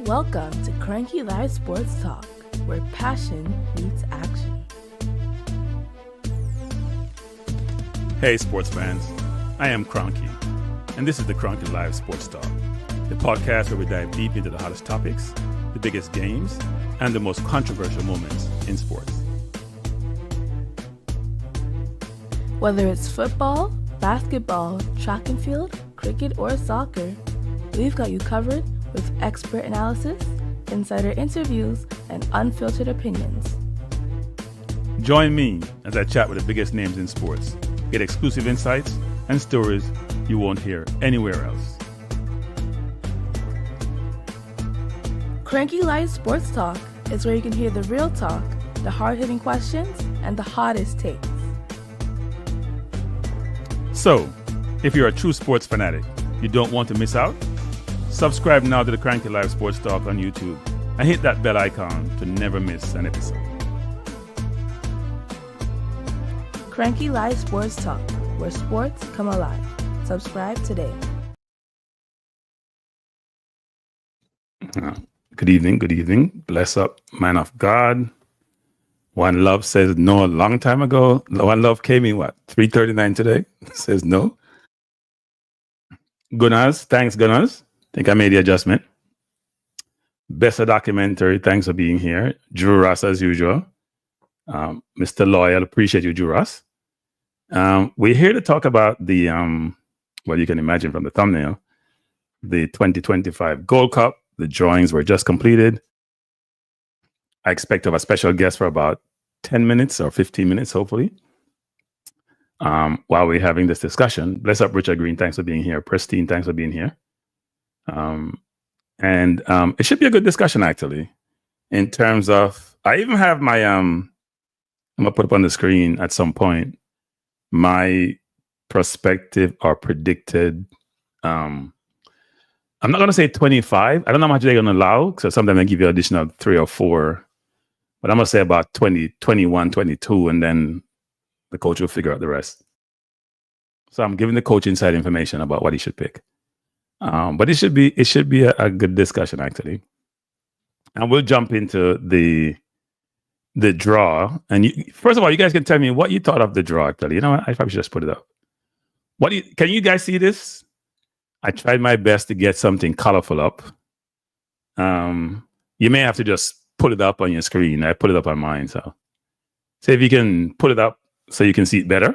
Welcome to Cranky Live Sports Talk, where passion meets action. Hey sports fans, I am Cranky, and this is the Cranky Live Sports Talk, the podcast where we dive deep into the hottest topics, the biggest games, and the most controversial moments in sports. Whether it's football, basketball, track and field, cricket, or soccer, we've got you covered with expert analysis, insider interviews, and unfiltered opinions. Join me as I chat with the biggest names in sports, get exclusive insights and stories you won't hear anywhere else. Cranky Live Sports Talk is where you can hear the real talk, the hard-hitting questions, and the hottest takes. So, if you're a true sports fanatic, you don't want to miss out? Subscribe now to the Cranky Live Sports Talk on YouTube and hit that bell icon to never miss an episode. Cranky Live Sports Talk, where sports come alive. Subscribe today. Good evening. Bless up, man of God. One Love says no a long time ago. One Love came in, 3:39 today? Says no. Gunners, thanks, Gunners. Think I made the adjustment. Best documentary, thanks for being here. Drew Ross, as usual. Mr. Loyal, appreciate you, Drew Ross. We're here to talk about the, well, you can imagine from the thumbnail, the 2025 Gold Cup. The drawings were just completed. I expect to have a special guest for about 10 minutes or 15 minutes, hopefully, while we're having this discussion. Bless up, Richard Green. Thanks for being here. Pristine, thanks for being here. It should be a good discussion, actually, in terms of, I even have my, I'm going to put up on the screen at some point, my prospective or predicted, I'm not going to say 25. I don't know how much they're going to allow. So sometimes they give you additional 3 or 4, but I'm going to say about 20, 21, 22, and then the coach will figure out the rest. So I'm giving the coach inside information about what he should pick. But it should be a good discussion, actually. And we'll jump into the draw. And first of all, you guys can tell me what you thought of the draw, actually. You know what? I probably should just put it up. Can you guys see this? I tried my best to get something colorful up. You may have to just put it up on your screen. I put it up on mine. So if you can put it up so you can see it better.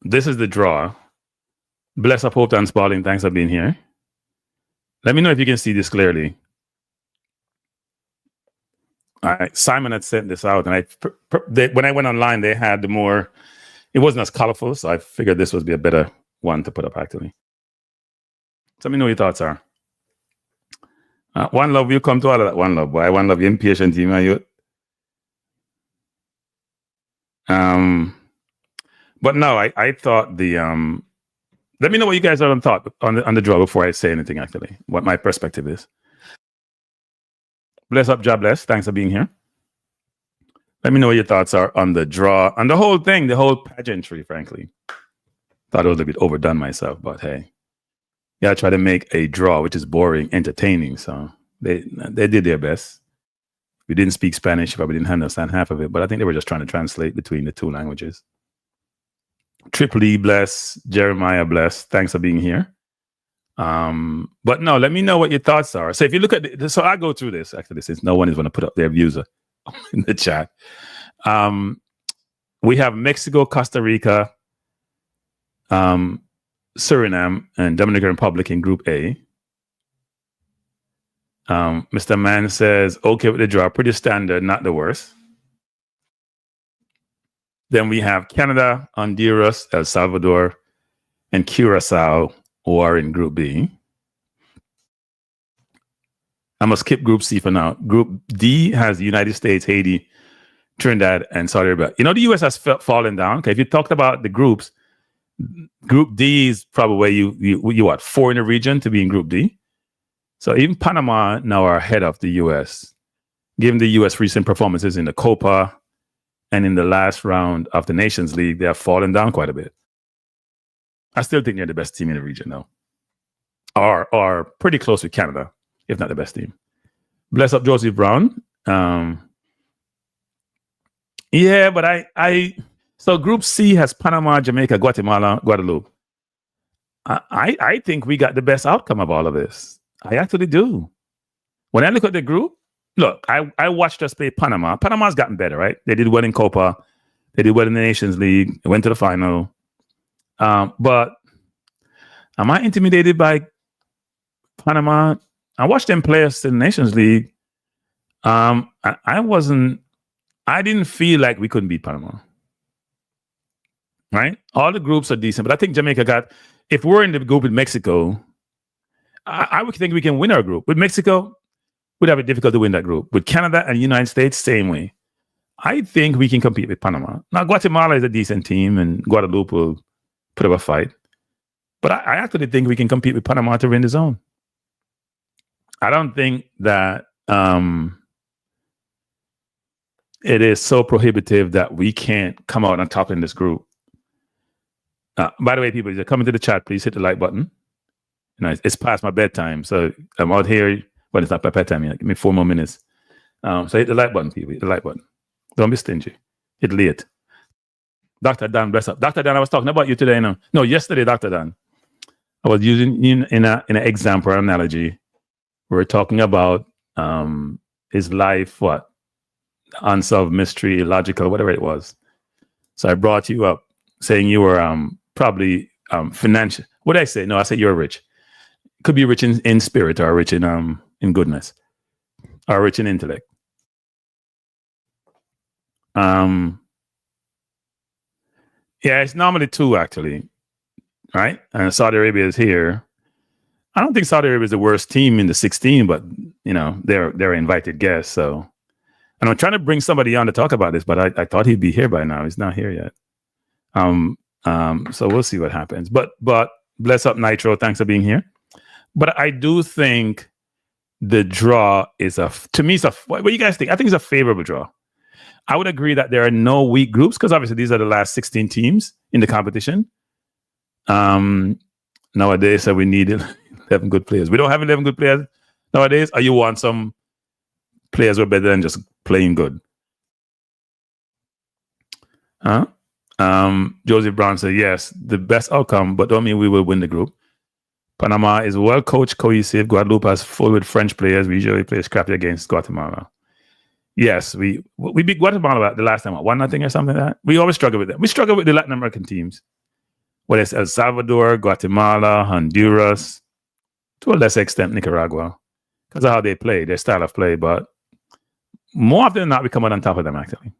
This is the draw. Bless up, Hope and Spalding. Thanks for being here. Let me know if you can see this clearly. All right. Simon had sent this out, and when I went online, they had it wasn't as colorful, so I figured this would be a better one to put up, actually. So let me know what your thoughts are. One Love, we'll come to all of that. One Love, boy. One Love, you impatient team, are you? But no, I thought let me know what you guys are thought on the draw before I say anything, actually, what my perspective is. Bless up, job bless. Thanks for being here. Let me know what your thoughts are on the draw, on the whole thing, the whole pageantry, frankly. Thought it was a bit overdone myself, but hey. Yeah, I try to make a draw, which is boring, entertaining. So they did their best. We didn't speak Spanish, probably didn't understand half of it, but I think they were just trying to translate between the two languages. Triple E, bless. Jeremiah, bless. Thanks for being here. But no, let me know what your thoughts are. So if you look at so I go through this, actually, since no one is going to put up their views in the chat. We have Mexico, Costa Rica, Suriname, and Dominican Republic in Group A. Mr. Mann says, okay with the draw, pretty standard, not the worst. Then we have Canada, Honduras, El Salvador, and Curacao, who are in Group B. I must skip Group C for now. Group D has the United States, Haiti, Trinidad, and Saudi Arabia. You know, the U.S. has fallen down. Okay, if you talked about the groups, Group D is probably where you what, 4 in the region to be in Group D. So even Panama now are ahead of the U.S. Given the U.S. recent performances in the Copa and in the last round of the Nations League, they have fallen down quite a bit. I still think they're the best team in the region, though. are pretty close with Canada, if not the best team. Bless up Joseph Brown. Yeah, but so Group C has Panama, Jamaica, Guatemala, Guadeloupe. I think we got the best outcome of all of this. I actually do. When I look at the group, look, I watched us play Panama. Panama's gotten better, right? They did well in Copa. They did well in the Nations League. They went to the final. But am I intimidated by Panama? I watched them play us in the Nations League. I didn't feel like we couldn't beat Panama. Right? All the groups are decent, but I think Jamaica if we're in the group with Mexico, I would think we can win our group. With Mexico, we'd have it difficult to win that group. With Canada and the United States, same way. I think we can compete with Panama. Now, Guatemala is a decent team, and Guadeloupe will put up a fight. But I actually think we can compete with Panama to win the zone. I don't think that it is so prohibitive that we can't come out on top in this group. By the way, people, if you're coming to the chat, please hit the like button. It's past my bedtime, so I'm out here, but it's not my bedtime yet. Give me 4 more minutes. So hit the like button, people. Hit the like button. Don't be stingy. Hit late. Dr. Dan, bless up. Dr. Dan, I was talking about you today. No, yesterday, Dr. Dan. I was using in an example or analogy. We were talking about his life, unsolved mystery, illogical, whatever it was. So I brought you up, saying you were probably financial. What did I say? No, I said you're rich. Could be rich in spirit, or rich in goodness, or rich in intellect. Yeah, it's normally 2 actually, right? And Saudi Arabia is here. I don't think Saudi Arabia is the worst team in the 16, but they're invited guests. So, and I'm trying to bring somebody on to talk about this, but I thought he'd be here by now. He's not here yet. So we'll see what happens. But bless up Nitro. Thanks for being here. But I do think the draw is to me, what do you guys think? I think it's a favorable draw. I would agree that there are no weak groups because obviously these are the last 16 teams in the competition. Nowadays, so we need 11 good players. We don't have 11 good players nowadays, or you want some players who are better than just playing good? Joseph Brown said, yes, the best outcome, but don't mean we will win the group. Panama is well coached, cohesive. Guadeloupe has full with French players. We usually play scrappy against Guatemala. Yes, we beat Guatemala the last time, 1-0 or something like that. We always struggle with them. We struggle with the Latin American teams. Whether it's El Salvador, Guatemala, Honduras, to a lesser extent, Nicaragua, because of how they play, their style of play. But more often than not, we come out on top of them, actually.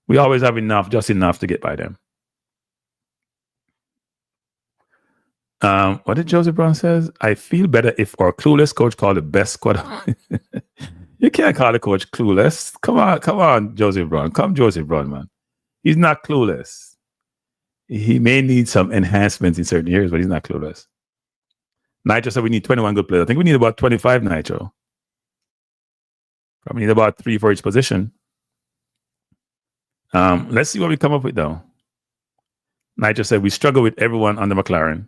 We always have just enough to get by them. What did Joseph Brown says? I feel better if our clueless coach called the best squad. You can't call the coach clueless. Come on, Joseph Brown. Come, Joseph Brown, man. He's not clueless. He may need some enhancements in certain areas, but he's not clueless. Nitro said we need 21 good players. I think we need about 25, Nitro. Probably need about 3 for each position. Let's see what we come up with, though. Nitro said we struggle with everyone under McClaren.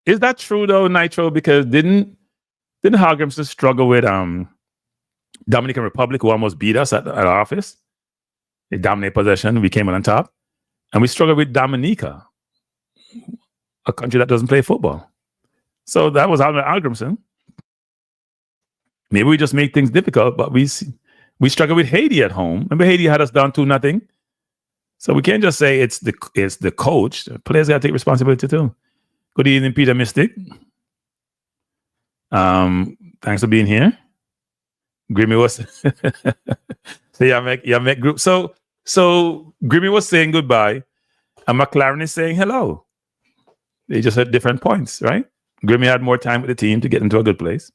Is that true, though, Nitro? Because didn't Hagrimson struggle with Dominican Republic, who almost beat us at our office? They dominated possession. We came on top. And we struggled with Dominica, a country that doesn't play football. So that was Hagrimson. Maybe we just make things difficult, but we struggled with Haiti at home. Remember, Haiti had us down 2-0. So we can't just say it's the coach. The players got to take responsibility too. Good evening, Peter Mystic. Thanks for being here. Grimmy was so you make group. So Grimmy was saying goodbye, and McClaren is saying hello. They just had different points, right? Grimmy had more time with the team to get into a good place.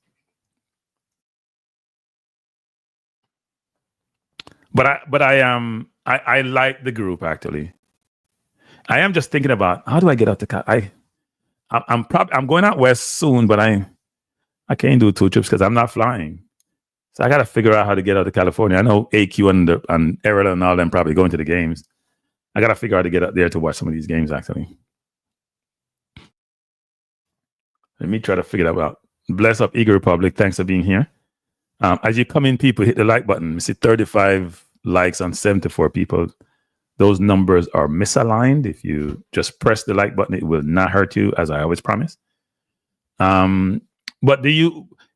But I like the group actually. I am just thinking about how do I get out the I'm going out west soon, but I can't do 2 trips because I'm not flying. So I got to figure out how to get out to California. I know AQ and Errol and all them probably going to the games. I got to figure out how to get out there to watch some of these games, actually. Let me try to figure that out. Bless up, Eagle Republic. Thanks for being here. As you come in, people, hit the like button. We see 35 likes on 74 people. Those numbers are misaligned. If you just press the like button, it will not hurt you, as I always promise. But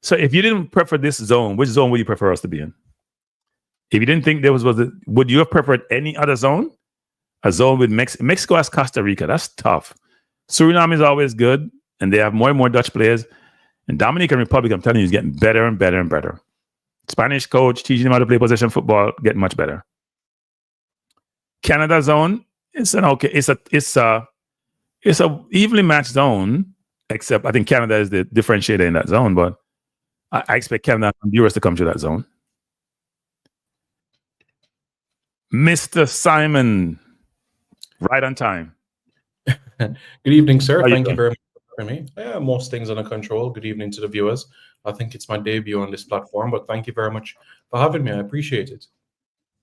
so if you didn't prefer this zone, which zone would you prefer us to be in? If you didn't think there would you have preferred any other zone? A zone with Mexico has Costa Rica. That's tough. Suriname is always good, and they have more and more Dutch players. And Dominican Republic, I'm telling you, is getting better and better and better. Spanish coach teaching them how to play possession football, getting much better. Canada zone, it's a evenly matched zone, except I think Canada is the differentiator in that zone, but I expect Canada and Honduras to come to that zone. Mr. Simon, right on time. Good evening, sir. Thank you very much for me. Yeah, most things under control. Good evening to the viewers. I think it's my debut on this platform, but thank you very much for having me. I appreciate it.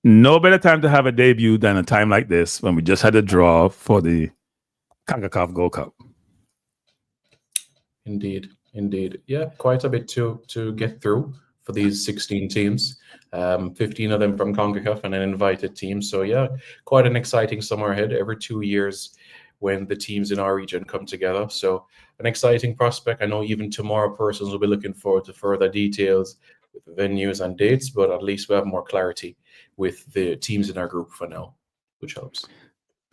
No better time to have a debut than a time like this when we just had a draw for the Concacaf Gold Cup. Indeed. Yeah, quite a bit to get through for these 16 teams. 15 of them from Concacaf and an invited team. So yeah, quite an exciting summer ahead. Every 2 years when the teams in our region come together. So an exciting prospect. I know even tomorrow persons will be looking forward to further details with the venues and dates, but at least we have more clarity with the teams in our group for now, which helps.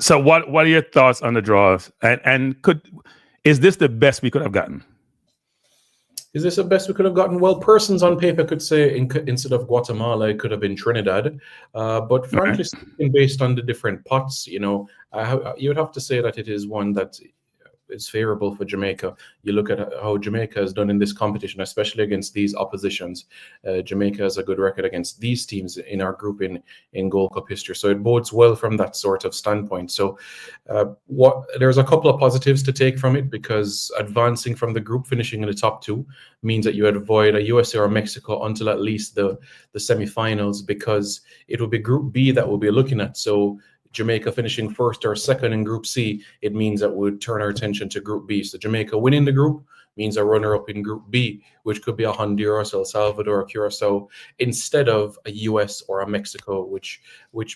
So what are your thoughts on the draws? And is this the best we could have gotten? Is this the best we could have gotten? Well, persons on paper could say instead of Guatemala, it could have been Trinidad. But frankly speaking, based on the different pots, you would have to say that it is one that is favorable for Jamaica. You look at how Jamaica has done in this competition, especially against these oppositions. Jamaica has a good record against these teams in our group in Gold Cup history. So it bodes well from that sort of standpoint. So there's a couple of positives to take from it, because advancing from the group, finishing in the top two, means that you avoid a USA or Mexico until at least the semifinals, because it will be Group B that we'll be looking at. So Jamaica finishing first or second in Group C, it means that we'll turn our attention to Group B. So Jamaica winning the group means a runner-up in Group B, which could be a Honduras, El Salvador, or Curacao, instead of a US or a Mexico, which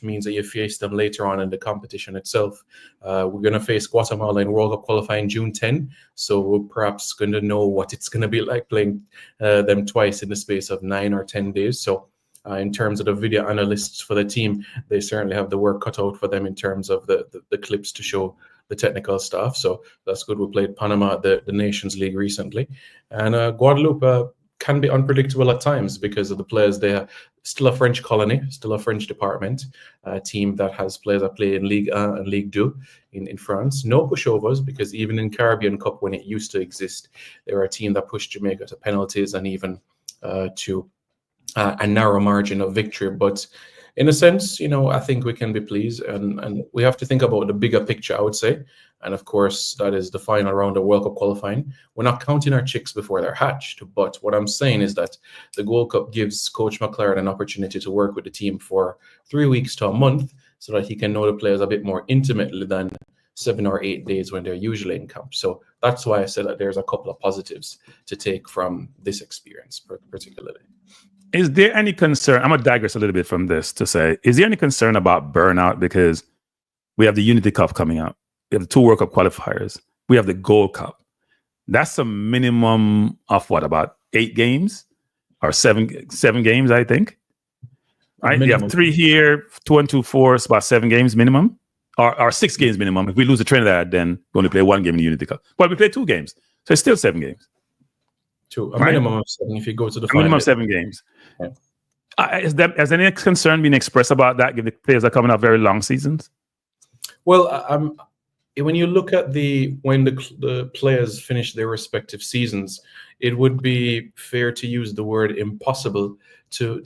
means that you face them later on in the competition itself. We're going to face Guatemala in World Cup qualifying June 10, so we're perhaps going to know what it's going to be like playing them twice in the space of 9 or 10 days. So in terms of the video analysts for the team, they certainly have the work cut out for them in terms of the clips to show the technical stuff. So that's good. We played Panama at the Nations League recently. And Guadeloupe can be unpredictable at times because of the players. They are still a French colony, still a French department, a team that has players that play in Ligue 1 and Ligue 2 in France. No pushovers, because even in Caribbean Cup, when it used to exist, they were a team that pushed Jamaica to penalties and even to a narrow margin of victory. But in a sense, I think we can be pleased, and we have to think about the bigger picture, I would say. And of course, that is the final round of World Cup qualifying. We're not counting our chicks before they're hatched. But what I'm saying is that the Gold Cup gives Coach McClaren an opportunity to work with the team for 3 weeks to a month, so that he can know the players a bit more intimately than 7 or 8 days when they're usually in camp. So that's why I said that there's a couple of positives to take from this experience particularly. Is there any concern? I'm going to digress a little bit from this to say, is there any concern about burnout? Because we have the Unity Cup coming up. We have the 2 World Cup qualifiers. We have the Gold Cup. That's a minimum of what, about 8 games or 7 games, I think. Right? You have 3 here, 2 and 2, 4. It's about 7 games minimum, or 6 games minimum. If we lose to Trinidad, then we only play 1 game in the Unity Cup. But we play 2 games, so it's still 7 games. Minimum of 7 if you go to the minimum of 7 games. Yeah. Has any concern been expressed about that, given the players are coming off very long seasons? Well, when you look at when the players finish their respective seasons, it would be fair to use the word impossible to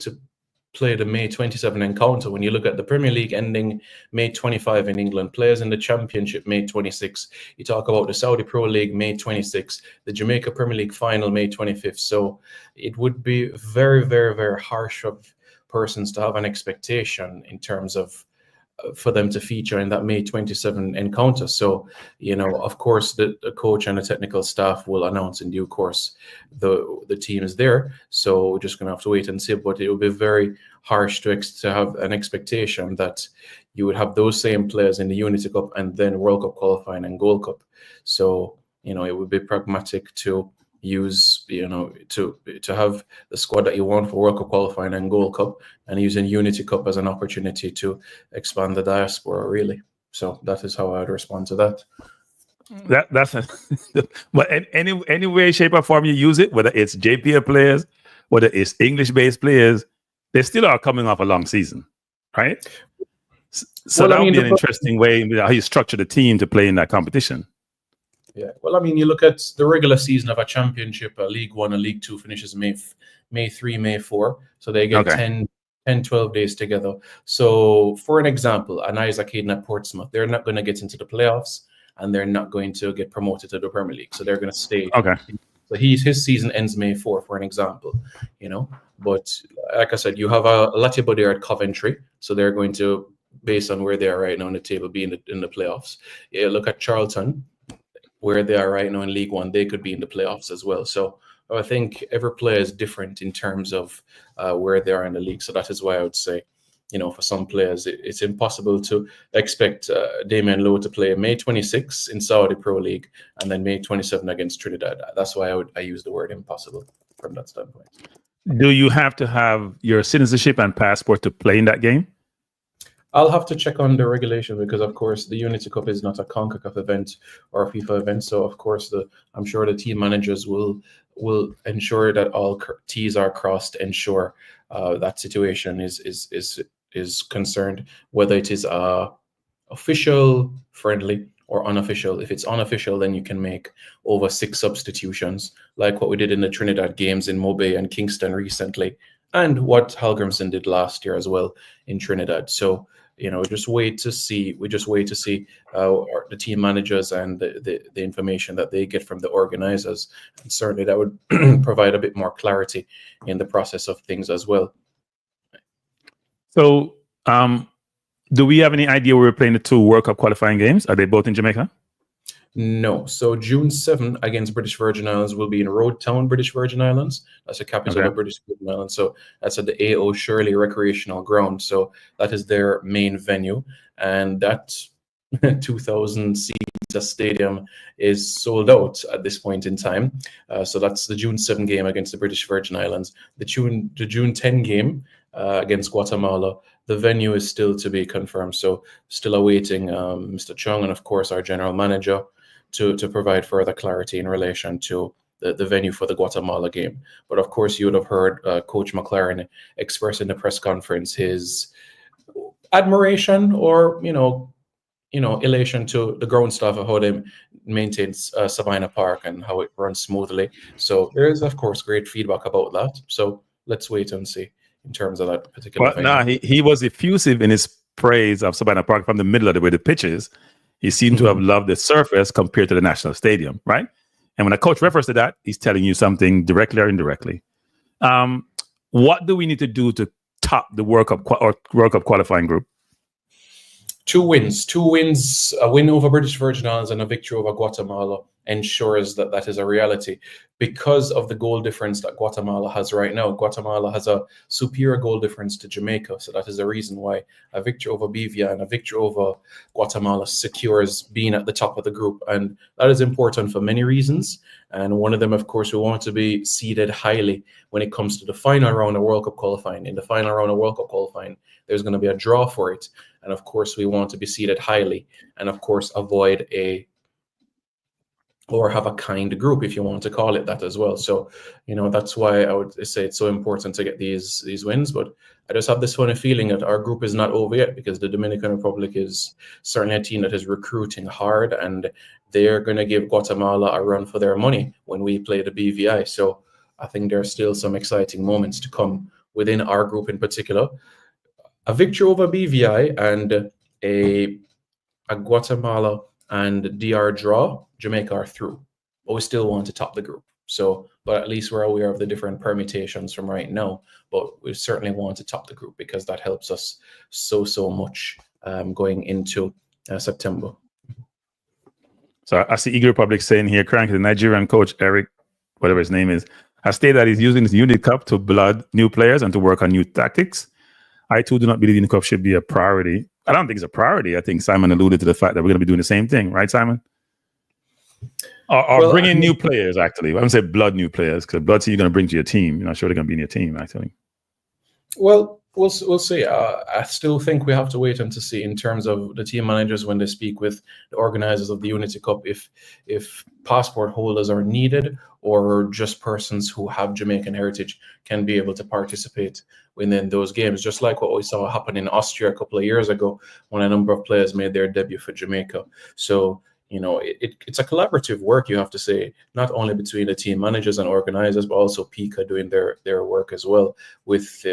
play the May 27 encounter. When you look at the Premier League ending May 25 in England, players in the Championship May 26. You talk about the Saudi Pro League May 26, the Jamaica Premier League final May 25th. So it would be very, very, very harsh of persons to have an expectation in terms of for them to feature in that May 27 encounter. So, of course, the coach and the technical staff will announce in due course the team is there. So we're just going to have to wait and see. But it will be very harsh to have an expectation that you would have those same players in the Unity Cup and then World Cup qualifying and Gold Cup. So, it would be pragmatic to use, to have the squad that you want for World Cup qualifying and Gold Cup, and using Unity Cup as an opportunity to expand the diaspora, really. So that is how I would respond to that. That's but any way, shape, or form you use it, whether it's JPA players, whether it's English-based players, they still are coming off a long season, right? So that would be an interesting way how you structure the team to play in that competition. Yeah, well, I mean, you look at the regular season of a championship, a League One, a League Two finishes May 3, May 4. So they get 10, 12 days together. So for an example, an Isaac Hayden at Portsmouth, they're not going to get into the playoffs and they're not going to get promoted to the Premier League. So they're going to stay. Okay. So his season ends May 4, for an example, But like I said, you have a Latibo there at Coventry. So they're going to, based on where they are right now in the table, be in the playoffs. Yeah, look at Charlton, where they are right now in League One, they could be in the playoffs as well. So I think every player is different in terms of where they are in the league. So that is why I would say, for some players, it's impossible to expect Damian Lowe to play May 26 in Saudi Pro League and then May 27 against Trinidad. That's why I use the word impossible from that standpoint. Do you have to have your citizenship and passport to play in that game? I'll have to check on the regulation because, of course, the Unity Cup is not a Concacaf event or a FIFA event. So, of course, I'm sure the team managers will ensure that all T's are crossed, ensure that situation is concerned, whether it is official, friendly, or unofficial. If it's unofficial, then you can make over 6 substitutions, like what we did in the Trinidad games in Mobay and Kingston recently, and what Halgrimson did last year as well in Trinidad. So, we just wait to see the team managers and the information that they get from the organizers. And certainly that would provide a bit more clarity in the process of things as well. So, do we have any idea where we're playing the 2 World Cup qualifying games? Are they both in Jamaica? No. So June 7 against British Virgin Islands will be in Road Town, British Virgin Islands. That's the capital of British Virgin Islands. So that's at the A.O. Shirley Recreational Ground. So that is their main venue. And that 2,000 seats stadium is sold out at this point in time. So that's the June 7 game against the British Virgin Islands. The June 10 game against Guatemala, the venue is still to be confirmed. So still awaiting Mr. Chung and, of course, our general manager to provide further clarity in relation to the venue for the Guatemala game. But of course, you would have heard Coach McClaren express in the press conference his admiration or, elation to the ground staff of how they maintain Sabina Park and how it runs smoothly. So there is, of course, great feedback about that. So let's wait and see in terms of that particular venue. Well, he was effusive in his praise of Sabina Park from the middle of the way the pitch is. He seemed to have loved the surface compared to the National Stadium, right? And when a coach refers to that, he's telling you something directly or indirectly. What do we need to do to top the World Cup qualifying group? 2 wins, a win over British Virgin Islands and a victory over Guatemala ensures that is a reality. Because of the goal difference that Guatemala has right now, Guatemala has a superior goal difference to Jamaica. So that is the reason why a victory over BVI and a victory over Guatemala secures being at the top of the group. And that is important for many reasons. And one of them, of course, we want to be seeded highly when it comes to the final round of World Cup qualifying. In the final round of World Cup qualifying, there's going to be a draw for it. And of course, we want to be seeded highly and, of course, avoid or have a kind group, if you want to call it that as well. So, that's why I would say it's so important to get these wins. But I just have this funny feeling that our group is not over yet because the Dominican Republic is certainly a team that is recruiting hard and they're going to give Guatemala a run for their money when we play the BVI. So I think there are still some exciting moments to come within our group in particular. A victory over BVI and a Guatemala and DR draw, Jamaica are through, but we still want to top the group. So, but at least we're aware of the different permutations from right now, but we certainly want to top the group because that helps us so much going into September. So I see Eagle Republic saying here, currently the Nigerian coach, Eric, whatever his name is, has stated that he's using this Unity Cup to blood new players and to work on new tactics. I too do not believe the Unity Cup should be a priority. I don't think it's a priority. I think Simon alluded to the fact that we're going to be doing the same thing, right, Simon? Or bring in new players, actually. I wouldn't say blood new players, because blood team you're going to bring to your team. You're not sure they're going to be in your team, actually. Well, we'll see. I still think we have to wait and to see in terms of the team managers when they speak with the organizers of the Unity Cup, if passport holders are needed or just persons who have Jamaican heritage can be able to participate within those games, just like what we saw happen in Austria a couple of years ago when a number of players made their debut for Jamaica. So, it's a collaborative work, you have to say, not only between the team managers and organizers, but also PICA doing their work as well with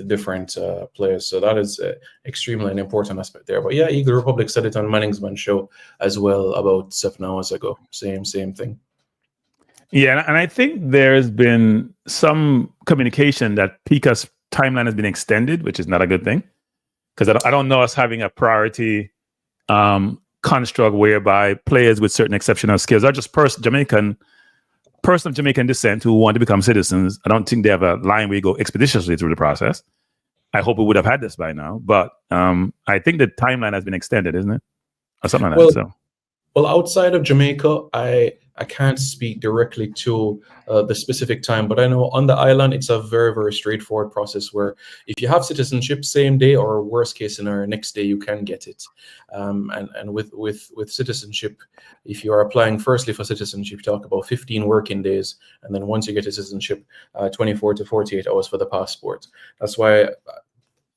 different players. So that is extremely an important aspect there. But yeah, Eagle Republic said it on Manningsman's show as well about 7 hours ago. Same thing. Yeah, and I think there's been some communication that PICA's timeline has been extended, which is not a good thing, because I don't know us having a priority construct whereby players with certain exceptional skills are just person of Jamaican descent who want to become citizens. I don't think they have a line where you go expeditiously through the process. I hope we would have had this by now, but I think the timeline has been extended, isn't it? Or something like that. So. Well, outside of Jamaica, I can't speak directly to the specific time, but I know on the island, it's a very, very straightforward process where if you have citizenship, same day or worst case scenario, next day, you can get it. And with citizenship, if you are applying firstly for citizenship, you talk about 15 working days. And then once you get a citizenship, 24 to 48 hours for the passport. That's why,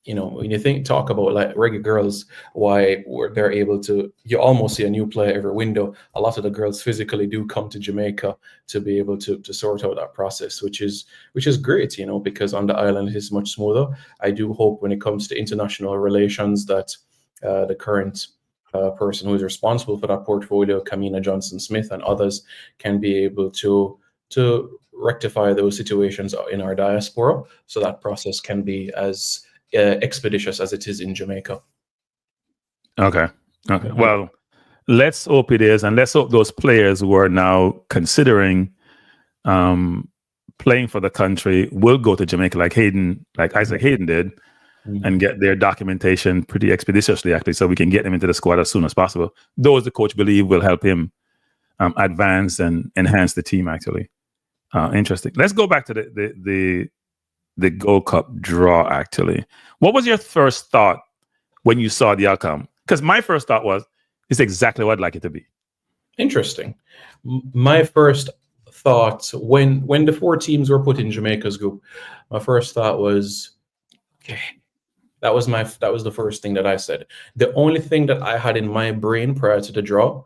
when you talk about like Reggae girls, why they're able to, you almost see a new player every window. A lot of the girls physically do come to Jamaica to be able to sort out that process, which is great, because on the island it is much smoother. I do hope when it comes to international relations that the current person who is responsible for that portfolio, Kamina Johnson-Smith and others, can be able to rectify those situations in our diaspora, so that process can be as expeditious as it is in Jamaica. Okay. Well, let's hope it is, and let's hope those players who are now considering playing for the country will go to Jamaica, like Isaac Hayden did, and get their documentation pretty expeditiously, actually, so we can get them into the squad as soon as possible. Those the coach believe will help him advance and enhance the team, actually. Interesting. Let's go back to the Gold Cup draw, actually. What was your first thought when you saw the outcome? Because my first thought was, it's exactly what I'd like it to be. Interesting. My first thought, when the 4 teams were put in Jamaica's group, my first thought was, okay, that was the first thing that I said. The only thing that I had in my brain prior to the draw,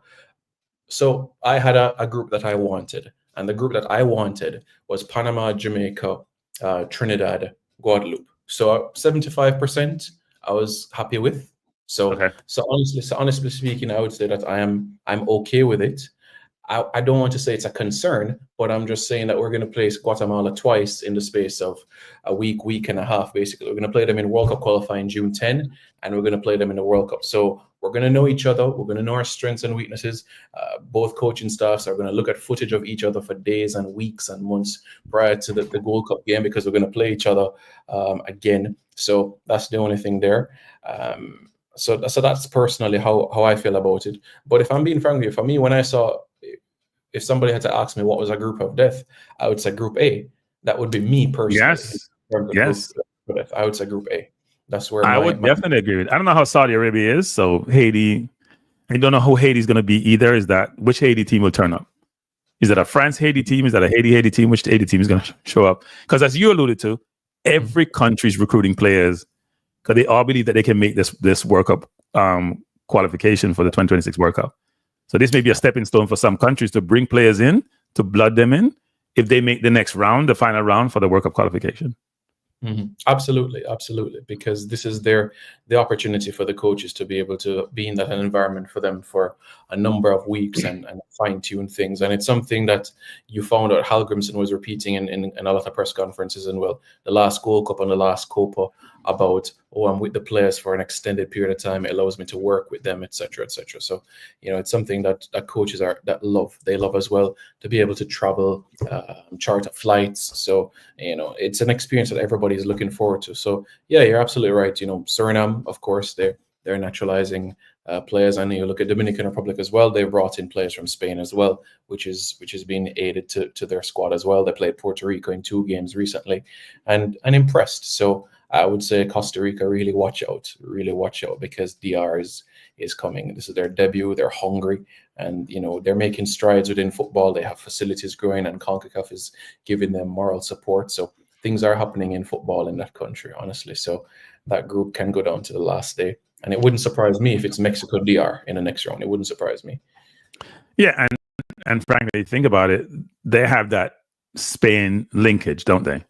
so I had a group that I wanted, and the group that I wanted was Panama, Jamaica, Trinidad, Guadeloupe. So 75% I was happy with. So okay. So honestly speaking, I would say that I'm okay with it. I don't want to say it's a concern, but I'm just saying that we're going to play Guatemala twice in the space of a week and a half, basically. We're going to play them in World Cup qualifying June 10, and we're going to play them in the World Cup. So we're going to know each other. We're going to know our strengths and weaknesses. Both coaching staffs are going to look at footage of each other for days and weeks and months prior to the Gold Cup game, because we're going to play each other again. So that's the only thing there. So that's personally how I feel about it. But if I'm being frank with you, for me, when I saw, if somebody had to ask me what was a group of death, I would say Group A. That would be me personally. Yes. I would say Group A. That's where I would definitely agree with it. I don't know how Saudi Arabia is, so Haiti, I don't know who Haiti's going to be either. Which Haiti team will turn up? Is it a France-Haiti team? Is that a Haiti team? Which Haiti team is going to show up? Because as you alluded to, every country's recruiting players because they all believe that they can make this World Cup qualification for the 2026 World Cup. So this may be a stepping stone for some countries to bring players in, to blood them in, if they make the next round, the final round for the World Cup qualification. Mm-hmm. Absolutely, because this is the opportunity for the coaches to be able to be in that environment for them for a number of weeks and fine-tune things. And it's something that you found out Halgrimson was repeating in a lot of press conferences and, well, the last Gold Cup and the last Copa about, I'm with the players for an extended period of time. It allows me to work with them, etc., etc. So, it's something that coaches they love as well, to be able to travel, charter flights. So, it's an experience that everybody is looking forward to. So, yeah, you're absolutely right. Suriname, of course, they're naturalizing players, and you look at Dominican Republic as well. They brought in players from Spain as well, which is being aided to their squad as well. They played Puerto Rico in 2 games recently, and impressed. So I would say Costa Rica, really watch out, because DR is coming. This is their debut. They're hungry, and they're making strides within football. They have facilities growing, and Concacaf is giving them moral support. So things are happening in football in that country, honestly. So that group can go down to the last day. And it wouldn't surprise me if it's Mexico DR in the next round. It wouldn't surprise me. Yeah, and frankly, think about it. They have that Spain linkage, don't they?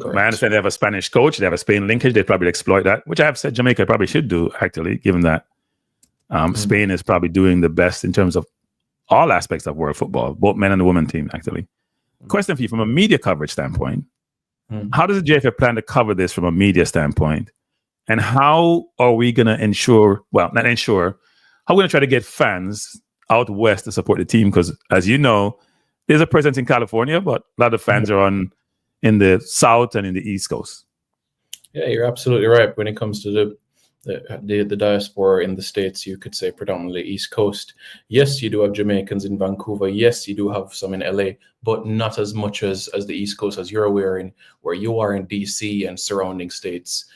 Correct. I understand they have a Spanish coach. They have a Spain linkage. They probably exploit that, which I have said Jamaica probably should do, actually, given that Spain is probably doing the best in terms of all aspects of world football, both men and the women team, actually. Question for you, from a media coverage standpoint, how does the JFF plan to cover this from a media standpoint? And how are we going to ensure, how are we going to try to get fans out west to support the team? Because, as you know, there's a presence in California, but a lot of fans are in the South and in the East Coast. Yeah, you're absolutely right. When it comes to the diaspora in the States, you could say predominantly East Coast. Yes, you do have Jamaicans in Vancouver. Yes, you do have some in LA, but not as much as the East Coast, as you're aware, where you are in DC and surrounding states,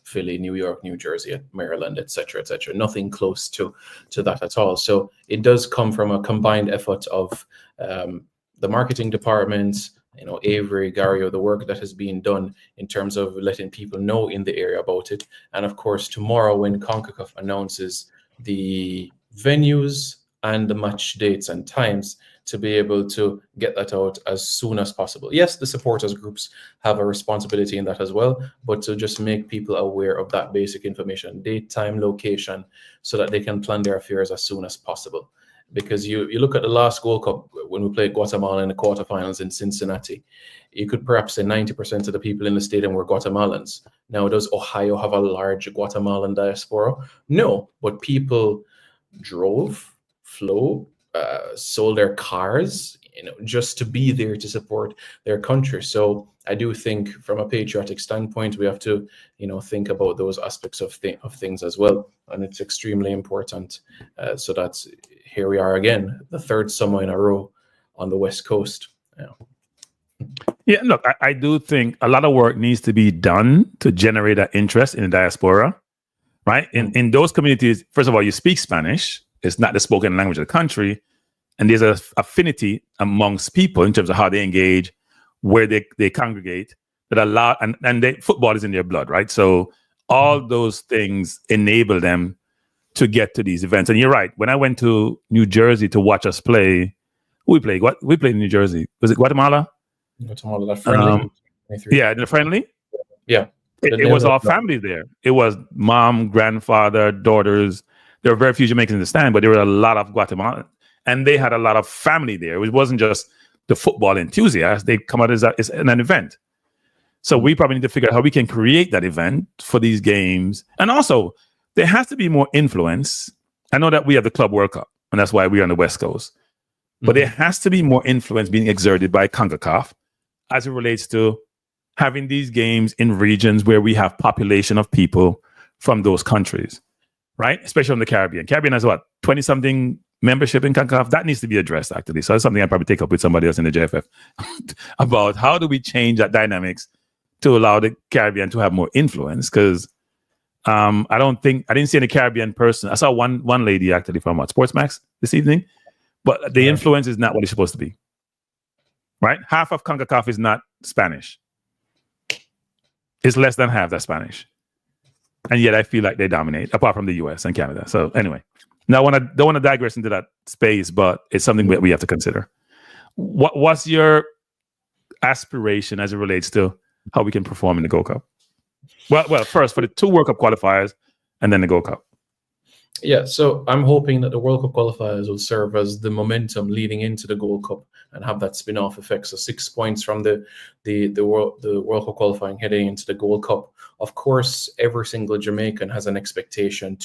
Philly, New York, New Jersey, Maryland, etc., etc. Nothing close to that at all. So it does come from a combined effort of the marketing department, Avery, Gario, the work that has been done in terms of letting people know in the area about it. And of course, tomorrow when CONCACAF announces the venues and the match dates and times, to be able to get that out as soon as possible. Yes, the supporters groups have a responsibility in that as well, but to just make people aware of that basic information, date, time, location, so that they can plan their affairs as soon as possible. Because you look at the last World Cup when we played Guatemala in the quarterfinals in Cincinnati, you could perhaps say 90% of the people in the stadium were Guatemalans. Now, does Ohio have a large Guatemalan diaspora? No, but people drove, flew, sold their cars, just to be there to support their country. So I do think, from a patriotic standpoint, we have to, think about those aspects of things as well, and it's extremely important. So that's here we are again, the third summer in a row on the West Coast. Yeah, look, I do think a lot of work needs to be done to generate that interest in the diaspora, right? In those communities, first of all, you speak Spanish. It's not the spoken language of the country. And there's an affinity amongst people in terms of how they engage, where they congregate, that allow, and football is in their blood, right? So all those things enable them to get to these events. And you're right. When I went to New Jersey to watch us play, we played in New Jersey. Was it Guatemala? Guatemala, that friendly. Yeah, the friendly. Yeah. It was our family there. It was mom, grandfather, daughters. There were very few Jamaicans in the stand, but there were a lot of Guatemalans. And they had a lot of family there. It wasn't just the football enthusiasts. They come out as an event. So we probably need to figure out how we can create that event for these games. And also, there has to be more influence. I know that we have the Club World Cup, and that's why we're on the West Coast. But there has to be more influence being exerted by CONCACAF as it relates to having these games in regions where we have population of people from those countries, right? Especially on the Caribbean. Caribbean has 20-something membership in CONCACAF. That needs to be addressed, actually. So that's something I'll probably take up with somebody else in the JFF about how do we change that dynamics to allow the Caribbean to have more influence. Because I didn't see any Caribbean person. I saw one lady actually from Sportsmax this evening, but the influence is not what it's supposed to be, right? Half of CONCACAF is not Spanish. It's less than half that's Spanish. And yet I feel like they dominate, apart from the US and Canada. So anyway, now I don't want to digress into that space, but it's something that we have to consider. What's your aspiration as it relates to how we can perform in the Gold Cup? Well, first for the 2 World Cup qualifiers and then the Gold Cup. Yeah, so I'm hoping that the World Cup qualifiers will serve as the momentum leading into the Gold Cup and have that spin-off effect. So 6 points from the World Cup qualifying heading into the Gold Cup. Of course, every single Jamaican has an expectation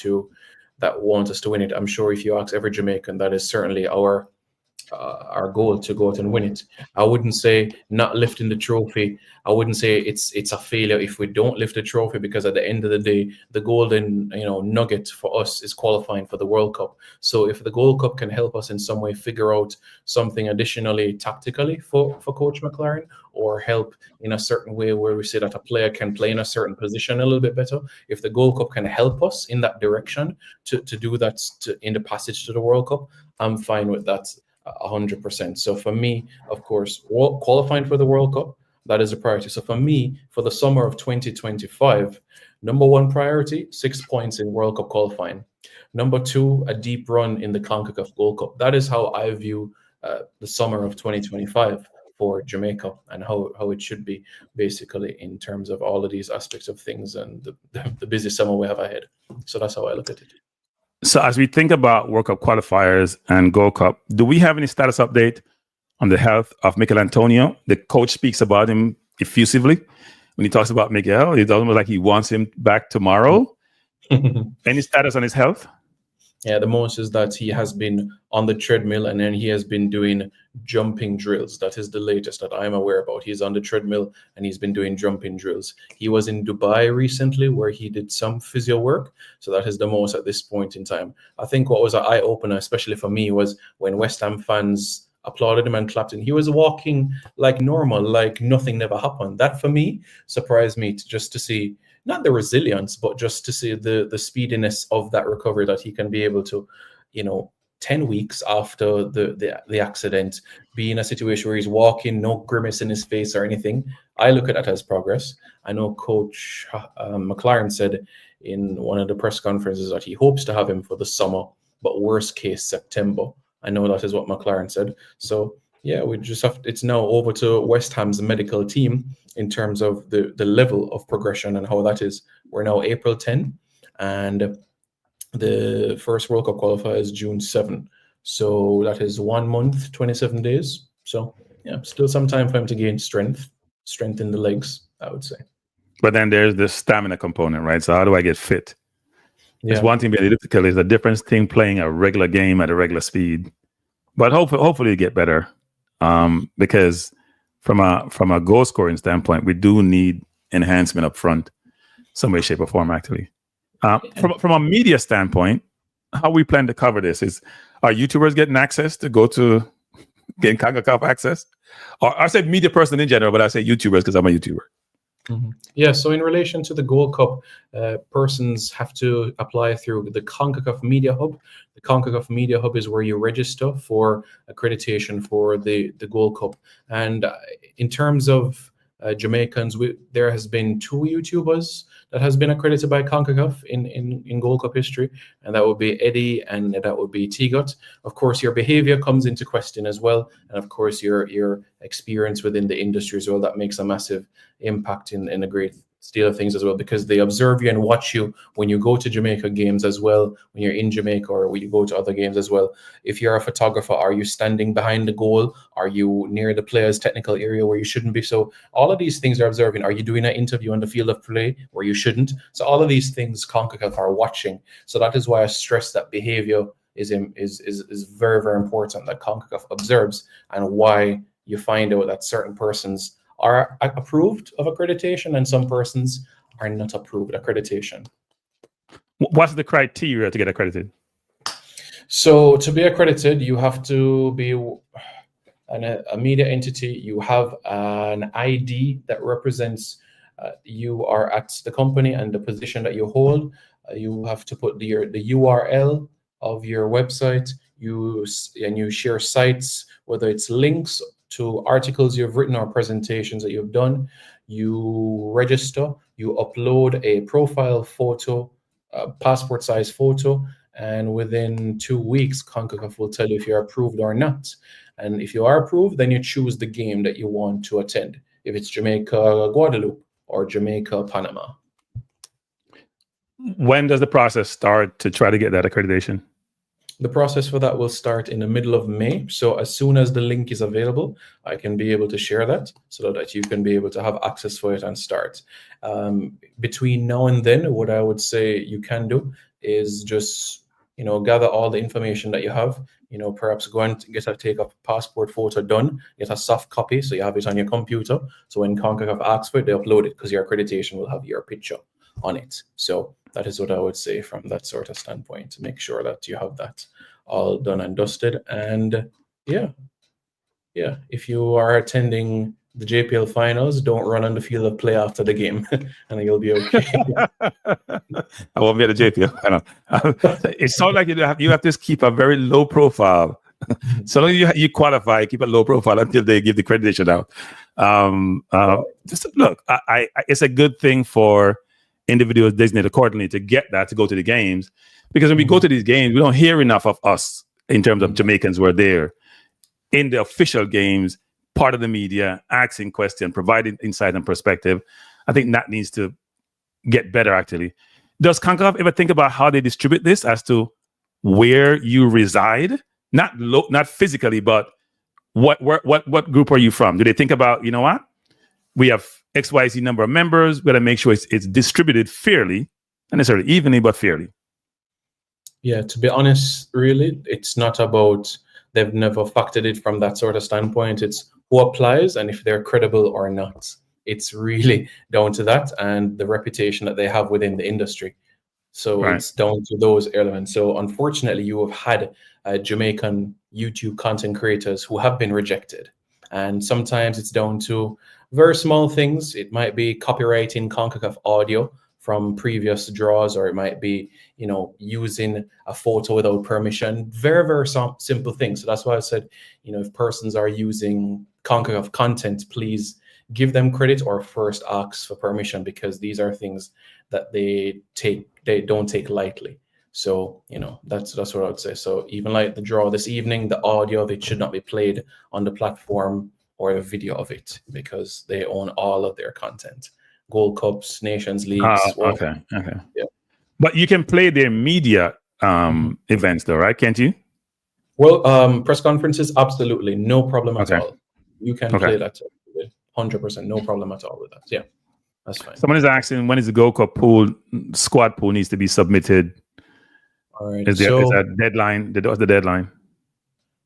that want us to win it. I'm sure if you ask every Jamaican, that is certainly our goal, to go out and win it. I wouldn't say not lifting the trophy. I wouldn't say it's a failure if we don't lift the trophy, because at the end of the day, the golden nugget for us is qualifying for the World Cup. So if the Gold Cup can help us in some way figure out something additionally tactically for Coach McClaren, or help in a certain way where we say that a player can play in a certain position a little bit better, if the Gold Cup can help us in that direction to do that in the passage to the World Cup, I'm fine with that 100%. So for me, of course, qualifying for the World Cup, that is a priority. So for me, for the summer of 2025, number one priority, 6 points in World Cup qualifying. Number two, a deep run in the Concacaf Gold Cup. That is how I view the summer of 2025 for Jamaica, and how it should be, basically, in terms of all of these aspects of things and the busy summer we have ahead. So that's how I look at it. So as we think about World Cup qualifiers and Gold Cup, do we have any status update on the health of Mikel Antonio? The coach speaks about him effusively. When he talks about Miguel, it's almost like he wants him back tomorrow. Any status on his health? Yeah, the most is that he has been on the treadmill, and then he has been doing jumping drills. That is the latest that I'm aware about. He's on the treadmill and he's been doing jumping drills. He was in Dubai recently where he did some physio work. So that is the most at this point in time. I think what was an eye-opener, especially for me, was when West Ham fans applauded him and clapped him. He was walking like normal, like nothing never happened. That, for me, surprised me just to see not the resilience, but just to see the speediness of that recovery, that he can be able to, 10 weeks after the accident, be in a situation where he's walking, no grimace in his face or anything. I look at that as progress. I know Coach McClaren said in one of the press conferences that he hopes to have him for the summer, but worst case September. I know that is what McClaren said. So yeah, we just have, it's now over to West Ham's medical team in terms of the level of progression and how that is. We're now April 10, and the first World Cup qualifier is June 7. So that is 1 month, 27 days. So yeah, still some time for him to gain strength in the legs, I would say. But then there's the stamina component, right? So how do I get fit? Yeah. It's one thing being difficult. It's a different thing playing a regular game at a regular speed. But hopefully you get better. Because from a goal scoring standpoint, we do need enhancement up front, some way, shape, or form, actually. From a media standpoint, how we plan to cover this is, are YouTubers getting access to go to getting Concacaf access? Or I said media person in general, but I say YouTubers because I'm a YouTuber. Mm-hmm. Yeah, so in relation to the Gold Cup, persons have to apply through the Concacaf Media Hub. The Concacaf Media Hub is where you register for accreditation for the Gold Cup. And in terms of Jamaicans, there has been 2 YouTubers that has been accredited by Concacaf in Gold Cup history, and that would be Eddie and that would be T-Gut. Of course, your behavior comes into question as well, and of course your experience within the industry as well. That makes a massive impact in a great deal of things as well, because they observe you and watch you when you go to Jamaica games as well, when you're in Jamaica or when you go to other games as well. If you're a photographer, are you standing behind the goal? Are you near the player's technical area where you shouldn't be? So all of these things are observing. Are you doing an interview on the field of play where you shouldn't? So all of these things Concacaf are watching. So that is why I stress that behavior is very, very important, that Concacaf observes, and why you find out that certain persons are approved of accreditation and some persons are not approved of accreditation. What's the criteria to get accredited? So to be accredited, you have to be a media entity. You have an ID that represents you are at the company and the position that you hold. You have to put the URL of your website. You share sites, whether it's links to articles you've written or presentations that you've done. You register, you upload a profile photo, a passport size photo, and within 2 weeks, Concacaf will tell you if you're approved or not. And if you are approved, then you choose the game that you want to attend, if it's Jamaica, Guadeloupe, or Jamaica, Panama. When does the process start to try to get that accreditation? The process for that will start in the middle of May. So as soon as the link is available, I can be able to share that so that you can be able to have access for it and start. Between now and then, what I would say you can do is just, gather all the information that you have, perhaps go and take a passport photo done, get a soft copy so you have it on your computer. So when Concacaf asks for it, they upload it because your accreditation will have your picture on it. So that is what I would say from that sort of standpoint, to make sure that you have that all done and dusted. And yeah, if you are attending the JPL finals, don't run on the field of play after the game, and you'll be okay. I won't be at the JPL final. It sounds like you have to keep a very low profile. So long as you qualify, keep a low profile until they give the accreditation out. Just look, it's a good thing for individuals designated accordingly to get that to go to the games, because when we go to these games, we don't hear enough of us in terms of Jamaicans who are there in the official games, part of the media, asking questions, providing insight and perspective. I think that needs to get better. Actually, does Concacaf ever think about how they distribute this as to where you reside, not physically, but what group are you from? Do they think about, what we have XYZ number of members, we got to make sure it's distributed fairly, not necessarily evenly, but fairly? Yeah, to be honest, really, it's not about, they've never factored it from that sort of standpoint. It's who applies and if they're credible or not. It's really down to that and the reputation that they have within the industry. So It's down to those elements. So unfortunately, you have had Jamaican YouTube content creators who have been rejected. And sometimes it's down to very small things. It might be copyrighting Concacaf audio from previous draws, or it might be, using a photo without permission. Very, very simple things. So that's why I said, if persons are using Concacaf content, please give them credit or first ask for permission, because these are things that they don't take lightly. So, that's what I would say. So even like the draw this evening, the audio of it should not be played on the platform or a video of it, because they own all of their content. Gold Cups, Nations Leagues. Okay. Yeah. But you can play their media events though, right? Can't you? Well, press conferences, absolutely. No problem at all. You can play that 100%. No problem at all with that. Yeah, that's fine. Someone is asking, when is the Gold Cup squad pool needs to be submitted? All right. Is there a deadline? What's the deadline?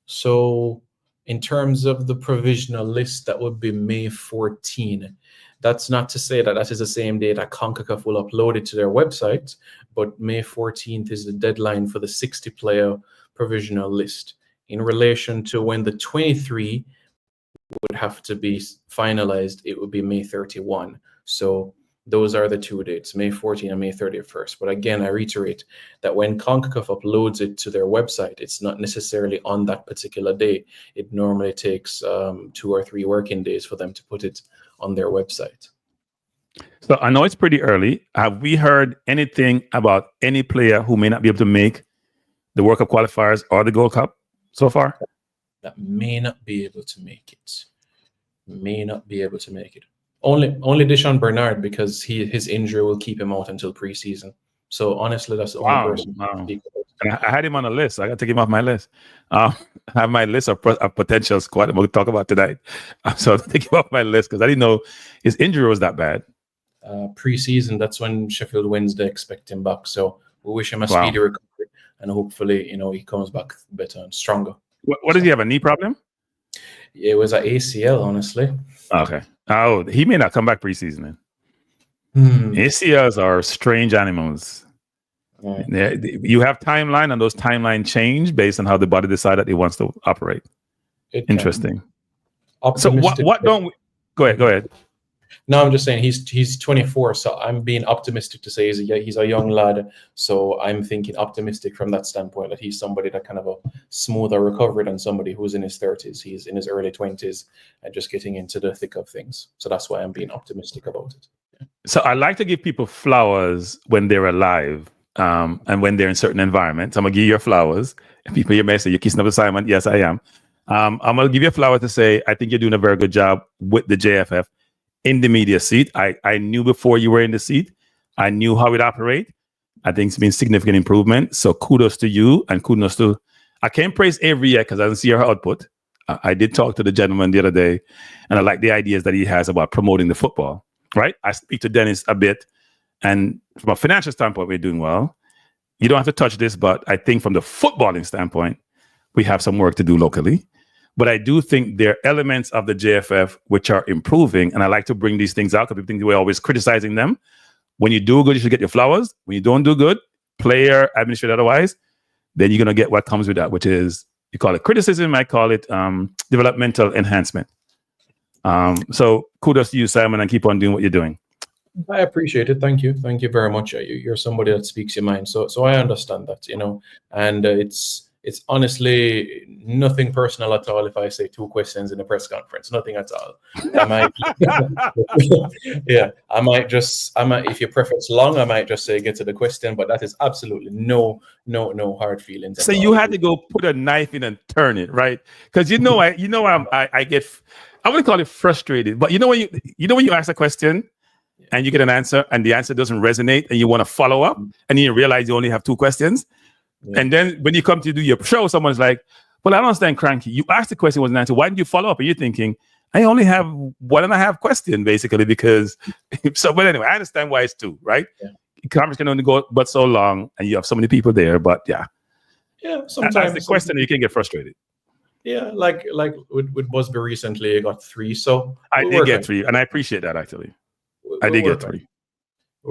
So in terms of the provisional list, that would be May 14. That's not to say that is the same day that Concacaf will upload it to their website, but May 14th is the deadline for the 60-player provisional list. In relation to when the 23 would have to be finalized, it would be May 31. So those are the two dates, May 14 and May 31st. But again, I reiterate that when Concacaf uploads it to their website, it's not necessarily on that particular day. It normally takes 2 or 3 working days for them to put it on their website. So I know it's pretty early. Have we heard anything about any player who may not be able to make the World Cup qualifiers or the Gold Cup so far? That may not be able to make it. Only Deshaun Bernard, because his injury will keep him out until preseason. So honestly, that's the only person. Wow. I had him on a list. I got to take him off my list. I have my list of potential squad we'll talk about tonight. So I'll take him off my list because I didn't know his injury was that bad. Preseason, that's when Sheffield Wednesday expect him back. So we wish him a speedy recovery, and hopefully, he comes back better and stronger. What does he have? A knee problem? It was an ACL, honestly. Okay. Oh, he may not come back preseason then. ACLs are strange animals. Right. You have timeline, and those timeline change based on how the body decide that it wants to operate. Interesting. So what don't we go ahead. No, I'm just saying he's 24, so I'm being optimistic to say he's a young lad. So I'm thinking optimistic from that standpoint, that he's somebody that kind of a smoother recovery than somebody who's in his 30s. He's in his early 20s and just getting into the thick of things. So that's why I'm being optimistic about it. Yeah. So I like to give people flowers when they're alive. And when they're in certain environments. I'm gonna give you your flowers. And people you may say you're kissing up assignment. Yes, I am. I'm gonna give you a flower to say I think you're doing a very good job with the JFF in the media seat. I knew before you were in the seat. I knew how it operates. I think it's been significant improvement. So kudos to you, and kudos to, I can't praise Avery yet because I don't see her output. I did talk to the gentleman the other day, and I like the ideas that he has about promoting the football, right? I speak to Dennis a bit, and from a financial standpoint, we're doing well. You don't have to touch this, but I think from the footballing standpoint, we have some work to do locally. But I do think there are elements of the JFF which are improving, and I like to bring these things out because people think we're always criticizing them. When you do good, you should get your flowers. When you don't do good, player, administrator, otherwise, then you're going to get what comes with that, which is, you call it criticism, I call it developmental enhancement. So kudos to you, Simon, and keep on doing what you're doing. I appreciate it. Thank you. Thank you very much. You're somebody that speaks your mind. So I understand that, and it's honestly nothing personal at all if I say 2 questions in a press conference. Nothing at all. I might, if you preference long, I might just say get to the question, but that is absolutely no hard feelings. So you had to go put a knife in and turn it, right? Because I get, I wouldn't call it frustrated, but when you ask a question and you get an answer and the answer doesn't resonate and you want to follow up and you realize you only have 2 questions. Yeah. And then when you come to do your show, someone's like, well, I don't understand, Cranky. You asked the question, wasn't answered. Why didn't you follow up? And you're thinking, I only have 1.5 questions, basically, because so, but anyway, I understand why it's 2, right? Yeah. Conference can only go but so long and you have so many people there, but yeah. Yeah, sometimes. As the question, you can get frustrated. Yeah, like with Busby recently, I got 3. So I did get 3, and I appreciate that, actually. I did get 3.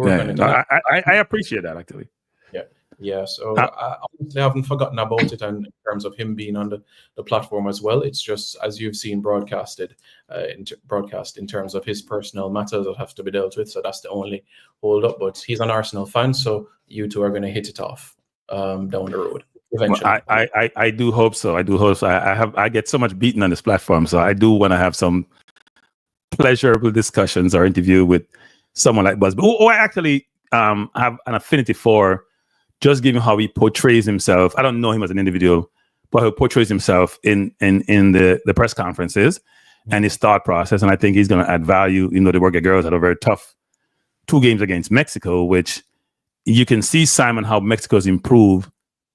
I appreciate that, actually. Yeah, so I honestly haven't forgotten about it, and in terms of him being on the platform as well, it's just, as you've seen broadcast in terms of his personal matters that have to be dealt with, so that's the only hold up. But he's an Arsenal fan, so you two are going to hit it off down the road eventually. Well, I do hope so. I get so much beaten on this platform, so I do want to have some pleasurable discussions or interview with someone like Busby, who I actually have an affinity for. Just given how he portrays himself, I don't know him as an individual, but he portrays himself in the press conferences and his thought process. And I think he's going to add value. The Reggae Girls had a very tough 2 games against Mexico, which you can see, Simon, how Mexico's improved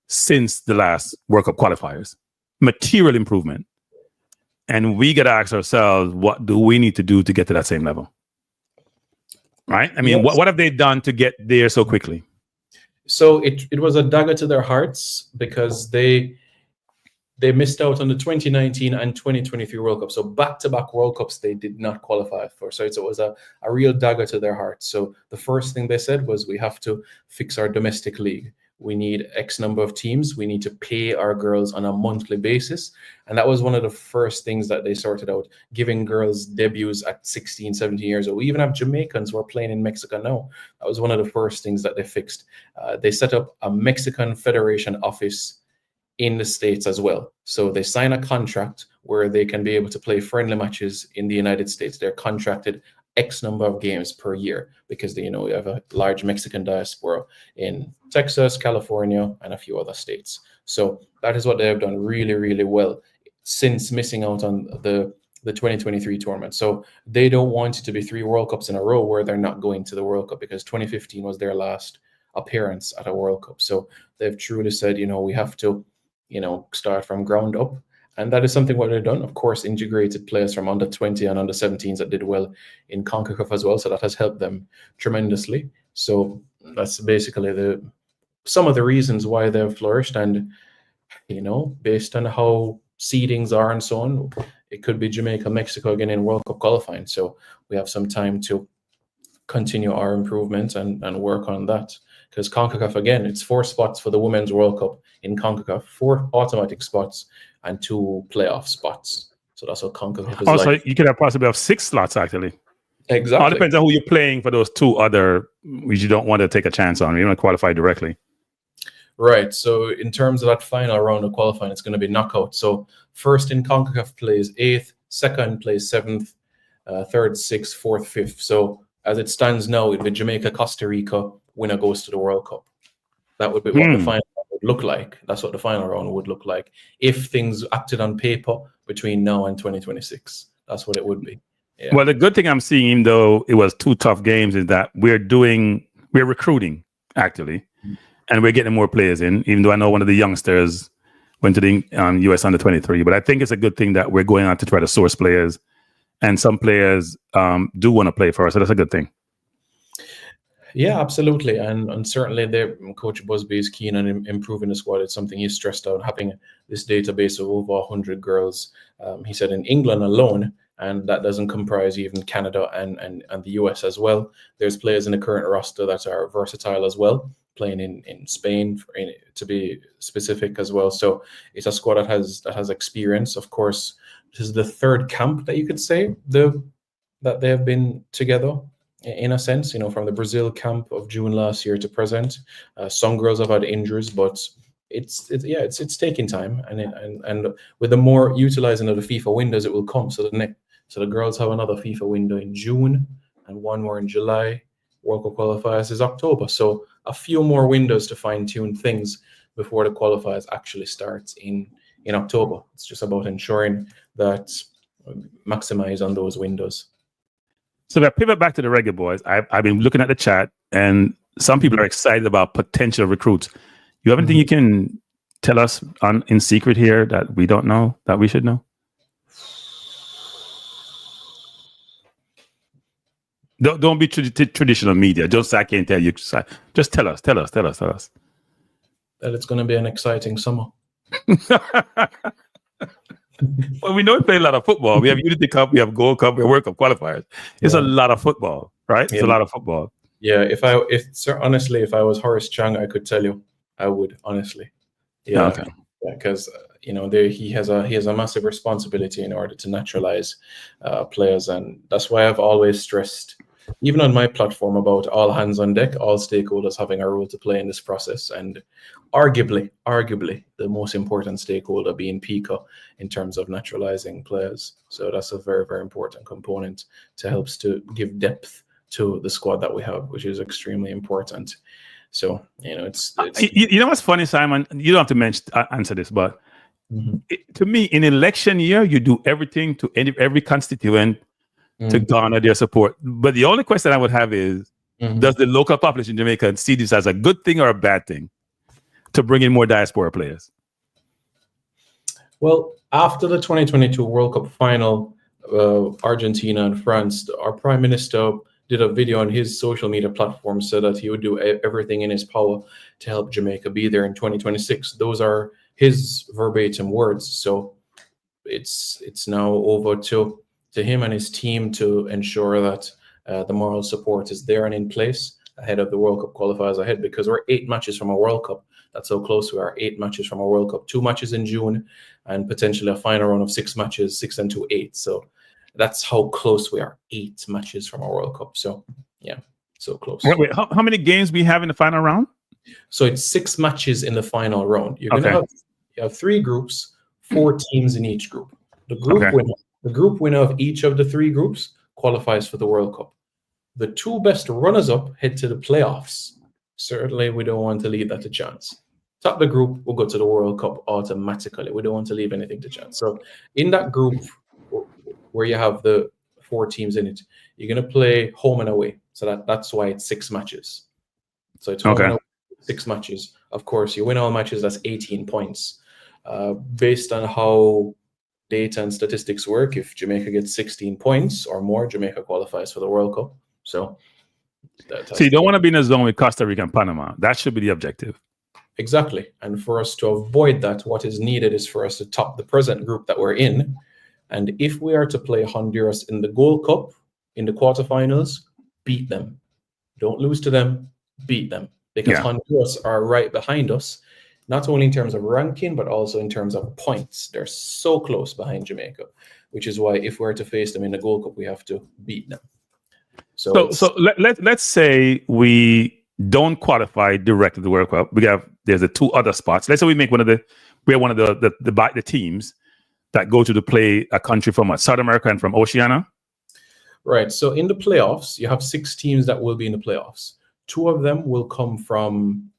since the last World Cup qualifiers. Material improvement. And we got to ask ourselves, what do we need to do to get to that same level? Right? I mean, yes. What have they done to get there so quickly? So it was a dagger to their hearts because they missed out on the 2019 and 2023 World Cup. So back-to-back World Cups they did not qualify for. So it was a real dagger to their hearts. So the first thing they said was, we have to fix our domestic league. We need X number of teams. We need to pay our girls on a monthly basis. And that was one of the first things that they sorted out, giving girls debuts at 16, 17 years old. We even have Jamaicans who are playing in Mexico now. That was one of the first things that they fixed. They set up a Mexican Federation office in the States as well. So they sign a contract where they can be able to play friendly matches in the United States. They're contracted X number of games per year because we have a large Mexican diaspora in Texas, California, and a few other states. So that is what they have done really, really well since missing out on the 2023 tournament. So they don't want it to be 3 World Cups in a row where they're not going to the World Cup, because 2015 was their last appearance at a World Cup. So they've truly said, we have to, start from ground up. And that is something what they've done. Of course, integrated players from under 20 and under 17s that did well in Concacaf as well. So that has helped them tremendously. So that's basically some of the reasons why they've flourished. And, based on how seedings are and so on, it could be Jamaica, Mexico again in World Cup qualifying. So we have some time to continue our improvements and work on that. Because Concacaf, again, it's 4 spots for the Women's World Cup in Concacaf, 4 automatic spots and 2 playoff spots. So that's what Concacaf is also, like. You could have possibly have 6 slots, actually. Exactly. All depends on who you're playing for those 2 other, which you don't want to take a chance on. You want to qualify directly. Right. So in terms of that final round of qualifying, it's going to be knockout. So first in Concacaf plays 8th, second plays 7th, third 6th, fourth 5th. So as it stands now, if the Jamaica, Costa Rica winner goes to the World Cup, that would be what the final round would look like. That's what the final round would look like if things acted on paper between now and 2026. That's what it would be. Yeah. Well, the good thing I'm seeing, even though it was 2 tough games, is that we're recruiting, actually. and we're getting more players in. Even though I know one of the youngsters went to the US under 23, but I think it's a good thing that we're going out to try to source players, and some players do want to play for us, so that's a good thing. Yeah, absolutely, and certainly, Coach Busby is keen on improving the squad. It's something he's stressed out, having this database of over 100 girls. He said in England alone, and that doesn't comprise even Canada and the US as well. There's players in the current roster that are versatile as well, playing in Spain, to be specific as well. So it's a squad that has experience. Of course, this is the third camp that you could say that they have been together, in a sense, from the Brazil camp of June last year to present. Some girls have had injuries, but it's taking time, and with the more utilizing of the FIFA windows, it will come. So the girls have another FIFA window in June and one more in July. World Cup qualifiers is October, so a few more windows to fine tune things before the qualifiers actually starts in October. It's just about ensuring that maximize on those windows. So if I pivot back to the Reggae Boyz, I've been looking at the chat, and some people are excited about potential recruits. You have anything you can tell us in secret here that we don't know, that we should know? Don't be traditional media. Just I can't tell you. Just tell us. That it's going to be an exciting summer. Well, we know we play a lot of football. We have Unity Cup, we have Gold Cup, we have World Cup qualifiers. It's a lot of football, right? It's a lot of football. Yeah, honestly, if I was Horace Chang, I could tell you, I would honestly. Yeah, okay. Because he has a massive responsibility in order to naturalize players, and that's why I've always stressed, even on my platform, about all hands on deck, all stakeholders having a role to play in this process, and arguably the most important stakeholder being PICA in terms of naturalizing players. So that's a very, very important component to helps to give depth to the squad that we have, which is extremely important. So it's what's funny, Simon? You don't have to answer this, but to me, in election year, you do everything to every constituent to garner their support. But the only question I would have is, does the local population in Jamaica see this as a good thing or a bad thing to bring in more diaspora players? Well, after the 2022 World Cup final, Argentina and France, our Prime Minister did a video on his social media platform, said that he would do everything in his power to help Jamaica be there in 2026. Those are his verbatim words. So it's now over to him and his team to ensure that the moral support is there and in place ahead of the World Cup qualifiers ahead, because we're 8 matches from a World Cup. That's how close we are. 8 matches from a World Cup, 2 matches in June, and potentially a final round of 6 matches, 6 and 2, 8. So that's how close we are. 8 matches from a World Cup. So yeah, so close. Wait, how many games we have in the final round? So it's 6 matches in the final round. You're gonna have 3 groups, 4 teams in each group. The group winner of each of the 3 groups qualifies for the World Cup. The 2 best runners-up head to the playoffs. Certainly, we don't want to leave that to chance. Top the group will go to the World Cup automatically. We don't want to leave anything to chance. So in that group where you have the 4 teams in it, you're going to play home and away. So that's why it's 6 matches. So it's home and away, 6 matches. Of course, you win all matches, that's 18 points. Based on how data and statistics work, if Jamaica gets 16 points or more, Jamaica qualifies for the World Cup. So you don't want to be in a zone with Costa Rica and Panama. That should be the objective. Exactly. And for us to avoid that, what is needed is for us to top the present group that we're in. And if we are to play Honduras in the Gold Cup, in the quarterfinals, beat them. Don't lose to them, beat them. Because Honduras are right behind us, not only in terms of ranking, but also in terms of points. They're so close behind Jamaica, which is why if we're to face them in the Gold Cup, we have to beat them. So let's say we don't qualify directly to the World Cup. There's the 2 other spots. Let's say we're one of the teams that go to play a country from South America and from Oceania. Right. So in the playoffs, you have 6 teams that will be in the playoffs. 2 of them will come from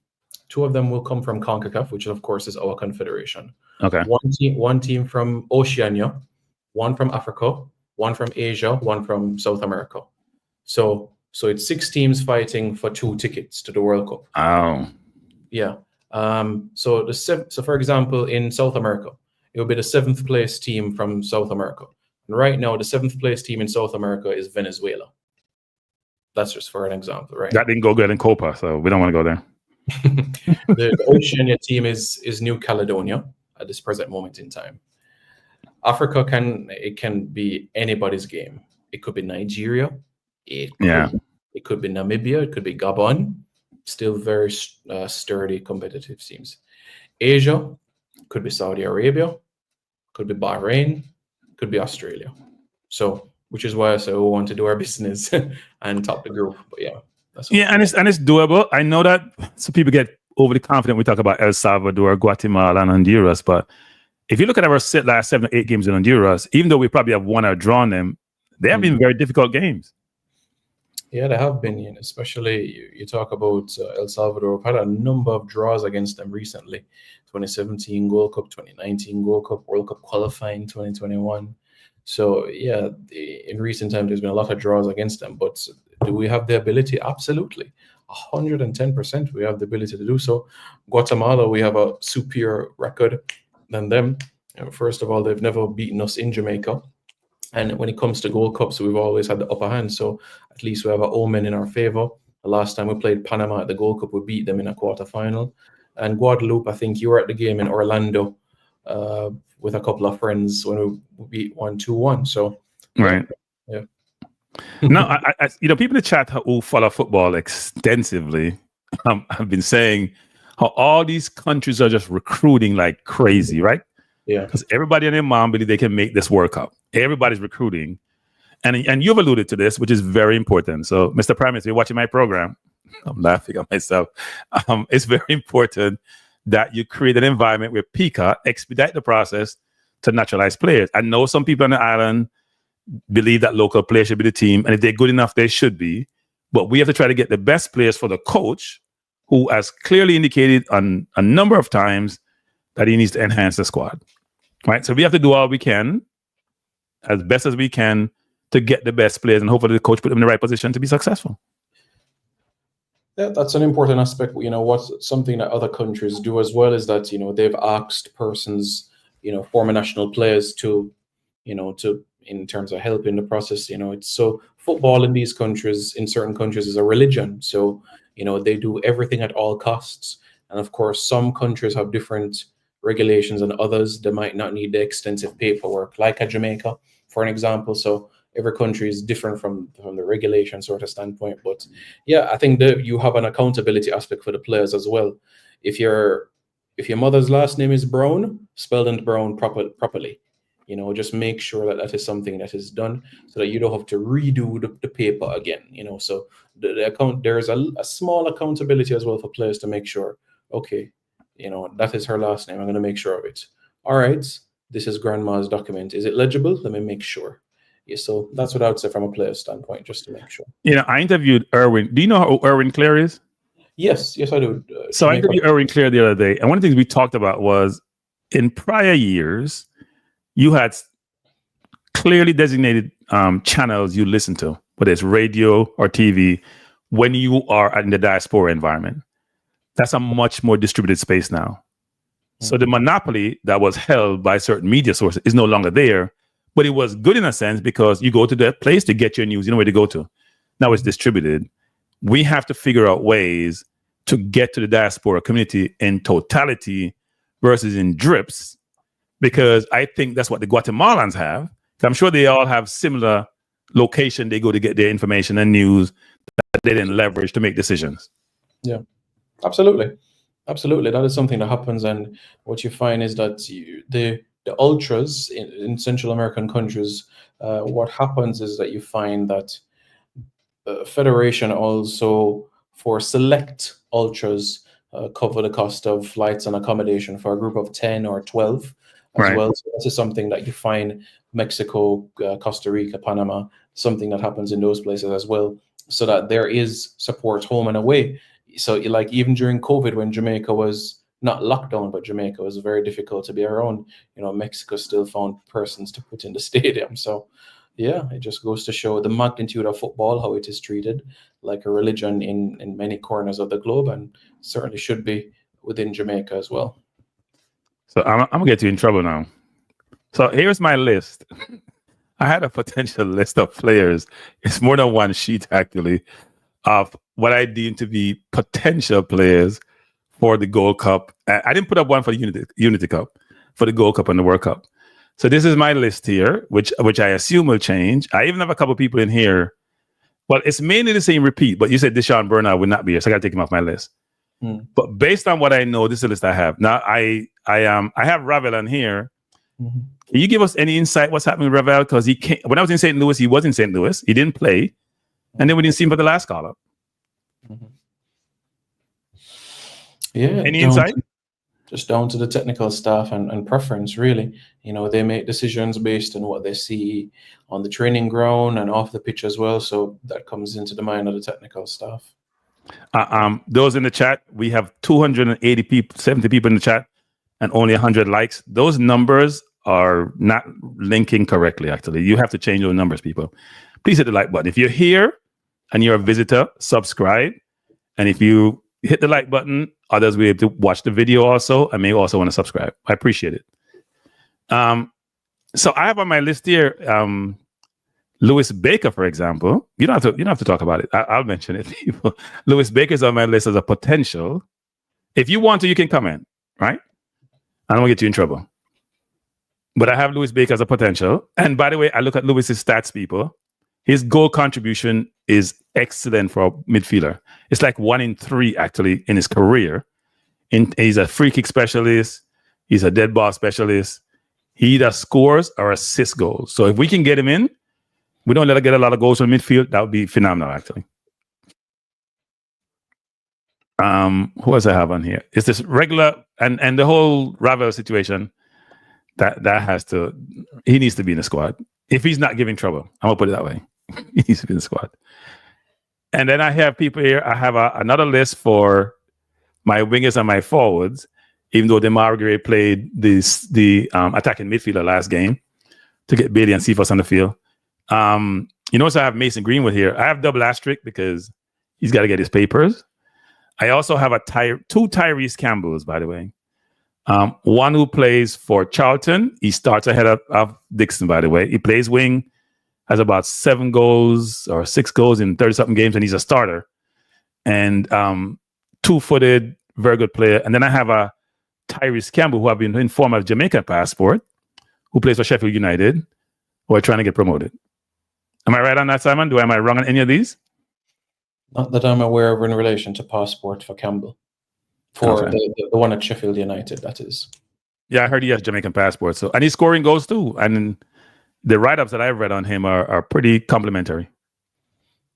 Concacaf, which of course is our confederation. Okay. One team from Oceania, 1 from Africa, 1 from Asia, 1 from South America. So it's 6 teams fighting for 2 tickets to the World Cup. Oh. Yeah. So for example, in South America, it would be the 7th place team from South America. And right now, the 7th place team in South America is Venezuela. That's just for an example, right? That didn't go good in Copa, so we don't want to go there. The Oceania team is New Caledonia at this present moment in time. Africa can be anybody's game. It could be Nigeria. It could be Namibia. It could be Gabon. Still very sturdy, competitive teams. Asia could be Saudi Arabia. Could be Bahrain. Could be Australia. So, which is why I say we want to do our business and top the group. But yeah. And it's doable. I know that some people get overly confident when we talk about El Salvador, Guatemala, and Honduras. But if you look at our last 7 or 8 games in Honduras, even though we probably have won or drawn them, they have been very difficult games. Yeah, they have been. Especially you talk about El Salvador. We've had a number of draws against them recently. 2017 Gold Cup, 2019 Gold Cup, World Cup qualifying 2021. So yeah, in recent times there's been a lot of draws against them. But do we have the ability? Absolutely. 110% we have the ability to do so. Guatemala, we have a superior record than them. First of all, they've never beaten us in Jamaica. And when it comes to Gold Cups, we've always had the upper hand. So at least we have an omen in our favor. The last time we played Panama at the Gold Cup, we beat them in a quarterfinal. And Guadeloupe, I think you were at the game in Orlando with a couple of friends when we beat 1-2-1. So right. Yeah. No, I people in the chat who follow football extensively have been saying how all these countries are just recruiting like crazy, right? Yeah. Because everybody and their mom believe they can make this World Cup. Everybody's recruiting. And you've alluded to this, which is very important. So, Mr. Prime Minister, you're watching my program. I'm laughing at myself. It's very important that you create an environment where PICA expedite the process to naturalize players. I know some people on the island believe that local players should be the team, and if they're good enough, they should be. But we have to try to get the best players for the coach, who has clearly indicated on a number of times that he needs to enhance the squad. Right? So we have to do all we can, as best as we can, to get the best players, and hopefully the coach put them in the right position to be successful. Yeah, that's an important aspect. What's something that other countries do as well is that, they've asked persons, former national players to in terms of helping the process. It's so football in these countries, in certain countries, is a religion. So, they do everything at all costs. And of course, some countries have different regulations than others. They might not need the extensive paperwork, like a Jamaica, for an example. So every country is different from the regulation sort of standpoint. But yeah, I think that you have an accountability aspect for the players as well. If your mother's last name is Brown, spell it Brown properly. Just make sure that is something that is done so that you don't have to redo the paper again. So there's a small accountability as well for players to make sure, okay, that is her last name. I'm going to make sure of it. All right, this is grandma's document. Is it legible? Let me make sure. Yeah, so that's what I would say from a player's standpoint, just to make sure. I interviewed Erwin. Do you know who Erwin Clare is? Yes, I do. So I interviewed Erwin Clare the other day, and one of the things we talked about was in prior years, you had clearly designated channels you listen to, whether it's radio or TV, when you are in the diaspora environment. That's a much more distributed space now. Mm-hmm. So the monopoly that was held by certain media sources is no longer there, but it was good in a sense because you go to that place to get your news, you know where to go to. Now it's distributed. We have to figure out ways to get to the diaspora community in totality versus in drips, because I think that's what the Guatemalans have. I'm sure they all have similar location they go to get their information and news that they didn't leverage to make decisions. Yeah, absolutely. That is something that happens. And what you find is that the ultras in Central American countries, what happens is that you find that Federation also, for select ultras, cover the cost of flights and accommodation for a group of 10 or 12 as well. So this is something that you find Mexico, Costa Rica, Panama, something that happens in those places as well, so that there is support home and away. So like even during COVID, when Jamaica was not locked down, but Jamaica was very difficult to be around, Mexico still found persons to put in the stadium. So yeah, it just goes to show the magnitude of football, how it is treated like a religion in many corners of the globe, and certainly should be within Jamaica as well. So I'm gonna get you in trouble now. So here's my list. I had a potential list of players. It's more than one sheet actually of what I deem to be potential players for the Gold Cup. I didn't put up one for the Unity Cup, for the Gold Cup and the World Cup. So this is my list here, which I assume will change. I even have a couple people in here. Well, it's mainly the same repeat, but you said Deshaun Bernard would not be here, so I got to take him off my list. But based on what I know, this is the list I have. Now, I have Ravel on here. Mm-hmm. Can you give us any insight what's happening with Ravel? Because he came, when I was in St. Louis, he was in St. Louis. He didn't play. And then we didn't see him for the last call-up. Mm-hmm. Yeah. Any insight? Just down to the technical staff and preference, really. You know, they make decisions based on what they see on the training ground and off the pitch as well. So that comes into the mind of the technical staff. Those in the chat, we have 280 people, 70 people in the chat, and only 100 likes. Those numbers are not linking correctly, actually. You have to change those numbers, people. Please hit the like button. If you're here and you're a visitor, subscribe. And if you hit the like button, others will be able to watch the video also and may also want to subscribe. I appreciate it. So I have on my list here, Lewis Baker, for example. You don't have to talk about it. I'll mention it. People. Lewis Baker's on my list as a potential. If you want to, you can comment, right? I don't want to get you in trouble. But I have Lewis Baker as a potential. And by the way, I look at Lewis's stats, people. His goal contribution is excellent for a midfielder. It's like 1 in 3, actually, in his career. He's a free kick specialist. He's a dead ball specialist. He either scores or assists goals. So if we can get him in, we don't let him get a lot of goals from midfield. That would be phenomenal, actually. Who else I have on here? It's this regular and the whole Ravel situation. That has to. He needs to be in the squad. If he's not giving trouble, I'm gonna put it that way. He needs to be in the squad. And then I have people here. I have another list for my wingers and my forwards. Even though Demar played the attacking midfielder last game to get Bailey and Cephas on the field. You notice I have Mason Greenwood here. I have double asterisk because he's got to get his papers. I also have two Tyrese Campbells, by the way. One who plays for Charlton. He starts ahead of Dixon, by the way. He plays wing, has about 7 goals or 6 goals in 30-something games, and he's a starter. And 2-footed, very good player. And then I have a Tyrese Campbell, who I've been informed of Jamaican passport, who plays for Sheffield United, who are trying to get promoted. Am I right on that, Simon? Am I wrong on any of these? Not that I'm aware of in relation to passport for Campbell. For the one at Sheffield United, that is. Yeah, I heard he has Jamaican passport. So, and he's scoring goals too. And the write-ups that I've read on him are pretty complimentary.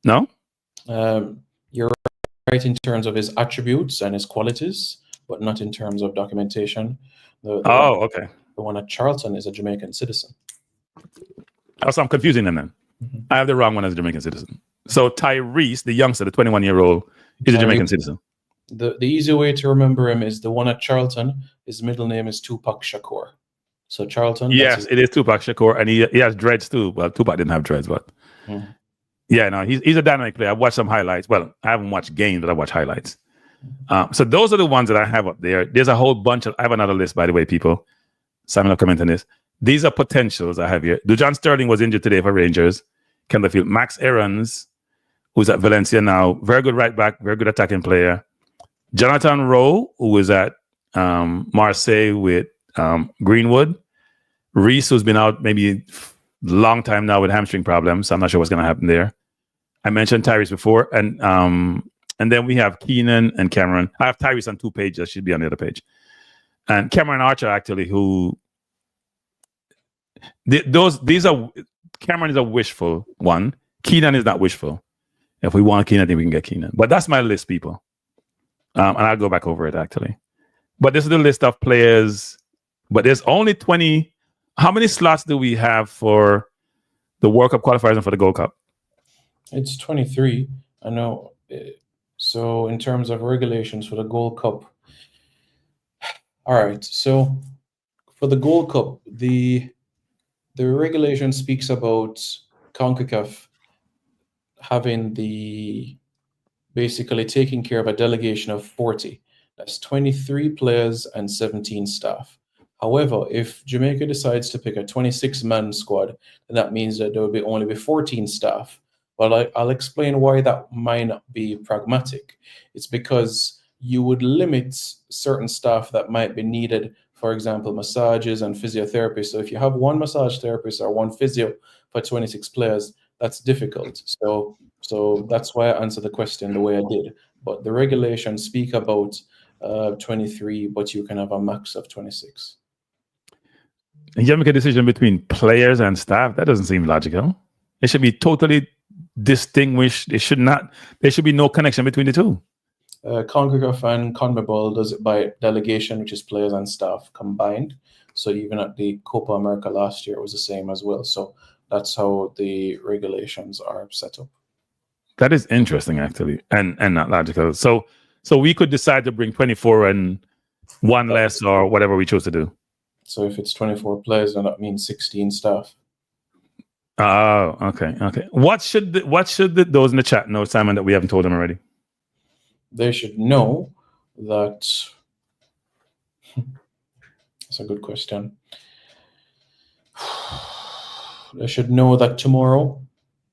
No? You're right in terms of his attributes and his qualities, but not in terms of documentation. Okay. The one at Charlton is a Jamaican citizen. Oh, so I'm confusing them then. Mm-hmm. I have the wrong one as a Jamaican citizen. So Tyrese, the youngster, the 21-year-old, is a Jamaican citizen. The easy way to remember him is the one at Charlton. His middle name is Tupac Shakur. So Charlton. Yes, it is Tupac Shakur, and he has dreads too. Well, Tupac didn't have dreads, but yeah, no, he's a dynamic player. I've watched some highlights. Well, I haven't watched games, but I watch highlights. So those are the ones that I have up there. There's a whole bunch of. I have another list, by the way, people. Simon will comment on this. These are potentials I have here. Dujon Sterling was injured today for Rangers. Kenderfield. Max Aarons, who's at Valencia now, very good right back, very good attacking player. Jonathan Rowe, who was at Marseille with Greenwood. Reese, who's been out maybe a long time now with hamstring problems. So I'm not sure what's going to happen there. I mentioned Tyrese before. And then we have Keenan and Cameron. I have Tyrese on 2 pages. That should be on the other page. And Cameron Archer, actually, who... These are... Cameron is a wishful one. Keenan is not wishful. If we want Keenan, then we can get Keenan. But that's my list, people. And I'll go back over it, actually. But this is the list of players. But there's only 20. How many slots do we have for the World Cup qualifiers and for the Gold Cup? It's 23. I know. So in terms of regulations for the Gold Cup. All right. So for the Gold Cup, the regulation speaks about Concacaf having basically taking care of a delegation of 40. That's 23 players and 17 staff. However, if Jamaica decides to pick a 26-man squad, then that means that there will only be 14 staff. But I'll explain why that might not be pragmatic. It's because you would limit certain staff that might be needed, for example, massages and physiotherapy. So if you have one massage therapist or one physio for 26 players, that's difficult. So that's why I answered the question the way I did. But the regulations speak about 23, but you can have a max of 26. And you make a decision between players and staff. That doesn't seem logical. It should be totally distinguished. There should be no connection between the two. Concacaf and CONMEBOL does it by delegation, which is players and staff combined. So even at the Copa America last year, it was the same as well. So that's how the regulations are set up. That is interesting, actually, and not logical. So we could decide to bring 24 and one less, or whatever we chose to do. So if it's 24 players, then that means 16 staff. Oh, okay. What should those in the chat know, Simon, that we haven't told them already? They should know that. That's a good question. They should know that tomorrow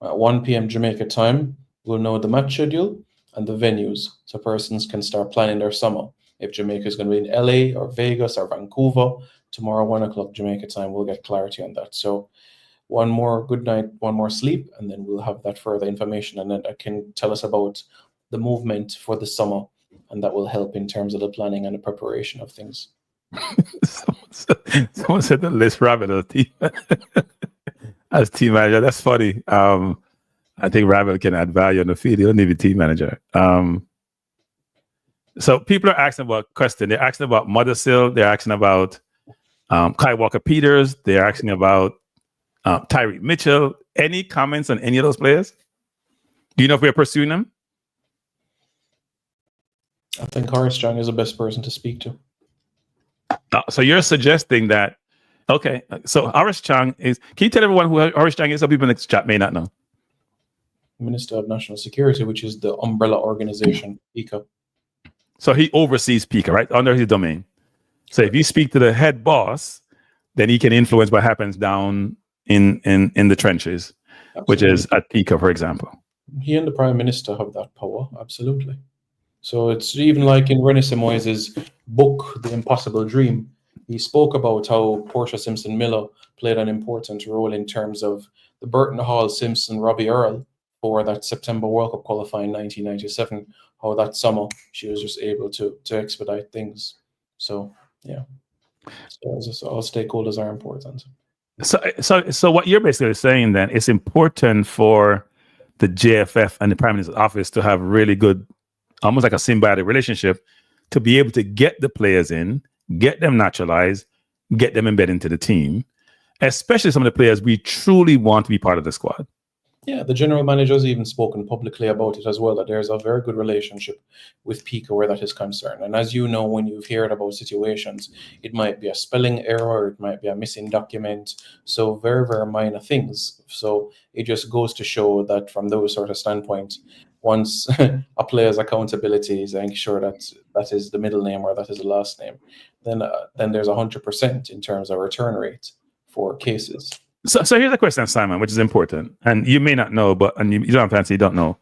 at 1 p.m. Jamaica time, we'll know the match schedule and the venues, so persons can start planning their summer. If Jamaica is going to be in LA or Vegas or Vancouver, tomorrow 1 o'clock Jamaica time, we'll get clarity on that. So one more good night, one more sleep, and then we'll have that further information, and then that can tell us about the movement for the summer, and that will help in terms of the planning and the preparation of things. Someone said the list Rabbit as team manager. That's funny. I think Rabbit can add value on the field. He don't need a team manager. So people are asking about question. They're asking about Mothersill. They're asking about Kai Walker-Peters. They're asking about Tyreek Mitchell. Any comments on any of those players? Do you know if we're pursuing them? I think Horace Chang is the best person to speak to. So you're suggesting that, okay, so Horace Chang is, can you tell everyone who Horace Chang is so people in the chat may not know? Minister of National Security, which is the umbrella organization, PICA. So he oversees PICA, right? Under his domain. So if you speak to the head boss, then he can influence what happens down in the trenches, absolutely, which is at PICA, for example. He and the Prime Minister have that power, absolutely. So it's even like in Rennie Simoes' book, The Impossible Dream, he spoke about how Portia Simpson-Miller played an important role in terms of the Burton Hall Simpson Robbie Earl for that September World Cup qualifying 1997, how that summer she was just able to expedite things. So, yeah. So all stakeholders are important. So what you're basically saying then, it's important for the JFF and the Prime Minister's office to have really good, almost like a symbiotic relationship, to be able to get the players in, get them naturalized, get them embedded into the team, especially some of the players we truly want to be part of the squad. Yeah, the general manager has even spoken publicly about it as well, that there's a very good relationship with PICA where that is concerned. And as you know, when you've heard about situations, it might be a spelling error, it might be a missing document, so very, very minor things. So it just goes to show that from those sort of standpoints, once a player's accountability is making sure that that is the middle name or that is the last name, then there's 100% in terms of return rate for cases. So here's a question, Simon, which is important, and you may not know, but you don't have to answer, you don't know.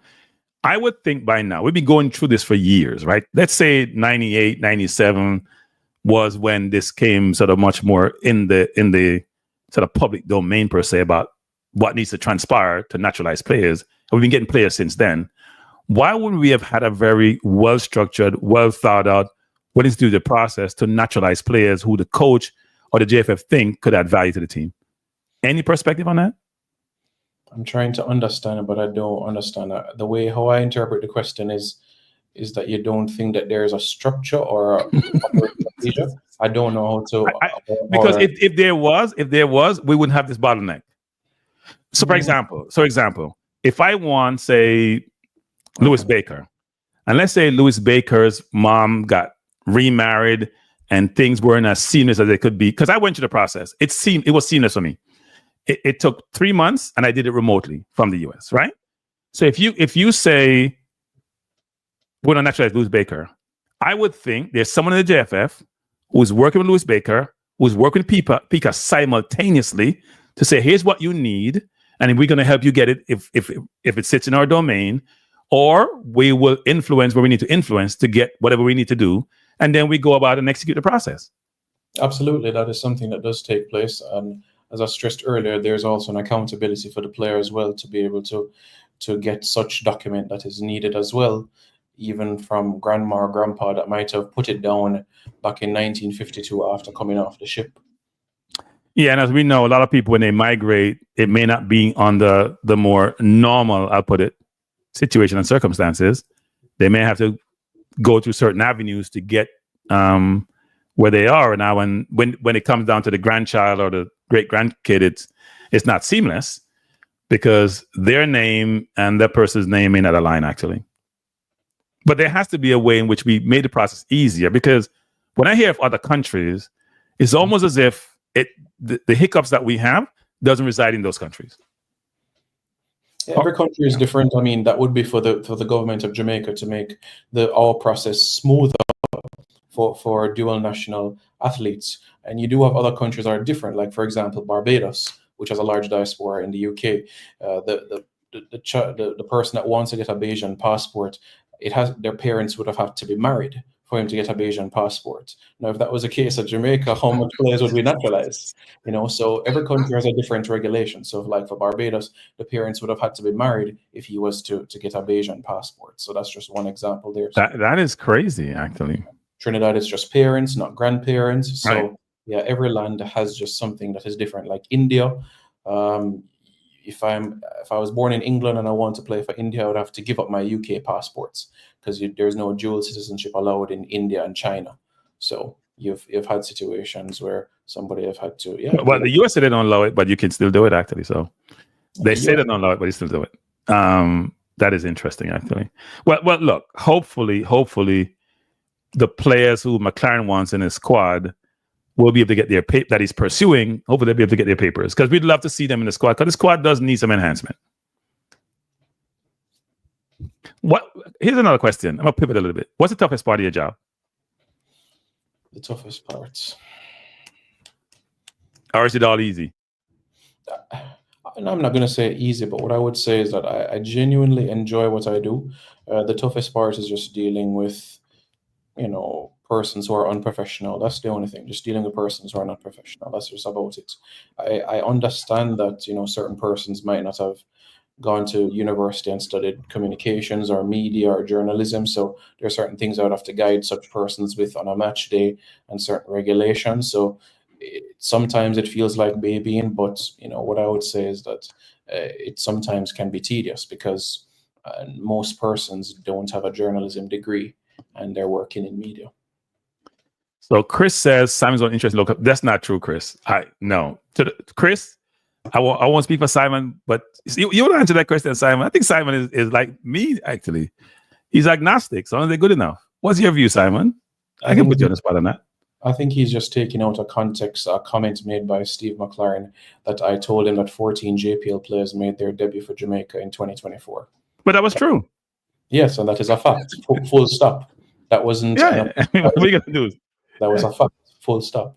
I would think by now, we've been going through this for years, right? Let's say 98, 97 was when this came sort of much more in the sort of public domain per se about what needs to transpire to naturalize players. And we've been getting players since then. Why wouldn't we have had a very well-structured, well-thought-out, what is to do the process to naturalize players who the coach or the JFF think could add value to the team? Any perspective on that? I'm trying to understand it, but I don't understand it. The way how I interpret the question is that you don't think that there's a structure or a procedure. I don't know how to. Because if there was, we wouldn't have this bottleneck. So, for example, if I want, say, Louis Baker, and let's say Louis Baker's mom got remarried and things weren't as seamless as they could be, because I went through the process. It was seamless for me. It took 3 months, and I did it remotely from the US, right? So if you say we're gonna naturalize Louis Baker, I would think there's someone in the JFF who's working with Louis Baker, who's working with Pika simultaneously to say, here's what you need, and we're going to help you get it if it sits in our domain, or we will influence where we need to influence to get whatever we need to do, and then we go about and execute the process. Absolutely, that is something that does take place, and as I stressed earlier, there's also an accountability for the player as well to be able to get such document that is needed as well, even from grandma or grandpa that might have put it down back in 1952 after coming off the ship. Yeah, and as we know, a lot of people, when they migrate, it may not be on the more normal, I'll put it, situation and circumstances. They may have to go through certain avenues to get where they are. Now, when it comes down to the grandchild or the great grandkid, it's not seamless because their name and that person's name may not align actually. But there has to be a way in which we made the process easier, because when I hear of other countries, it's almost as if the hiccups that we have doesn't reside in those countries. Every country is different. I mean, that would be for the government of Jamaica to make our process smoother for dual national athletes. And you do have other countries that are different, like for example Barbados, which has a large diaspora in the UK. The person that wants to get a Bayesian passport, their parents would have had to be married for him to get a Bayesian passport. Now, if that was the case at Jamaica, how much players would be naturalized? So every country has a different regulation. So like for Barbados, the parents would have had to be married if he was to get a Bayesian passport. So that's just one example there. That is crazy, actually. Trinidad is just parents, not grandparents. So right. Yeah, every land has just something that is different. Like India, if I was born in England and I want to play for India, I would have to give up my UK passports because there's no dual citizenship allowed in India and China. So you've had situations where somebody have had to. Yeah. Well, the US they don't allow it, but you can still do it actually. So they say they don't allow it, but you still do it. That is interesting actually. Well, look. Hopefully, the players who McClaren wants in his squad will be able to get their that he's pursuing. Hopefully, they'll be able to get their papers because we'd love to see them in the squad because the squad does need some enhancement. Here's another question. I'm gonna pivot a little bit. What's the toughest part of your job? The toughest parts. Or is it all easy? I'm not going to say easy, but what I would say is that I genuinely enjoy what I do. The toughest part is just dealing with, persons who are unprofessional. That's the only thing. Just dealing with persons who are not professional. That's just about it. I understand that, certain persons might not have gone to university and studied communications or media or journalism. So there are certain things I would have to guide such persons with on a match day and certain regulations. So sometimes it feels like babying, but what I would say is that it sometimes can be tedious because most persons don't have a journalism degree and they're working in media. So Chris says Simon's not interested in local. That's not true, Chris. Chris, I won't speak for Simon, but you would answer that question, Simon. I think Simon is like me, actually. He's agnostic, so they're good enough. What's your view, Simon? I can put you on the spot on that. I think he's just taking out of context a comment made by Steve McClaren that I told him that 14 JPL players made their debut for Jamaica in 2024. But that was true. Yes, and that is a fact. Full stop. That wasn't. Yeah, what are you gonna do? That was a fact. Full stop.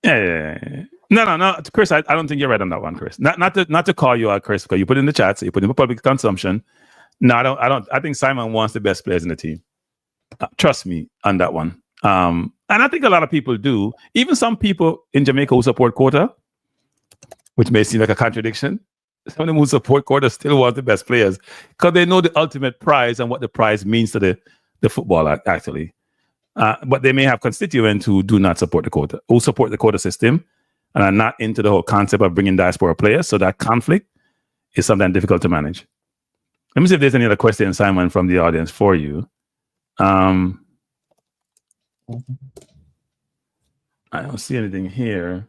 Yeah. No, Chris. I don't think you're right on that one, Chris. Not to call you out, Chris, because you put it in the chat, so you put in for public consumption. No, I don't. I think Simon wants the best players in the team. Trust me on that one. And I think a lot of people do. Even some people in Jamaica who support quota, which may seem like a contradiction. Some of them who support quota still want the best players because they know the ultimate prize and what the prize means to the football actually. But they may have constituents who do not support the quota, who support the quota system and are not into the whole concept of bringing diaspora players. So that conflict is something difficult to manage. Let me see if there's any other questions, Simon, from the audience for you. I don't see anything here.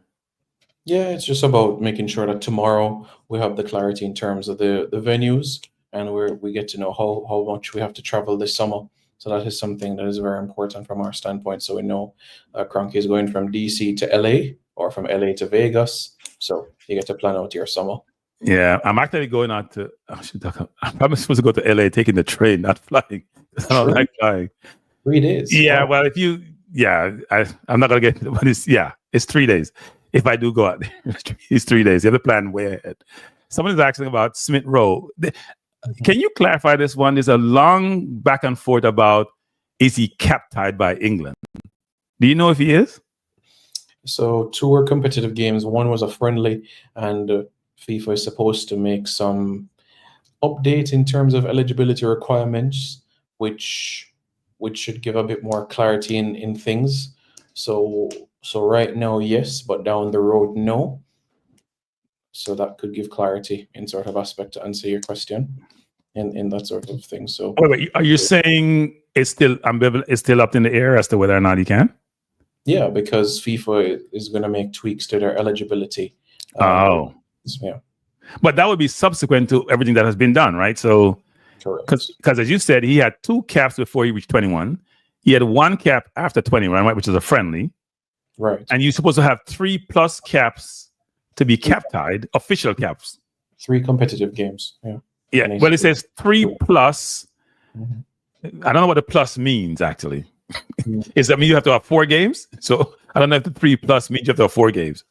Yeah, it's just about making sure that tomorrow we have the clarity in terms of the venues and we get to know how much we have to travel this summer. So that is something that is very important from our standpoint. So we know Cronky is going from DC to LA or from LA to Vegas. So you get to plan out your summer. Yeah, I'm actually going out to. I'm probably supposed to go to LA taking the train, not flying. I don't like flying. 3 days. Yeah, Wow. well, I'm not gonna get, but it's 3 days. If I do go out there, it's 3 days. You have to plan way ahead. Someone is asking about Smith Rowe. Can you clarify this one? There's a long back and forth about, is he cap-tied by England? Do you know if he is? So 2 were competitive games. 1 was a friendly, and FIFA is supposed to make some update in terms of eligibility requirements, which should give a bit more clarity in things. So right now, yes, but down the road, no. So that could give clarity in sort of aspect to answer your question in that sort of thing. So wait, are you saying it's still ambivalent, it's still up in the air as to whether or not he can? Yeah, because FIFA is going to make tweaks to their eligibility. Yeah. But that would be subsequent to everything that has been done, right? So, because as you said, he had 2 caps before he reached 21. He had 1 cap after 21, right, which is a friendly. Right. And you're supposed to have 3+ caps to be cap-tied, official caps. 3 competitive games. Yeah. Yeah. Well, it says 3+. Mm-hmm. I don't know what the plus means, actually. Is that mean you have to have 4 games? So I don't know if the 3+ means you have to have 4 games.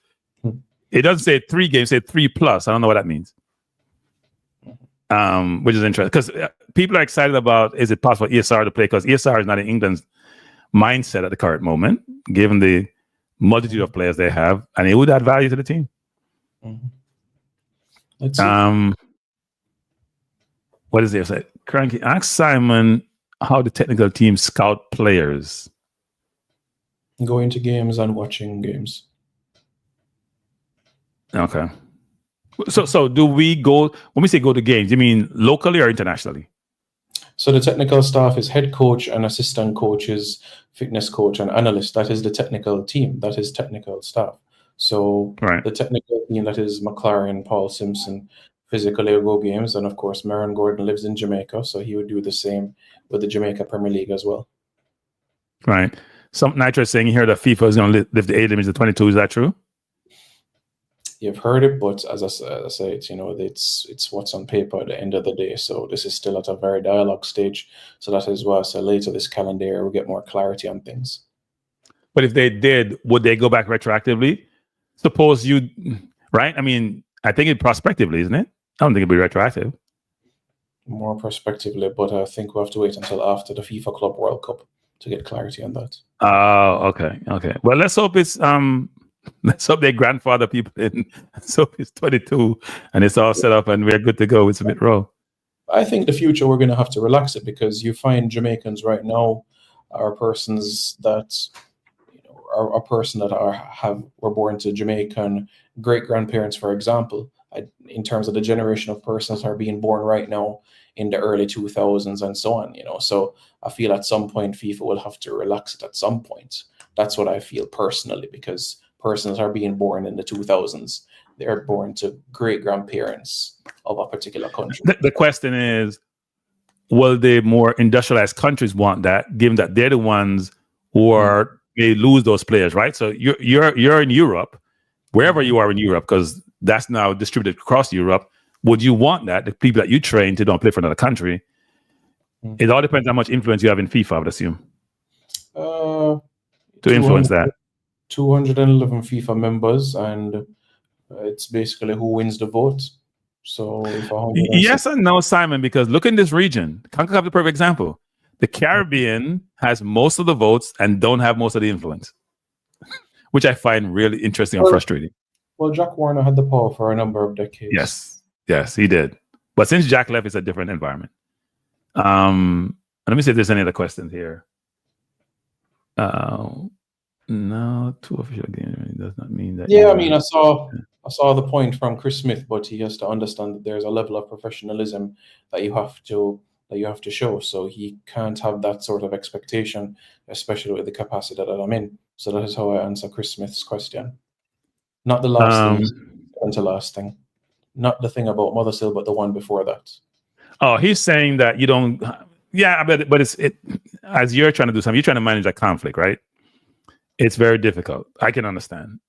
It doesn't say 3 games, it says 3+. I don't know what that means. Which is interesting because people are excited about, is it possible ESR to play? Because ESR is not in England's mindset at the current moment, given the multitude of players they have, and it would add value to the team. Let's see. What is there? Cranky, ask Simon how the technical team scout players. Going to games and watching games. Okay. So do we go, when we say go to games, you mean locally or internationally? So the technical staff is head coach and assistant coaches, fitness coach and analyst. That is the technical team. That is technical staff. So the technical team, that is McClaren, Paul Simpson, physically will go games. And of course, Maron Gordon lives in Jamaica, so he would do the same with the Jamaica Premier League as well. Right. Some Nitro is saying here that FIFA is going to lift the age limit to 22. Is that true? You've heard it, but as I say, it's what's on paper at the end of the day. So this is still at a very dialogue stage. So that is why I say later this calendar year we'll get more clarity on things. But if they did, would they go back retroactively? Suppose you, right? I mean, I think it prospectively, isn't it? I don't think it'd be retroactive. More prospectively, but I think we'll have to wait until after the FIFA Club World Cup to get clarity on that. Oh, okay. Well, let's hope it's let's hope they grandfather people in. So it's 22 and it's all set up and we're good to go with Smith Rowe. I think the future we're going to have to relax it because you find Jamaicans right now are persons that are a person that were born to Jamaican great grandparents, for example. In terms of the generation of persons that are being born right now in the early 2000s and so on, So I feel at some point FIFA will have to relax it at some point. That's what I feel personally, because persons are being born in the 2000s. They're born to great grandparents of a particular country. The question is, will the more industrialized countries want that, given that they're the ones who may lose those players, right? So you're in Europe, wherever you are in Europe, because that's now distributed across Europe. Would you want that? The people that you train to don't play for another country. It all depends how much influence you have in FIFA, I would assume. To influence that. 211 FIFA members, and it's basically who wins the vote. So yes and no, Simon, because look in this region. Concacaf is the perfect example. The Caribbean has most of the votes and don't have most of the influence, which I find really interesting and frustrating. Well, Jack Warner had the power for a number of decades. Yes, he did. But since Jack left, it's a different environment. Let me see if there's any other questions here. No, 2 official games does not mean that. Yeah, I mean, I saw the point from Chris Smith, but he has to understand that there's a level of professionalism that you have to show. So he can't have that sort of expectation, especially with the capacity that I'm in. So that is how I answer Chris Smith's question. Not the last thing, the last thing. Not the thing about Mothersill, but the one before that. Oh, he's saying that you don't. Yeah, but it's as you're trying to do something, you're trying to manage that conflict, right? It's very difficult. I can understand.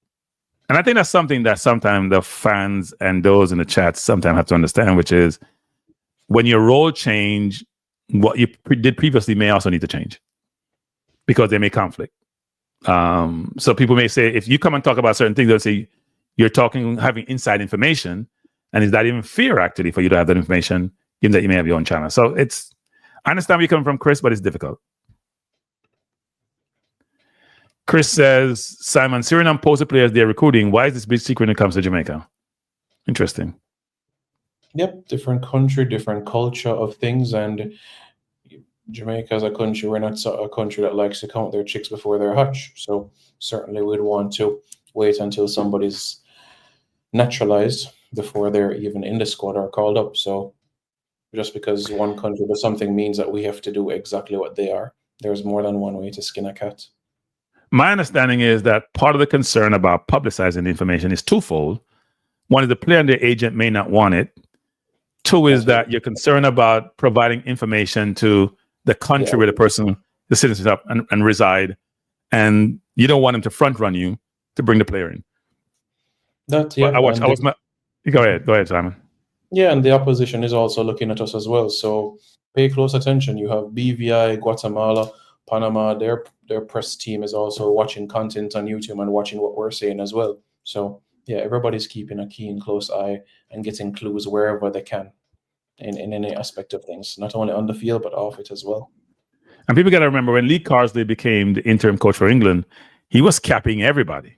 And I think that's something that sometimes the fans and those in the chat sometimes have to understand, which is when your role change, what you did previously may also need to change. because they may conflict. So people may say, if you come and talk about certain things, they'll say you're having inside information, and is that even fair actually for you to have that information, given that you may have your own channel? So I understand where you're coming from, Chris, but it's difficult. Chris says, Simon, Suriname posted players they're recruiting. Why is this big secret when it comes to Jamaica? Interesting. Yep, different country, different culture of things, and Jamaica as a country, we're not a country that likes to count their chicks before they're hatched. So certainly we'd want to wait until somebody's naturalized before they're even in the squad or called up. So just because one country does something means that we have to do exactly what they are. There's more than one way to skin a cat. My understanding is that part of the concern about publicizing the information is twofold. One is the player and the agent may not want it. Two is that you're concerned about providing information to the country where the person, the citizens up and reside, and you don't want them to front run you to bring the player in. Go ahead, Simon. Yeah, and the opposition is also looking at us as well. So pay close attention. You have BVI, Guatemala, Panama, their press team is also watching content on YouTube and watching what we're saying as well. So yeah, everybody's keeping a keen, close eye and getting clues wherever they can in any aspect of things, not only on the field, but off it as well. And people got to remember, when Lee Carsley became the interim coach for England, he was capping everybody.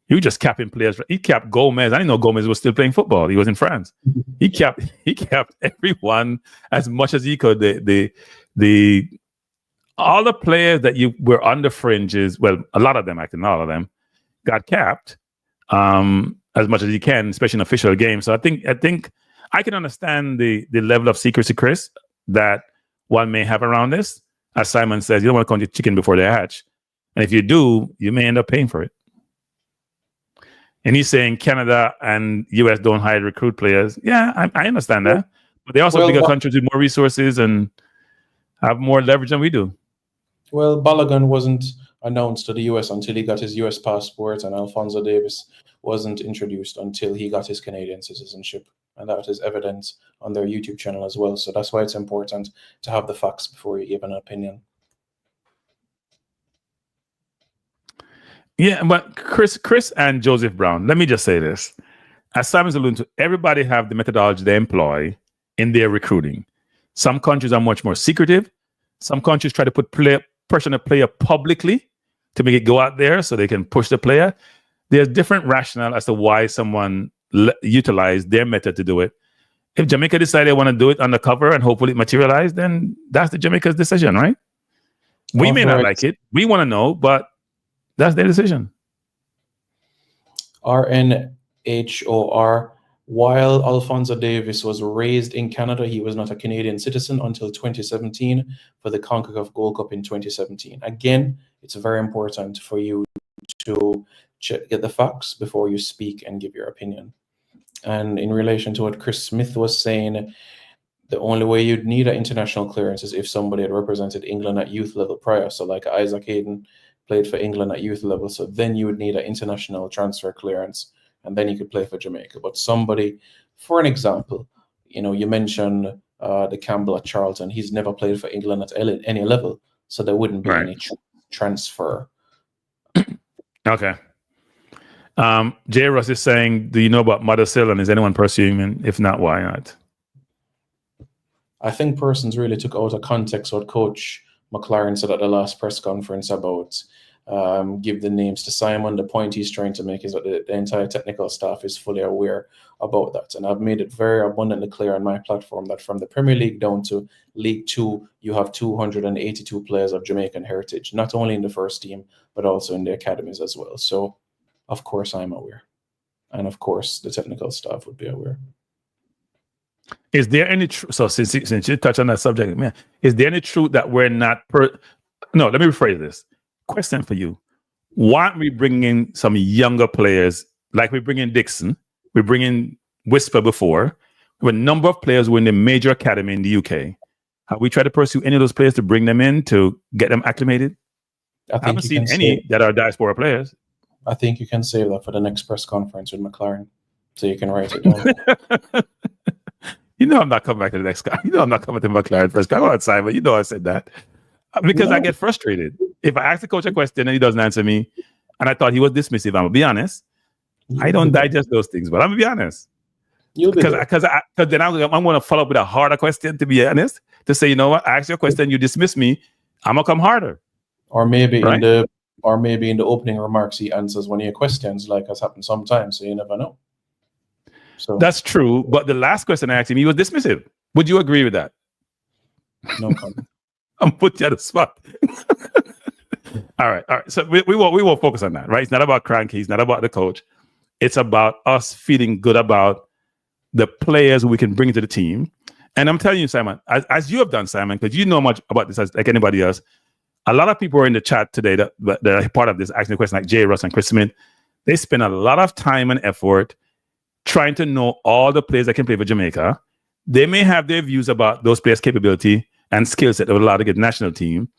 He was just capping players. He capped Gomez. I didn't know Gomez was still playing football. He was in France. He capped everyone as much as he could. All the players that you were on the fringes, well, a lot of them, actually, not all of them, got capped as much as you can, especially in official games. So I think I can understand the level of secrecy, Chris, that one may have around this. As Simon says, you don't want to count your chicken before they hatch. And if you do, you may end up paying for it. And he's saying Canada and US don't hire recruit players. Yeah, I understand that. But they also bigger countries with more resources and have more leverage than we do. Well, Balogun wasn't announced to the US until he got his US passport, and Alphonso Davies wasn't introduced until he got his Canadian citizenship. And that is evident on their YouTube channel as well. So that's why it's important to have the facts before you give an opinion. Yeah, but Chris and Joseph Brown, let me just say this. As Simon's alluding to, everybody have the methodology they employ in their recruiting. Some countries are much more secretive. Some countries try to put pressure on a player publicly to make it go out there so they can push the player. There's different rationale as to why someone utilize their method to do it. If Jamaica decide they want to do it undercover and hopefully it materialize, then that's the Jamaica's decision, right? We may not like it. We want to know, but that's their decision. RNHOR. While Alphonso Davies was raised in Canada, he was not a Canadian citizen until 2017 for the Concacaf Gold Cup in 2017. Again, it's very important for you to get the facts before you speak and give your opinion. And in relation to what Chris Smith was saying, the only way you'd need an international clearance is if somebody had represented England at youth level prior. So like Isaac Hayden played for England at youth level. So then you would need an international transfer clearance, and then you could play for Jamaica. But somebody, for an example, you mentioned the Campbell at Charlton. He's never played for England at any level. So there wouldn't be any transfer. Okay. J. Russ is saying, do you know about Mothersill, and is anyone pursuing him? If not, why not? I think persons really took out of context what Coach McClaren said at the last press conference about give the names to Simon. The point he's trying to make is that the entire technical staff is fully aware about that. And I've made it very abundantly clear on my platform that from the Premier League down to League 2, you have 282 players of Jamaican heritage, not only in the first team, but also in the academies as well. So, of course, I'm aware. And of course, the technical staff would be aware. Is there any so since you touch on that subject, man, is there any truth that we're not no, let me rephrase this. Question for you. Why aren't we bringing in some younger players, like we bring in Dixon, we bring in Whisper before, with a number of players who are in the major academy in the UK? Have we tried to pursue any of those players to bring them in to get them acclimated? I haven't seen any that are diaspora players. I think you can save that for the next press conference with McClaren, so you can write it down. I'm not coming back to the next guy. I'm not coming to McClaren first. Come on, Simon. I said that because I get frustrated. If I ask the coach a question and he doesn't answer me, and I thought he was dismissive, I'm gonna be honest. I don't digest those things, but I'm gonna be honest. Because then I'm gonna follow up with a harder question, to be honest, to say, you know what, I asked you a question, you dismiss me, I'm gonna come harder. Or maybe in the opening remarks he answers one of your questions, like has happened sometimes, so you never know. So that's true, but the last question I asked him, he was dismissive. Would you agree with that? No comment. I'm put you on the spot. All right. So we won't focus on that, right? It's not about Cranky. It's not about the coach. It's about us feeling good about the players we can bring to the team. And I'm telling you, Simon, as you have done, Simon, because you know much about this as like anybody else. A lot of people are in the chat today that are part of this asking the question, like Jay Russ and Chris Smith. They spend a lot of time and effort trying to know all the players that can play for Jamaica. They may have their views about those players' capability and skill set that would allow to get national team.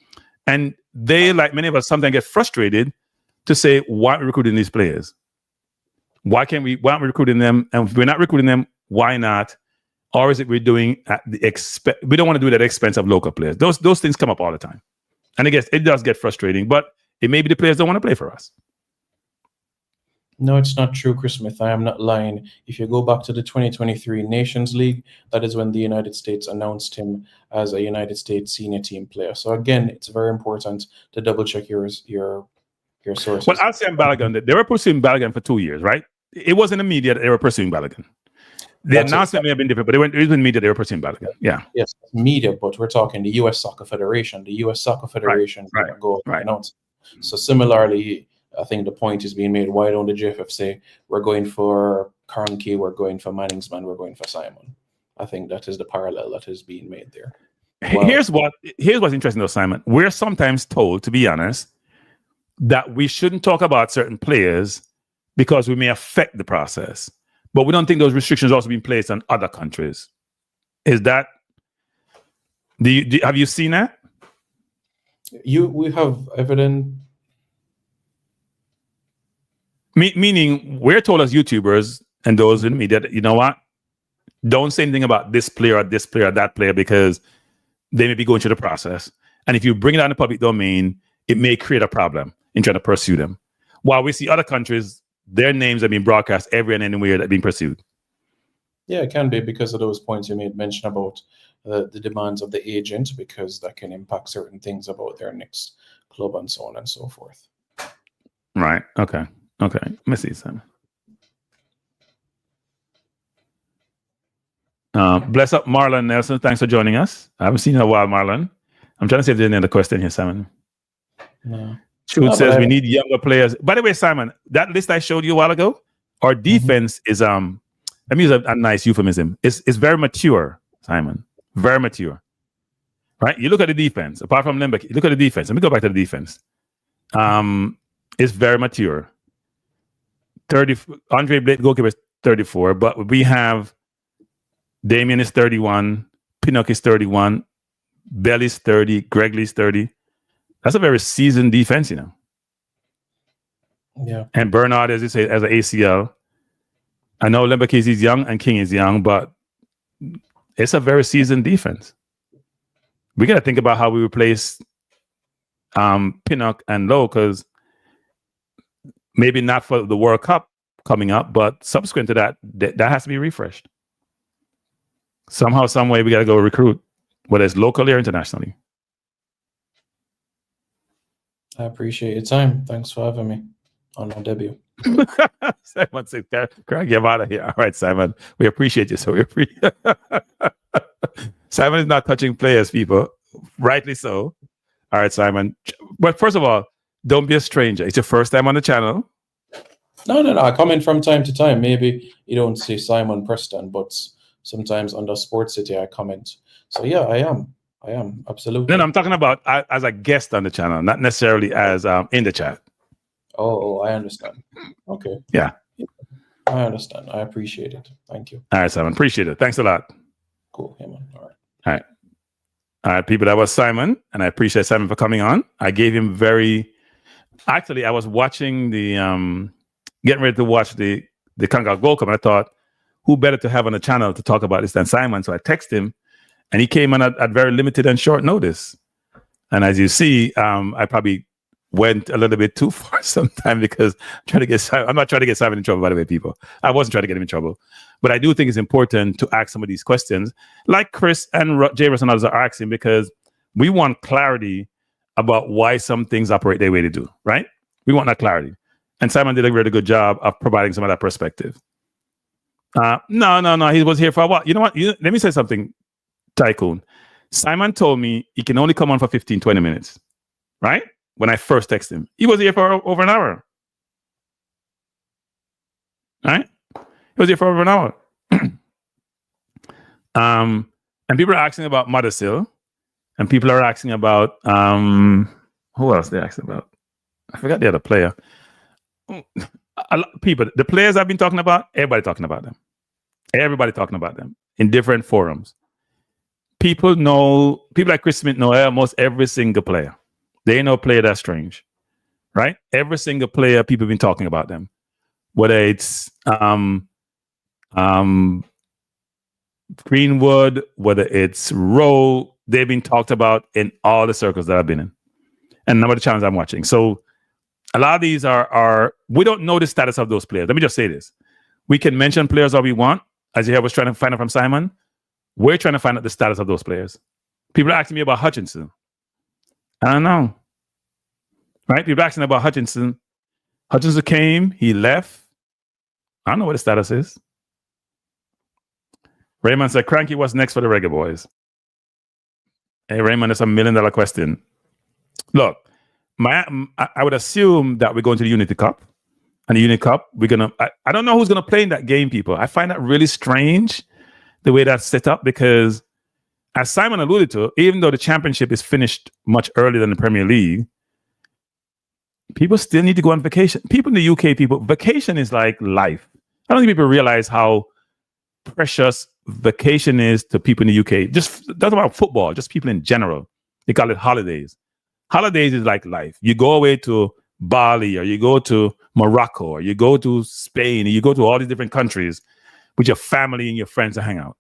And they, like many of us, sometimes get frustrated to say, why aren't we recruiting these players? Why aren't we recruiting them? And if we're not recruiting them, why not? Or is it we're doing at the expense? We don't want to do it at the expense of local players. Those things come up all the time. And I guess it does get frustrating, but it may be the players don't want to play for us. No, it's not true, Chris Smith. I am not lying. If you go back to the 2023 Nations League, that is when the United States announced him as a United States senior team player. So again, it's very important to double check your sources. Well, I'll say on Balogun, they were pursuing Balogun for 2 years, right? It wasn't in media that they were pursuing Balogun. The announcement may have been different, but it was in media they were pursuing Balogun. Yeah. Yes, media, but we're talking the U.S. Soccer Federation. The U.S. Soccer Federation go announce. So similarly, I think the point is being made, why don't the JFF say, we're going for Cronky, we're going for Manningsman, we're going for Simon? I think that is the parallel that is being made there. Well, here's what's interesting though, Simon. We're sometimes told, to be honest, that we shouldn't talk about certain players because we may affect the process. But we don't think those restrictions are also being placed on other countries. Is that, have you seen that? We have evidence. Meaning, we're told as YouTubers and those in the media that, you know what? Don't say anything about this player or that player because they may be going through the process. And if you bring it out in the public domain, it may create a problem in trying to pursue them. While we see other countries, their names are being broadcast everywhere and anywhere that are being pursued. Yeah, it can be because of those points you made mention about the demands of the agent, because that can impact certain things about their next club and so on and so forth. Right. Okay. Let me see some. Bless up Marlon Nelson. Thanks for joining us. I haven't seen you in a while, Marlon. I'm trying to see if there's any other question here, Simon. No. Truth says we need younger players. By the way, Simon, that list I showed you a while ago, our defense is let me use a nice euphemism. It's very mature, Simon. Very mature. Right? You look at the defense, apart from Limbeck, look at the defense. Let me go back to the defense. It's very mature. Andre Blake, goalkeeper, is 34, but we have Damien is 31, Pinnock is 31, Bell is 30, Gregley's 30. That's a very seasoned defense, you know. Yeah. And Bernard, as you say, as an ACL. I know Limbeck is young and King is young, but it's a very seasoned defense. We got to think about how we replace Pinnock and Lowe, because maybe not for the World Cup coming up, but subsequent to that, that has to be refreshed. Somehow, some way, we got to go recruit, whether it's locally or internationally. I appreciate your time. Thanks for having me on my debut. Simon said, "Craig, get out of here." All right, Simon. We appreciate you. So we appreciate. Simon is not touching players, people. Rightly so. All right, Simon. But first of all, don't be a stranger. It's your first time on the channel. No. I come in from time to time. Maybe you don't see Simon Preston, but sometimes under Sports City I comment. So yeah, I am absolutely. No, I'm talking about as a guest on the channel, not necessarily as in the chat. Oh, I understand. Okay. Yeah. I understand. I appreciate it. Thank you. All right, Simon. Appreciate it. Thanks a lot. Cool. Yeah, man. All right, people. That was Simon, and I appreciate Simon for coming on. I gave him Actually, I was watching getting ready to watch the Concacaf World Cup, and I thought, who better to have on the channel to talk about this than Simon? So I texted him, and he came on at very limited and short notice. And as you see, I probably went a little bit too far sometimes because I'm not trying to get Simon in trouble, by the way, people. I wasn't trying to get him in trouble. But I do think it's important to ask some of these questions like Chris and James and others are asking, because we want clarity about why some things operate the way they do, right? We want that clarity. And Simon did a really good job of providing some of that perspective. No. He was here for a while. You know what? Let me say something, Tycoon. Simon told me he can only come on for 15, 20 minutes, right? When I first texted him. He was here for over an hour. Right? He was here for over an hour. And people are asking about Mothersill. And people are asking about who else they're asking about? I forgot the other player. The players I've been talking about, everybody talking about them. Everybody talking about them in different forums. People like Chris Smith know almost every single player. They ain't no player that's strange, right? Every single player, people have been talking about them. Whether it's Greenwood, whether it's Rowe, they've been talked about in all the circles that I've been in. And a number of the channels I'm watching. So a lot of these are we don't know the status of those players. Let me just say this. We can mention players all we want. As you hear, I was trying to find out from Simon. We're trying to find out the status of those players. People are asking me about Hutchinson. I don't know. Right? People are asking about Hutchinson. Hutchinson came, he left. I don't know what the status is. Raymond said, Cranky, what's next for the Reggae Boyz? Hey, Raymond, that's $1 million question. Look, I would assume that we're going to the Unity Cup. And the Unity Cup, I don't know who's going to play in that game, people. I find that really strange, the way that's set up, because as Simon alluded to, even though the championship is finished much earlier than the Premier League, people still need to go on vacation. People in the UK, vacation is like life. I don't think people realize how precious vacation is to people in the UK. Just that's about football, just people in general. They call it holidays. Holidays is like life. You go away to Bali, or you go to Morocco, or you go to Spain, or you go to all these different countries with your family and your friends to hang out.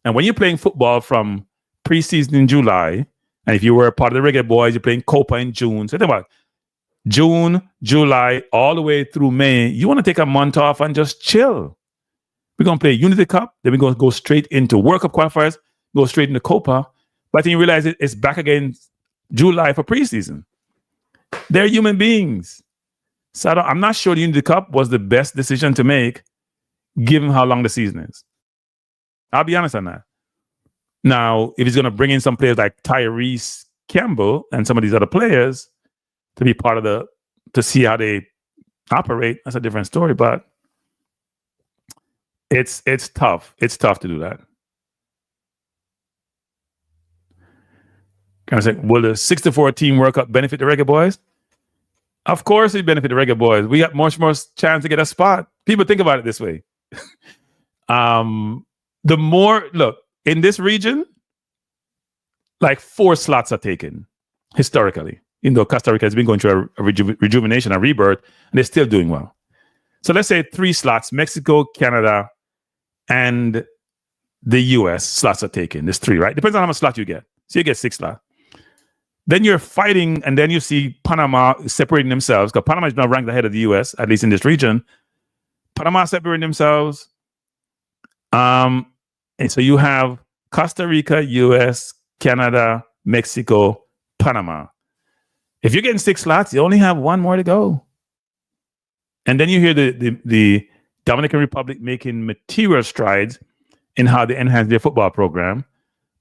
And when you're playing football from preseason in July, and if you were a part of the Reggae Boyz, you're playing Copa in June. So think about June, July, all the way through May. You want to take a month off and just chill. We're going to play Unity Cup. Then we're going to go straight into World Cup qualifiers, go straight into Copa. But then you realize it's back again July for preseason. They're human beings. So I'm not sure the Unity Cup was the best decision to make, given how long the season is. I'll be honest on that. Now, if he's going to bring in some players like Tyrese Campbell and some of these other players to be part of to see how they operate, that's a different story. But it's tough. It's tough to do that. Can I say, will the 64 team World Cup benefit the Reggae Boyz? Of course it benefit the Reggae Boyz. We got much more chance to get a spot. People think about it this way. The more, look, in this region, like 4 slots are taken historically. Even though Costa Rica has been going through a rejuvenation, a rebirth, and they're still doing well. So let's say 3 slots, Mexico, Canada, and the US slots are taken. There's 3, right? Depends on how much slot you get. So you get 6 slots. Then you're fighting, and then you see Panama separating themselves, because Panama is now ranked ahead of the US, at least in this region. Panama separating themselves. And so you have Costa Rica, US, Canada, Mexico, Panama. If you're getting 6 slots, you only have 1 more to go. And then you hear the Dominican Republic making material strides in how they enhance their football program.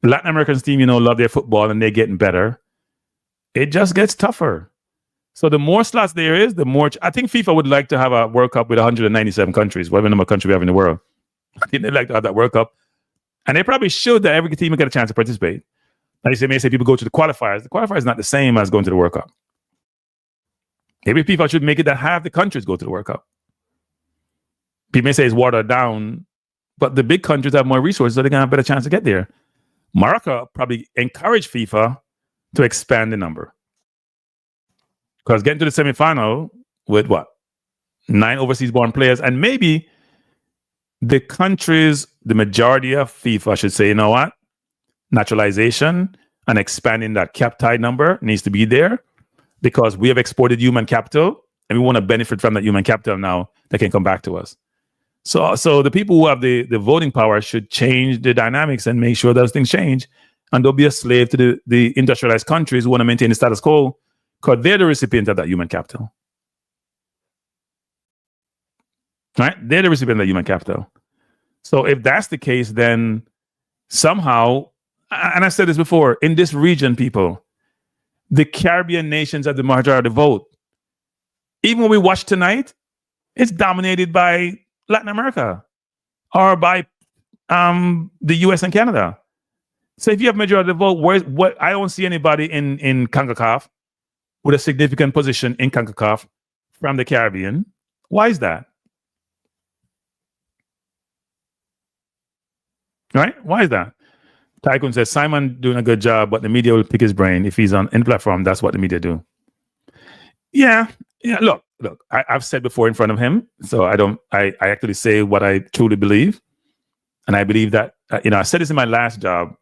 The Latin American team, love their football, and they're getting better. It just gets tougher. So the more slots there is, the more... I think FIFA would like to have a World Cup with 197 countries, whatever number of countries we have in the world. I think they'd like to have that World Cup. And they probably should, that every team will get a chance to participate. Like they may say people go to the qualifiers. The qualifiers is not the same as going to the World Cup. Maybe FIFA should make it that half the countries go to the World Cup. People may say it's watered down, but the big countries have more resources, so they're going to have a better chance to get there. Morocco probably encouraged FIFA to expand the number. Because getting to the semifinal with 9 overseas-born players, and maybe the countries, the majority of FIFA should say, you know what? Naturalization and expanding that cap tie number needs to be there. because we have exported human capital and we want to benefit from that human capital now that can come back to us. So the people who have the voting power should change the dynamics and make sure those things change. And don't be a slave to the industrialized countries who want to maintain the status quo, because they're the recipient of that human capital. Right? They're the recipient of that human capital. So if that's the case, then somehow, and I said this before, in this region, people, the Caribbean nations have the majority vote. Even when we watch tonight, it's dominated by Latin America or by the US and Canada. So if you have majority vote, I don't see anybody in Concacaf with a significant position in Concacaf from the Caribbean. Why is that? Right? Why is that? Tycoon says, Simon doing a good job, but the media will pick his brain. If he's on any platform, that's what the media do. Yeah. Look, I've said before in front of him, so I actually say what I truly believe. And I believe that, I said this in my last job,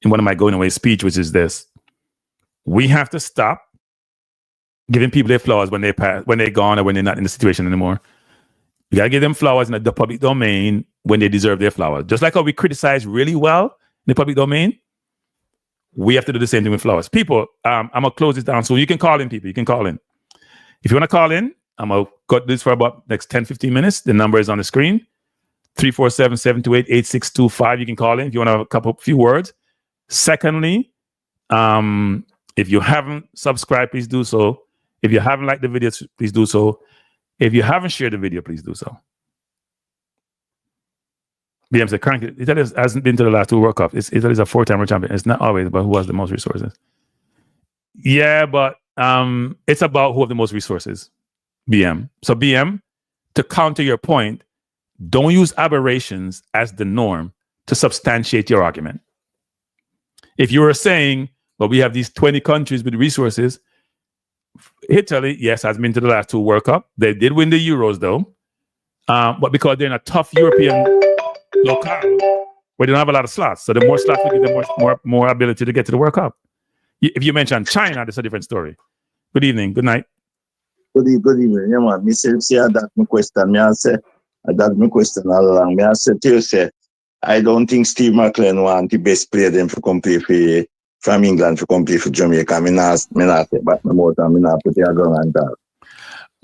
in one of my going away speech, which is this: we have to stop giving people their flowers when they're gone or when they're not in the situation anymore. You got to give them flowers in the public domain when they deserve their flowers. Just like how we criticize really well in the public domain, we have to do the same thing with flowers. People, I'm going to close this down. So you can call in, people. You can call in. If you want to call in, I'm going to cut this for about next 10, 15 minutes. The number is on the screen. 347-728-8625. You can call in if you want to have a few words. Secondly, if you haven't subscribed, please do so. If you haven't liked the video, please do so. If you haven't shared the video, please do so. BM said, Italy hasn't been to the last two World Cups. Italy's a 4-time world champion. It's not always about who has the most resources. Yeah, but it's about who have the most resources. BM. So BM, to counter your point, don't use aberrations as the norm to substantiate your argument. If you were saying, well, we have these 20 countries with resources, Italy, yes, has been to the last two World Cup. They did win the Euros, though. But because they're in a tough European locale where they don't have a lot of slots. So the more slots, we give them more ability to get to the World Cup. If you mention China, that's a different story. Good evening. Good night. Good evening. Yeah, man. Me say that my question. Me answer that my question all along. Me answer to you say, I don't think Steve McClaren want the best player them for compete from England for compete for Jamaica. Me not say, but me more than me not put your gun on that.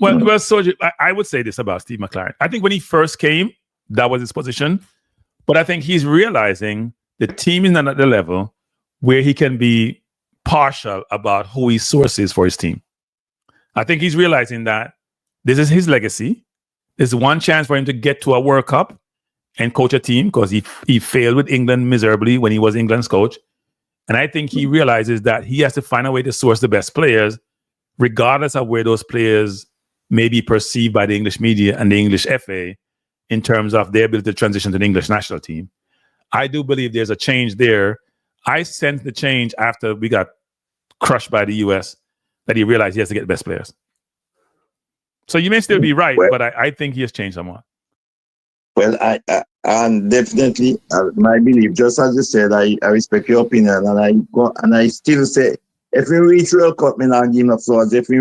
Well, Soji, I would say this about Steve McClaren. I think when he first came, that was his position. But I think he's realizing the team is not at the level where he can be partial about who his source is for his team. I think he's realizing that this is his legacy. There's one chance for him to get to a World Cup and coach a team, because he failed with England miserably when he was England's coach. And I think he realizes that he has to find a way to source the best players, regardless of where those players may be perceived by the English media and the English FA in terms of their ability to transition to the English national team. I do believe there's a change there. I sense the change after we got crushed by the US, that he realized he has to get the best players. So you may still be right, but I think he has changed somewhat. Well, I definitely, my belief, just as you said, I respect your opinion, and I still say, if we reach World Cup, me not give enough flowers. If we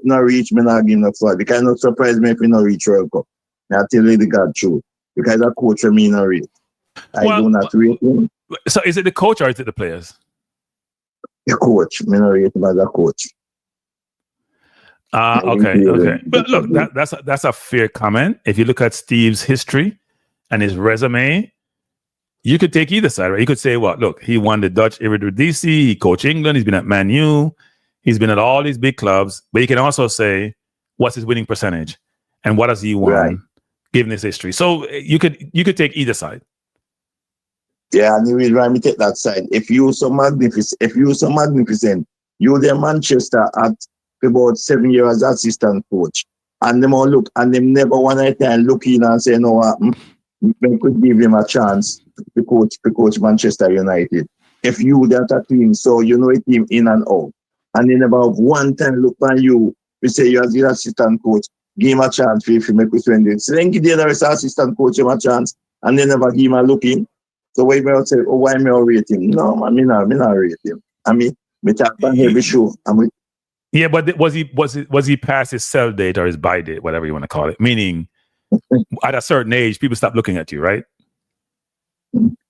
not reach, me not give enough flowers. Because not surprise me if we not reach World Cup. I tell you the God truth. Because a coach me not rate. I do not rate him. So is it the coach or is it the players? The coach. Me not rate him as a coach. Okay. But look, that's a fair comment. If you look at Steve's history and his resume, you could take either side, right? You could say, well, look, he won the Dutch Eredivisie, he coached England, he's been at Man U, he's been at all these big clubs. But you can also say, what's his winning percentage, and what has he won, given his history? So you could take either side. Yeah, and you will let me take that side. If you so magnificent, you the Manchester at about 7 years as assistant coach, and them all look, and them never one at a time look in and say, no, we could give him a chance to coach Manchester United. If you that a team, so you know a team in and out, and they never have one time look on you, we say you as the assistant coach, give him a chance if you make us win it. So then give the other assistant coach him a chance, and they never give him a look in. So why me say, oh, why me rate him? No, man, me not rate him. I mean, me talk about every show. Yeah, but was he past his sell date or his buy date, whatever you want to call it? Meaning, at a certain age, people stop looking at you, right?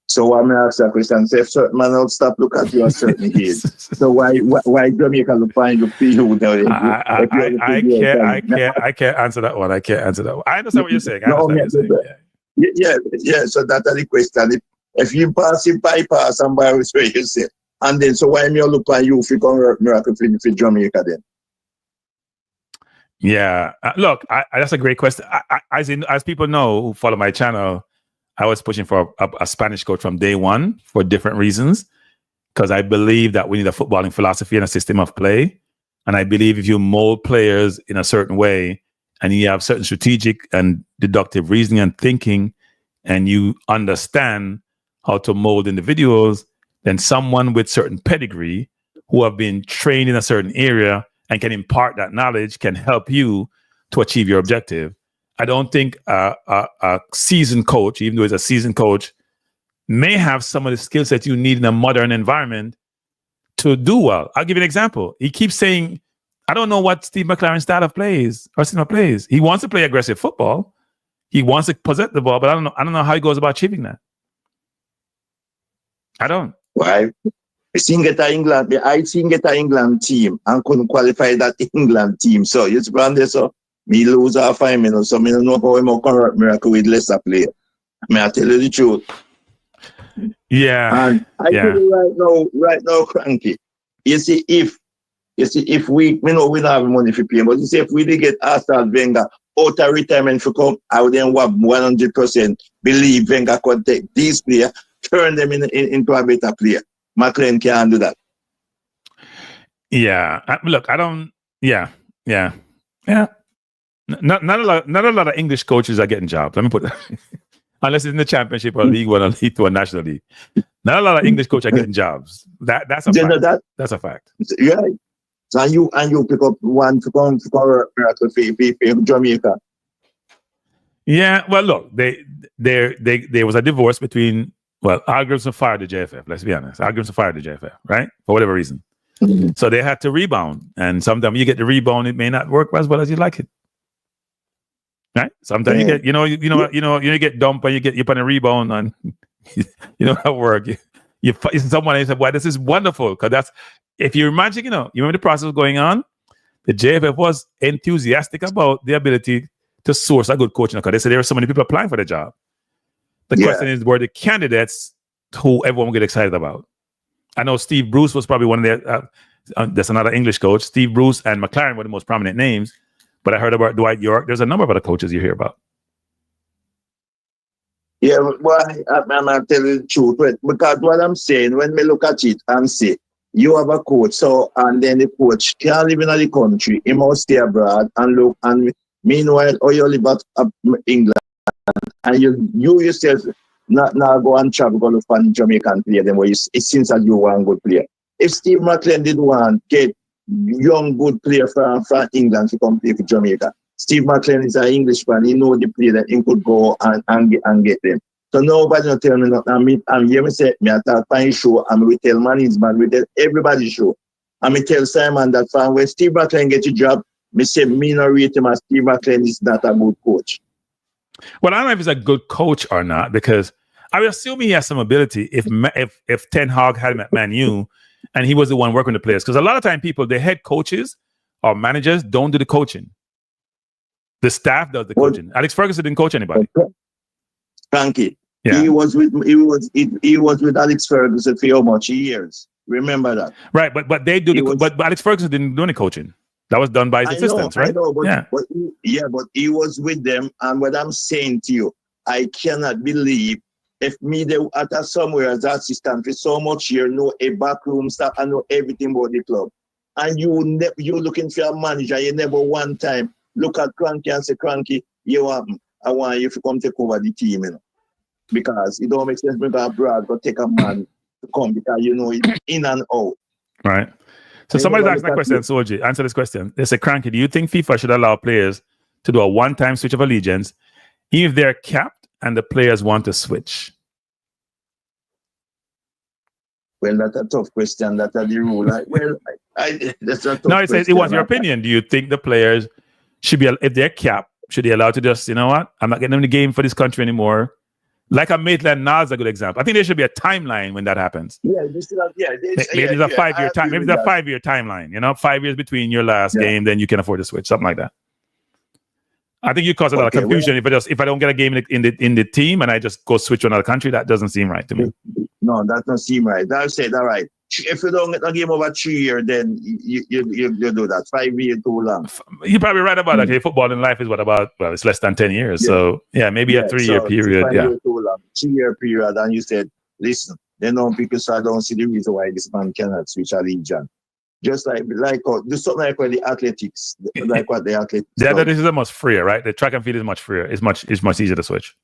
So I'm gonna ask that question. Say, if certain man will stop look at you at a certain age. So why Jamaica look find you feel I can't answer that one. I can't answer that one. I understand what you're saying. Yeah. So that's the question. If you pass it bypass somebody will say you say. And then so why me look at you if you can work miracle for Jamaica then? Yeah. Look, that's a great question. As people know who follow my channel, I was pushing for a Spanish coach from day one for different reasons, because I believe that we need a footballing philosophy and a system of play. And I believe if you mold players in a certain way and you have certain strategic and deductive reasoning and thinking, and you understand how to mold individuals, then someone with certain pedigree who have been trained in a certain area and can impart that knowledge can help you to achieve your objective. I don't think a seasoned coach, even though he's a seasoned coach, may have some of the skill sets you need in a modern environment to do well. I'll give you an example. He keeps saying, I don't know what Steve McClaren's style of plays or cinema plays. He wants to play aggressive football. He wants to possess the ball, but I don't know how he goes about achieving that. I don't. Why? I seen get an England team and couldn't qualify that England team. So you see there, so me lose our 5 minutes, so me don't know how I'm going to correct miracle with lesser player. I tell you the truth. Yeah. And I tell you right now, Cranky. You see, if we know we don't have money for paying, but you see, if we did get Arsene Wenger out of retirement for come, I would then have 100% believe Wenger could take these players, turn them into a better player. McClaren can't do that. Yeah. Look, I don't. Yeah. Not a lot of English coaches are getting jobs. Let me put that. Unless it's in the Championship or League One or League Two or National League. Not a lot of English coaches are getting jobs. That's a fact. That's a fact. Yeah. So you pick up one to come for Jamaica. Yeah. Well, look, there was a divorce between. Well, Algrimson fired the JFF. Let's be honest. Algrimson fired the JFF, right? For whatever reason. Mm-hmm. So they had to rebound, and sometimes you get the rebound, it may not work as well as you like it. Right? Sometimes you get, you get dumped and you put a rebound and you know how it works. You someone and you say, "Well, this is wonderful," because that's if you imagine, you remember the process going on. The JFF was enthusiastic about the ability to source a good coach because they said there were so many people applying for the job. The question is, were the candidates who everyone would get excited about? I know Steve Bruce was probably one of their. That's another English coach. Steve Bruce and McClaren were the most prominent names. But I heard about Dwight York. There's a number of other coaches you hear about. Yeah, well, I'm telling you the truth. Because what I'm saying, when we look at it and say, you have a coach, so and then the coach can't live in the country, he must stay abroad and look. And meanwhile, you live at England, and you yourself not go and travel go look for Jamaican player. Then it seems that you are a good player. If Steve McClaren did want get young good player from England to come play for Jamaica. Steve McClaren is an Englishman. He know the player that he could go and get them. So nobody not tell me nothing. I'm here me say me attack my show and we tell management, we tell everybody show. And me tell Simon that from when Steve McClaren get a job, me say me not rate him as Steve McClaren is not a good coach. Well, I don't know if he's a good coach or not, because I would assume he has some ability if Ten Hag had him at Man U and he was the one working the players. Because a lot of time people, the head coaches or managers don't do the coaching. The staff does the coaching. Alex Ferguson didn't coach anybody. Frankie, yeah. he was with Alex Ferguson for how much years? Remember that, right? But they do but Alex Ferguson didn't do any coaching. That was done by his assistants, right? I know, but he was with them. And what I'm saying to you, I cannot believe if me they at somewhere as assistant for so much year, know a backroom staff, I know everything about the club, and you looking for a manager, you never one time look at Cranky and say, Cranky, I want you to come take over the team, because it don't make sense to go abroad but take a man to come because it's in and out. Right. So somebody's asking that question, Soji. Answer this question. They say, Cranky, do you think FIFA should allow players to do a one-time switch of allegiance if they're capped and the players want to switch? Well, that's a tough question. That's the rule. That's a tough No, it question. was your opinion. Do you think the players should be, if they're capped, should they allowed to just, you know what? I'm not getting in the game for this country anymore. Like a Maitland Niles, a good example. I think there should be a timeline when that happens. Yeah, Maybe it's a 5-year time. Maybe it's a 5-year timeline. You know, 5 years between your last game, then you can afford to switch, something like that. I think you cause a lot of confusion if I don't get a game in the team and I just go switch to another country. That doesn't seem right to me. No, that doesn't seem right. I'll say that right. If you don't get a game over 3 years, then you do that. 5 years too long. You're probably right about that. Hey, football in life is it's less than 10 years. Yeah. So maybe a 3-year period. 5 years too long. 3-year period, and you said, listen, they don't because I don't see the reason why this man cannot switch a region. Just like do something like the athletics, like what the athletics. The athletics is much freer, right? The track and field is much freer. It's much easier to switch.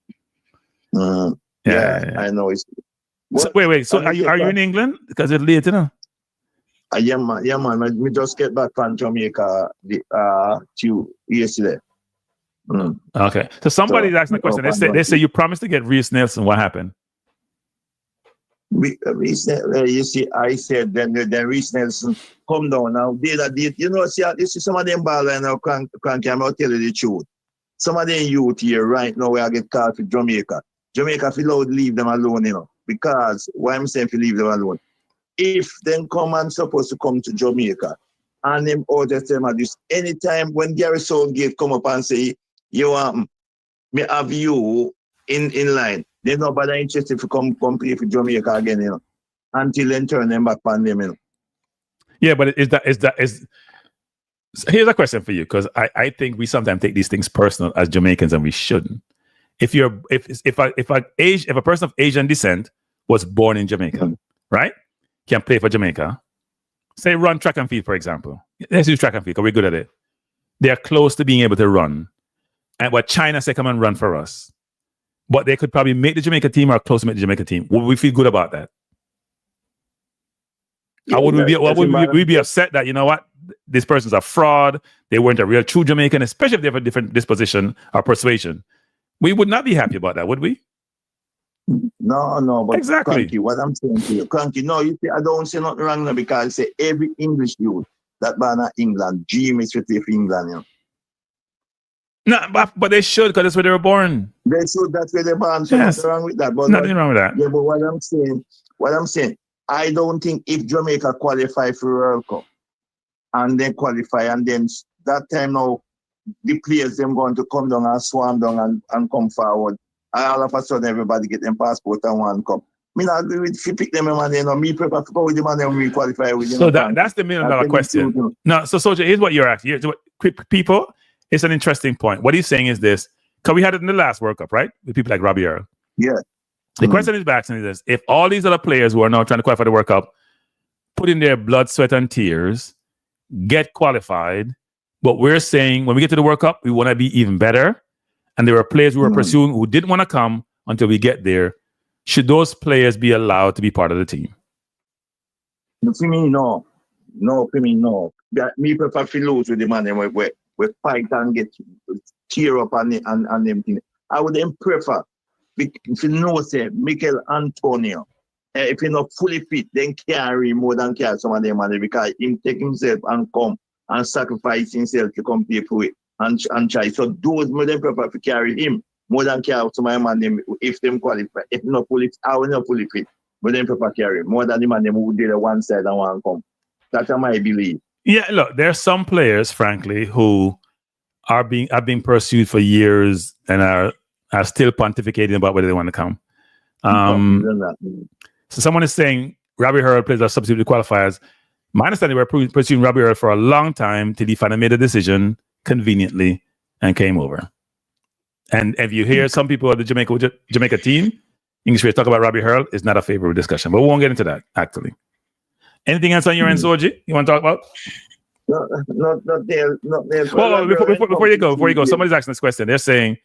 Yeah, I know. So, wait. So are you in England? Because it's late, you know? Yeah, man. We just get back from Jamaica yesterday. Okay. So somebody's asking a question. They say you promised to get Reece Nelson. What happened? You see, I said then Reece Nelson come down now. You know, see, this is some of them ball and now can't tell you the truth. Some of them youth here right now where I get called for Jamaica. Jamaica feel out leave them alone, you know. Because why I'm saying to leave them alone. If them come and supposed to come to Jamaica and them order them at this anytime when Gary Southgate come up and say, you want me have you in line, they're nobody interested to come play for Jamaica again, you know. Until then turn them back on them, you know. Yeah, but here's a question for you, because I think we sometimes take these things personal as Jamaicans and we shouldn't. If a person of Asian descent was born in Jamaica, right, can play for Jamaica, say run track and field, for example. Let's use track and field because we're good at it. They are close to being able to run, and what China say, come and run for us. But they could probably make the Jamaica team or close to make the Jamaica team. Would we feel good about that? Or would we be upset that, you know what, this person's a fraud, they weren't a real true Jamaican, especially if they have a different disposition or persuasion? We would not be happy about that, would we? No, but exactly. Cranky, what I'm saying to you, Cranky, no, you see, I don't say nothing wrong now because I say every English youth that born in England, dream is to play for England, you know. No, but they should, because that's where they were born. They should, that's where they're born. So yes. Nothing wrong with that. But nothing wrong with that. Yeah, but what I'm saying, I don't think if Jamaica qualify for World Cup and then qualify and then that time now the players them going to come down and swarm down and come forward. And all of a sudden everybody get them passport and one cup. I mean, I agree with if you pick them and then me prepare to go with them and then we qualify with them. So that's the $1 million question. No, so Soldier, here's what you're asking. People, it's an interesting point. What he's saying is this, because we had it in the last World Cup, right? With people like Robbie Earl. Yeah. The question is back to this. If all these other players who are now trying to qualify for the World Cup put in their blood, sweat, and tears, get qualified, but we're saying when we get to the World Cup, we want to be even better, and there are players who are pursuing who didn't want to come until we get there, should those players be allowed to be part of the team? For me, no. No, for me, no. Me prefer to lose with the man and we fight and get tear up and them things. I would then prefer, if you know, say, Mikel Antonio, if you're not fully fit, then carry more than carry some of them money because him take himself and come and sacrifice himself to come play for it and try. So those more than prefer to carry him more than carry some of them and them if them qualify. If not fully, I will not fully fit. But then prefer carry more than the man them who did the one side and one come. That's my belief. Yeah, look, there are some players, frankly, who have been pursued for years and are still pontificating about whether they want to come. So someone is saying Robbie Earl plays as substitute qualifiers. My understanding, we were pursuing Robbie Earl for a long time till he finally made a decision conveniently and came over. And if you hear some people of the Jamaica team, English way talk about Robbie Earl, is not a favorable discussion. But we won't get into that, actually. Anything else on your end, Soji, you want to talk about? Not there. Well, before you go, somebody's asking this question. They're saying,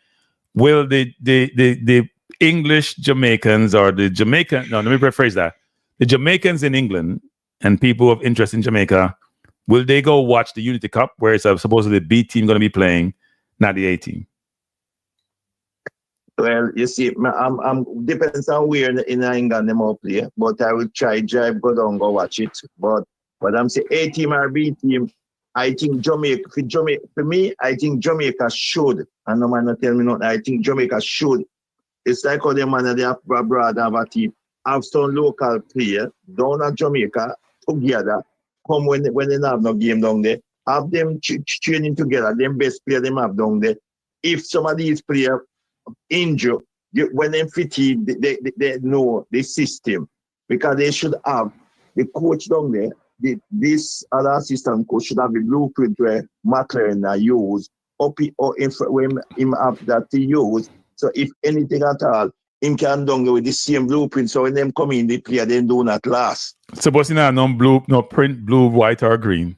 will the English Jamaicans or the Jamaican, no, let me rephrase that. The Jamaicans in England and people of interest in Jamaica, will they go watch the Unity Cup where it's supposedly the B team going to be playing, not the A team? Well, you see, I'm depends on where in England they might play, but I will try drive, go down, go watch it. But But I'm saying A team or B team, I think Jamaica, for me, I think Jamaica should, and no man not tell me nothing, I think Jamaica should. It's like how the man that they have abroad have a team, have some local player down at Jamaica together, come when they have no game down there, have them training together, them best player them have down there. If some of these players injure, when they fatigue, they know the system, because they should have the coach down there. This other assistant coach should have the blueprint where McClaren use, or when him have that to use. So if anything at all, him can down with the same blueprint. So when them come in, the player then do not last. Suppose you know, no print blue, white, or green.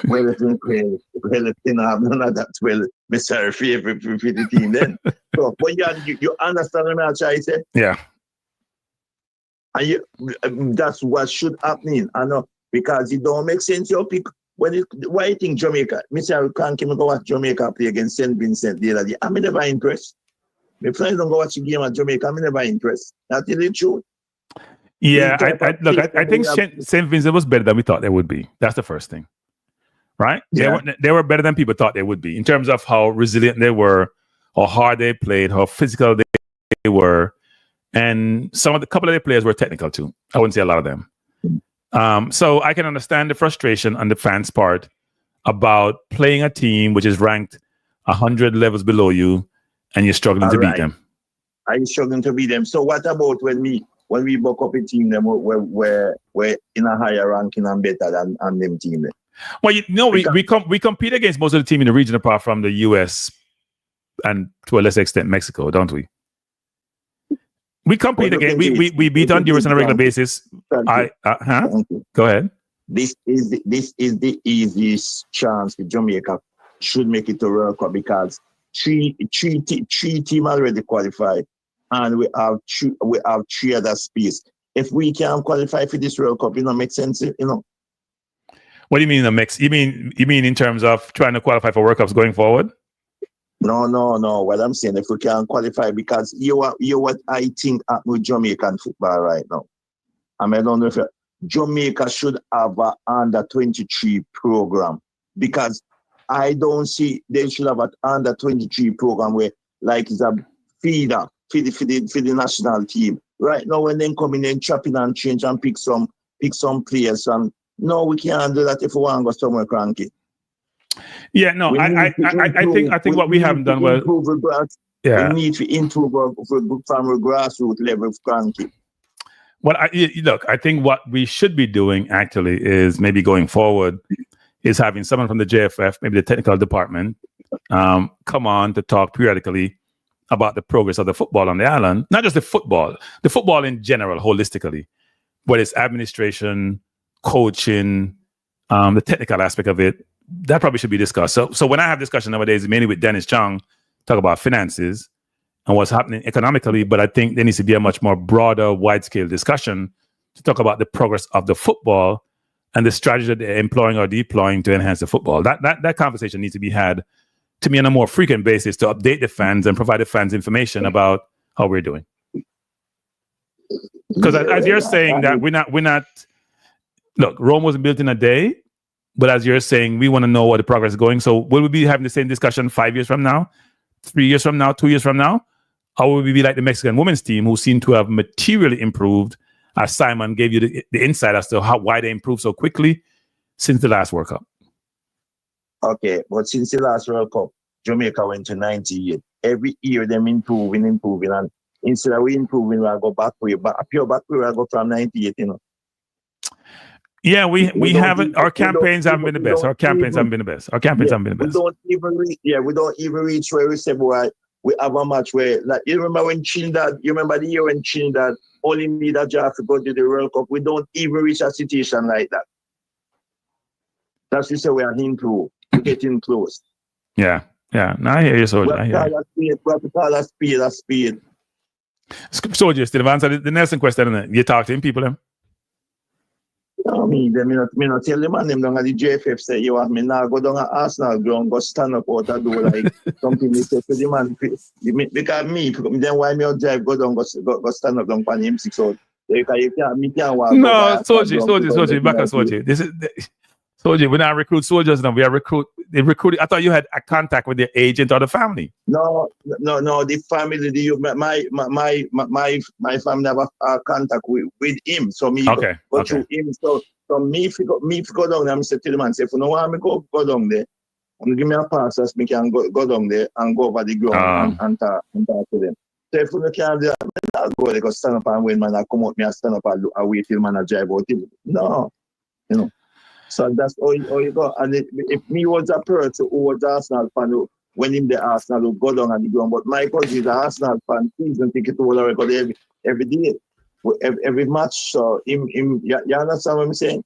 Well, if you have none of that, well, I'm sorry for the team then. So when you understand what I'm trying to say? Yeah. And that's what should happen. I know, because it don't make sense. You pick why you think Jamaica? Mr. Can't go watch Jamaica play against St. Vincent the other day. I'm never impressed. My friends don't go watch the game at Jamaica. I'm never impressed. That's the truth. Yeah, I think St. Vincent was better than we thought they would be. That's the first thing, right? Yeah. They were better than people thought they would be in terms of how resilient they were, how hard they played, how physical they were. And couple of their players were technical too. I wouldn't say a lot of them. So I can understand the frustration on the fans' part about playing a team which is ranked 100 levels below you, and you're struggling to beat them. Are you struggling to beat them? So what about when we buck up a team them we're in a higher ranking and better than them team? Well, we compete against most of the team in the region apart from the US and to a lesser extent Mexico, don't we? We compete again. We beat Honduras on a regular basis. Go ahead. This is the easiest chance for Jamaica should make it to World Cup, because three teams already qualified, and we have three other space. If we can qualify for this World Cup, make sense, What do you mean in the mix? You mean in terms of trying to qualify for World Cups going forward? No. What I'm saying, if we can qualify, because you what I think happened with Jamaican football right now. I don't know if Jamaica should have an under 23 program, because I don't see they should have an under 23 program where like it's a feeder for the national team. Right now, when they come in and chop in and change and pick some players, and no, we can't do that if we want to go somewhere cranky. Yeah, no, I think what we haven't done well. We need to improve from a grassroots level of cranky. Well, I think what we should be doing actually is maybe going forward is having someone from the JFF, maybe the technical department, come on to talk periodically about the progress of the football on the island. Not just the football in general, holistically, but its administration, coaching, the technical aspect of it. That probably should be discussed. So when I have discussion nowadays, mainly with Dennis Chung, talk about finances and what's happening economically, but I think there needs to be a much more broader, wide-scale discussion to talk about the progress of the football and the strategy that they're employing or deploying to enhance the football. That conversation needs to be had, to me, on a more frequent basis to update the fans and provide the fans information about how we're doing. Because as you're saying that we're not. Look, Rome wasn't built in a day. But as you're saying, we want to know what the progress is going. So will we be having the same discussion 5 years from now, 3 years from now, 2 years from now? Or will we be like the Mexican women's team who seem to have materially improved, as Simon gave you the insight as to why they improved so quickly since the last World Cup? Okay, but since the last World Cup, Jamaica went to 98. Every year them improving. And instead of we improving, we'll go back way. But a pure back way, we'll go from 98, Yeah, we haven't. Our campaigns haven't been the best. Our campaigns haven't been the best. We don't even reach where we say, boy, we have a match where, like, you remember the year when Trinidad only need a job to go to the World Cup. We don't even reach a situation like that. That's to say we are improved. We're getting close. Yeah. No, I hear you, Soldier. We have to call a speed. Soldier, still answer the Nelson question. You talk to him, people, Me not tell them, and them down at the JFF say, you want me now go down at Arsenal ground, go stand up out and do like something they say to the man. Because me, then why me out drive, go down, go stand up down on M6 out You can't walk no, Soji, back on Soji. This is Soji. We're not recruit soldiers now. We are they recruiting. I thought you had a contact with the agent or the family. No. The family, my family have a contact with him. So me go through him. So me if go down there, I'm say to the man, say, if you don't want me go down there, give me a pass as me can go down there and go over the ground and talk to them. So if you can't do that, I'll go there, go stand up and wait, man, I come out, me and stand up and wait till man I drive out. No, you know. So that's all you go. And if me was a person who was Arsenal fan, when in the Arsenal, go down on the ground. But my cousin is an Arsenal fan, season ticket to the record every day, every match. So you understand what I'm saying?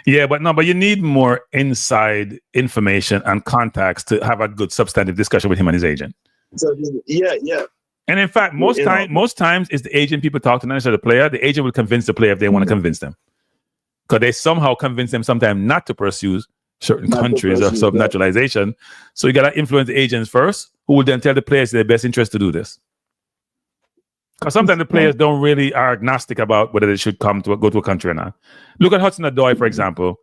Yeah, but you need more inside information and contacts to have a good substantive discussion with him and his agent. So yeah. And in fact, most times it's the agent people talk to, not necessarily the player. The agent will convince the player if they want to convince them. Because they somehow convince them sometimes not to pursue certain countries or sub-naturalization. So you got to influence the agents first, who will then tell the players their best interest to do this. Because sometimes the players don't really are agnostic about whether they should go to a country or not. Look at Hudson-Odoi, for example.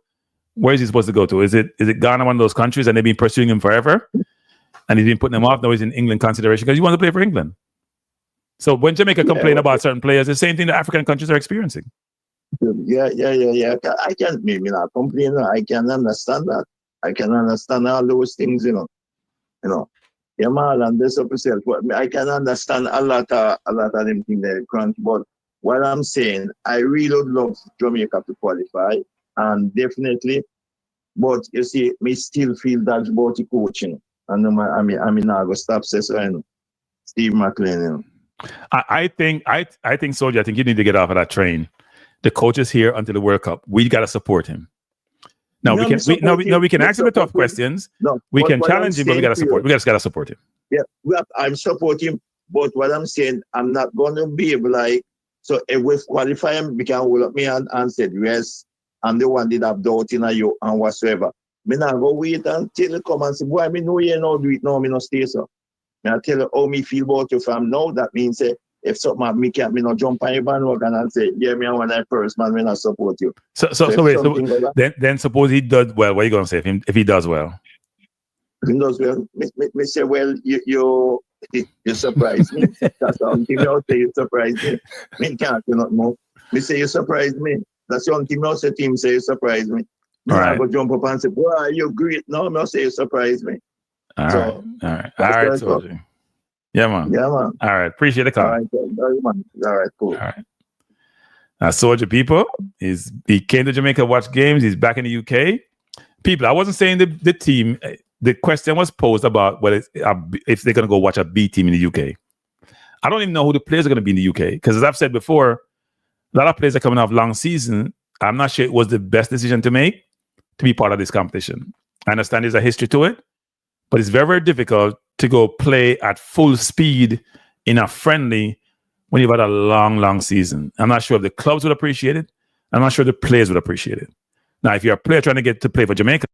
Where is he supposed to go to? Is it Ghana, one of those countries, and they've been pursuing him forever? And he's been putting them off. Now he's in England consideration because he wants to play for England. So when Jamaica complain about certain players, the same thing the African countries are experiencing. Yeah. I can't maybe not complain. I can understand that. I can understand all those things, you know. Yeah, man, and this up yourself. I can understand a lot of them things there, but what I'm saying, I really would love Jamaica to qualify, and definitely, but you see, me still feel that about the coaching. And I mean, I go stop saying Steve McClaren, you know. I think, Soldier, I think you need to get off of that train. The coach is here until the World Cup. We got to support him. Now we can ask him the tough questions. We can challenge him, but we got to support. We just got to support him. Yeah, I'm supporting him, but what I'm saying, I'm not going to be able so if we qualify him, we can hold up me and said yes. I'm the one did have doubt in you and whatsoever. Me not go wait until you come and say, boy, me know you know do it now. Me no stay so. Me I tell you how me feel about you from now. That means if something happen, me not jump on your bandwagon and say, yeah, me I want that first man, me not support you. So then suppose he does well. What are you gonna say if he does well? If he does well, me say, well, you surprise me. That's the only thing I'll say, you surprise me. Me can't do nothing more. Me say you surprise me. That's the only thing I'll say, team say you surprise me. I go jump up and say, boy, you're great. No, I'll say you surprise me. All right, Soldier. Yeah, man. All right, appreciate the call. All right, cool. All right. Now, Soldier people, he came to Jamaica to watch games. He's back in the UK. People, I wasn't saying the team. The question was posed about whether if they're going to go watch a B team in the UK. I don't even know who the players are going to be in the UK because, as I've said before, a lot of players are coming off long season. I'm not sure it was the best decision to make to be part of this competition. I understand there's a history to it, but it's very, very difficult to go play at full speed in a friendly when you've had a long, long season. I'm not sure if the clubs would appreciate it. I'm not sure the players would appreciate it. Now, if you're a player trying to get to play for Jamaica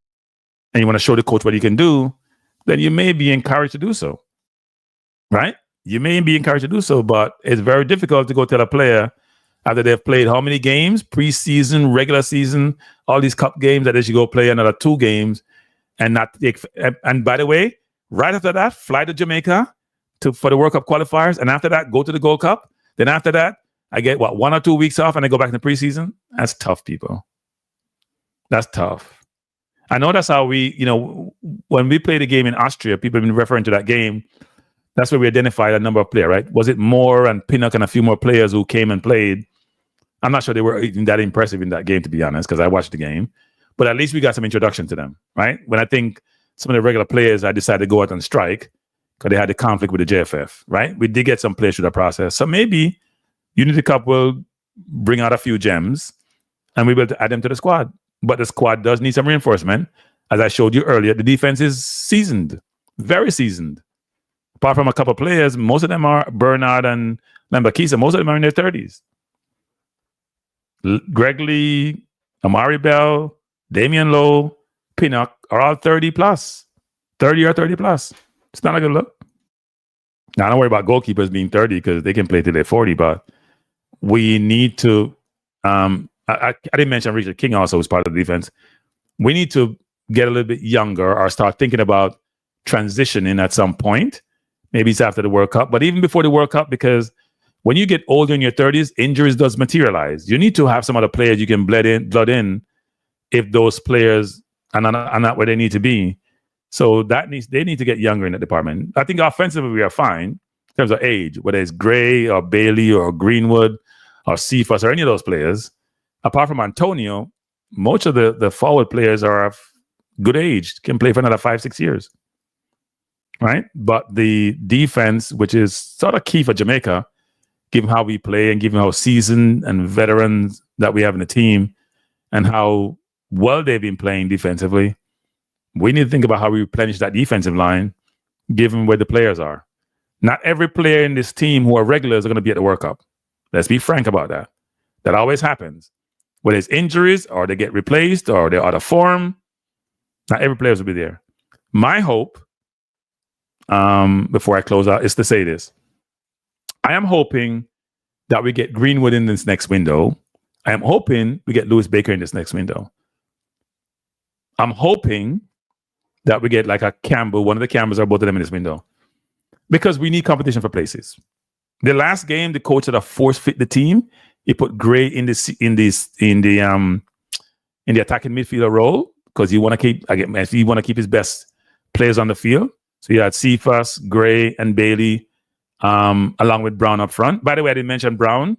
and you want to show the coach what you can do, then you may be encouraged to do so, right? You may be encouraged to do so, but it's very difficult to go tell a player after they've played how many games, preseason, regular season, all these cup games, that they should go play another 2 games and not take. And by the way, right after that, fly to Jamaica for the World Cup qualifiers, and after that, go to the Gold Cup. Then after that, I get 1 or 2 weeks off, and I go back in the preseason. That's tough, people. That's tough. I know that's how when we played the game in Austria, people have been referring to that game. That's where we identified a number of players, right? Was it Moore and Pinnock and a few more players who came and played? I'm not sure they were even that impressive in that game, to be honest, because I watched the game. But at least we got some introduction to them, right? When I think some of the regular players, I decided to go out and strike because they had the conflict with the JFF, right? We did get some players through the process. So maybe Unity Cup will bring out a few gems and we will add them to the squad. But the squad does need some reinforcement. As I showed you earlier, the defense is seasoned, very seasoned. Apart from a couple of players, most of them are Bernard and Lambakisa. Most of them are in their 30s. Greg Lee, Amari Bell, Damian Lowe, Pinnock are all 30 plus. 30 or 30 plus. It's not a good look. Now, I don't worry about goalkeepers being 30 because they can play till they're 40, but we need to, I didn't mention Richard King also was part of the defense. We need to get a little bit younger or start thinking about transitioning at some point. Maybe it's after the World Cup, but even before the World Cup, because when you get older in your 30s, injuries does materialize. You need to have some other players you can blood in if those players are not where they need to be. So they need to get younger in that department. I think offensively we are fine in terms of age, whether it's Gray or Bailey or Greenwood or Cephas or any of those players. Apart from Antonio, most of the forward players are of good age, can play for another 5-6 years. Right? But the defense, which is sort of key for Jamaica, given how we play and given how seasoned and veterans that we have in the team and how well they've been playing defensively, we need to think about how we replenish that defensive line, given where the players are. Not every player in this team who are regulars are going to be at the World Cup. Let's be frank about that. That always happens. Whether it's injuries or they get replaced or they're out of form, not every player will be there. My hope, before I close out, is to say this. I am hoping that we get Greenwood in this next window. I am hoping we get Lewis Baker in this next window. I'm hoping that we get like a Campbell, one of the Campbells or both of them in this window. Because we need competition for places. The last game, the coach had to force fit the team. He put Gray in the attacking midfielder role because he want to keep his best players on the field. So you had Cephas, Gray, and Bailey, along with Brown up front. By the way, I didn't mention Brown.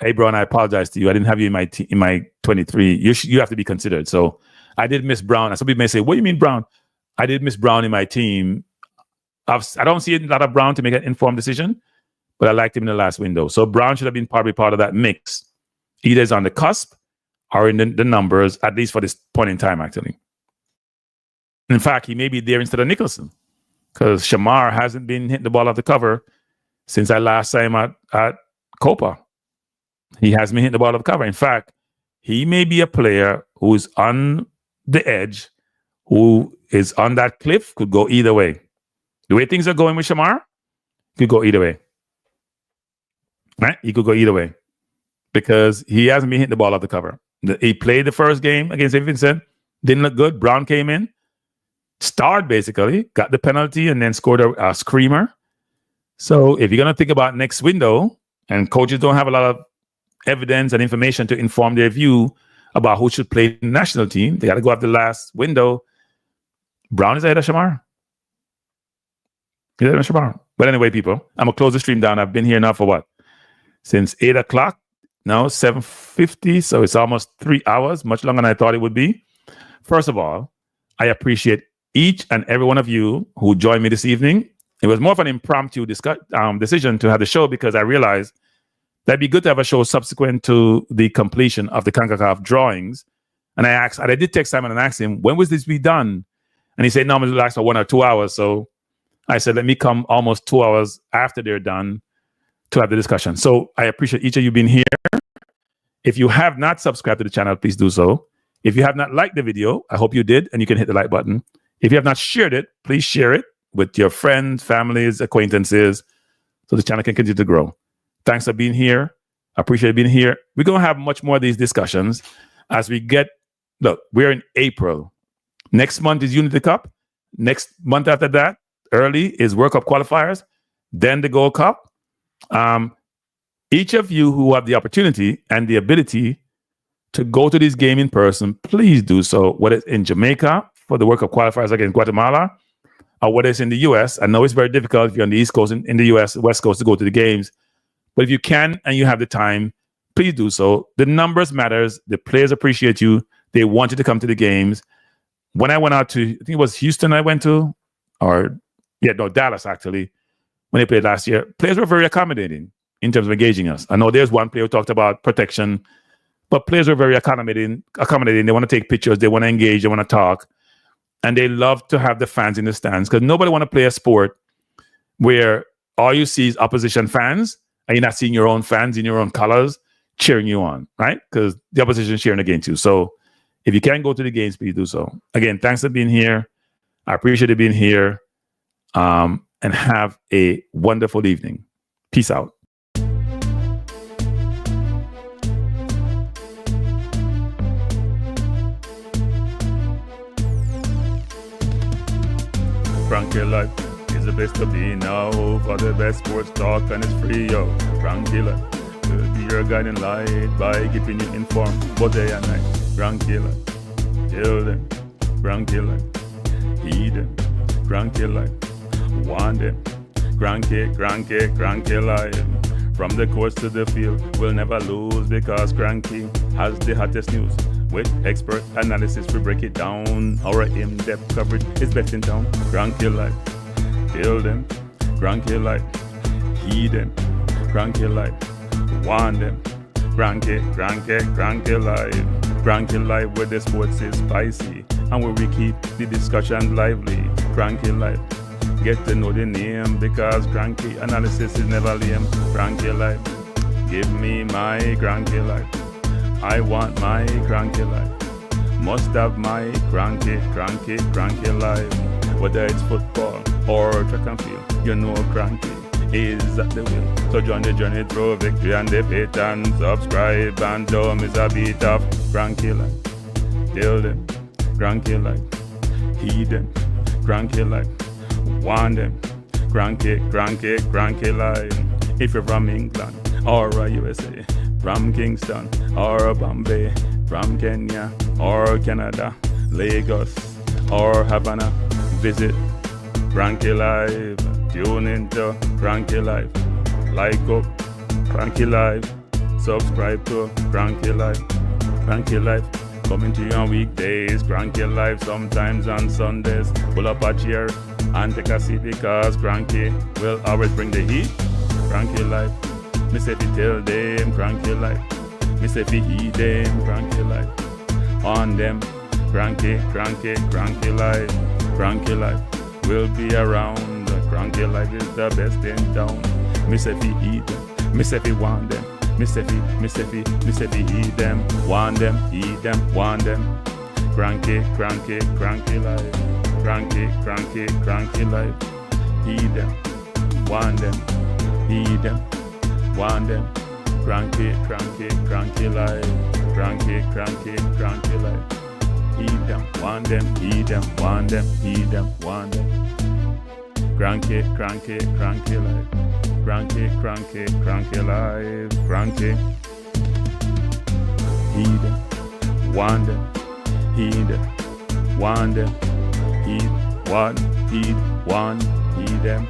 Hey, Brown, I apologize to you. I didn't have you in my 23. You have to be considered. So I did miss Brown. And some people may say, "What do you mean Brown?" I did miss Brown in my team. I don't see a lot of Brown to make an informed decision, but I liked him in the last window. So Brown should have been probably part of that mix. Either is on the cusp or in the numbers, at least for this point in time, actually. In fact, he may be there instead of Nicholson because Shamar hasn't been hitting the ball off the cover since I last saw him at Copa. He hasn't been hitting the ball off the cover. In fact, he may be a player who's on the edge, who is on that cliff, could go either way. The way things are going with Shamar, could go either way. Right? He could go either way because he hasn't been hitting the ball off the cover. He played the first game against St. Vincent, didn't look good. Brown came in, starred basically, got the penalty, and then scored a screamer. So if you're going to think about next window, and coaches don't have a lot of evidence and information to inform their view about who should play in the national team, they got to go after the last window. Brown is ahead of Shamar. He's ahead of Shamar. But anyway, people, I'm going to close the stream down. I've been here now for what? Since 8 o'clock. Now 7:50. So it's almost 3 hours, much longer than I thought it would be. First of all, I appreciate each and every one of you who joined me this evening. It was more of an impromptu decision to have the show because I realized that'd be good to have a show subsequent to the completion of the Concacaf drawings. And I did text Simon and asked him, when was this be done? And he said, normally it lasts for 1 or 2 hours. So I said, let me come almost 2 hours after they're done to have the discussion. So I appreciate each of you being here. If you have not subscribed to the channel, please do so. If you have not liked the video, I hope you did, and you can hit the like button. If you have not shared it, please share it with your friends, families, acquaintances, so the channel can continue to grow. Thanks for being here. I appreciate being here. We're going to have much more of these discussions as we get, look, we're in April. Next month is Unity Cup. Next month after that, early is World Cup qualifiers, then the Gold Cup. Each of you who have the opportunity and the ability to go to this game in person, please do so, whether it's in Jamaica for the World Cup qualifiers against Guatemala, or whether it's in the US. I know it's very difficult if you're on the East Coast in the US, West Coast to go to the games. But if you can and you have the time, please do so. The numbers matters. The players appreciate you. They want you to come to the games. When I went out to, I think it was Houston I went to, Dallas actually, when they played last year, players were very accommodating in terms of engaging us. I know there's one player who talked about protection, but players were very accommodating. They want to take pictures. They want to engage. They want to talk. And they love to have the fans in the stands because nobody want to play a sport where all you see is opposition fans and you're not seeing your own fans in your own colors cheering you on, right? Because the opposition is cheering against you. So if you can go to the games, please do so. Again, thanks for being here. I appreciate you being here. And have a wonderful evening. Peace out. Cranky life is the best to be now. For the best sports talk and it's free, yo. Cranky life will be your guiding light by keeping you informed both day and night. Cranky life, tell them. Cranky life, heed them. Cranky life, want them. Cranky life. From the courts to the field, we'll never lose because Cranky has the hottest news. With expert analysis, we break it down. Our in-depth coverage is best in town. Cranky life, tell them. Cranky life, heed them. Cranky life, want them. Cranky life. Cranky life where the sports is spicy and where we keep the discussion lively. Cranky life, get to know the name because cranky analysis is never lame. Cranky life, give me my cranky life. I want my cranky life. Must have my cranky life. Whether it's football or track and field, you know cranky is at the wheel. So join the journey through victory and defeat and subscribe and don't miss a beat of cranky life. Tell them, cranky life. Heed them, cranky life. Want them, cranky life. If you're from England or USA, from Kingston or Bombay, from Kenya or Canada, Lagos or Havana, visit Cranky Life. Tune into Cranky Life. Like up Cranky Life. Subscribe to Cranky Life. Cranky Life coming to you on weekdays. Cranky Life sometimes on Sundays. Pull up a chair and take a seat because Cranky will always bring the heat. Cranky Life. Me say fi tell them Cranky Life. Me say fi heed them Cranky Life. On them Cranky Life. Cranky Life will be around. Cranky Life is the best in town. Me say fi heed them. Me say fi want them. Me say fi heed them. Want them, heed them, want them. Cranky Life. Cranky Life. Heed them, want them, heed them, want them. Cranky Life. Cranky Life. Heed them, want them, heed them, want them, heed them, want them. Cranky Life. Cranky Life. Cranky. Heed them, want them, heed them, want them. Heed, want, heed them.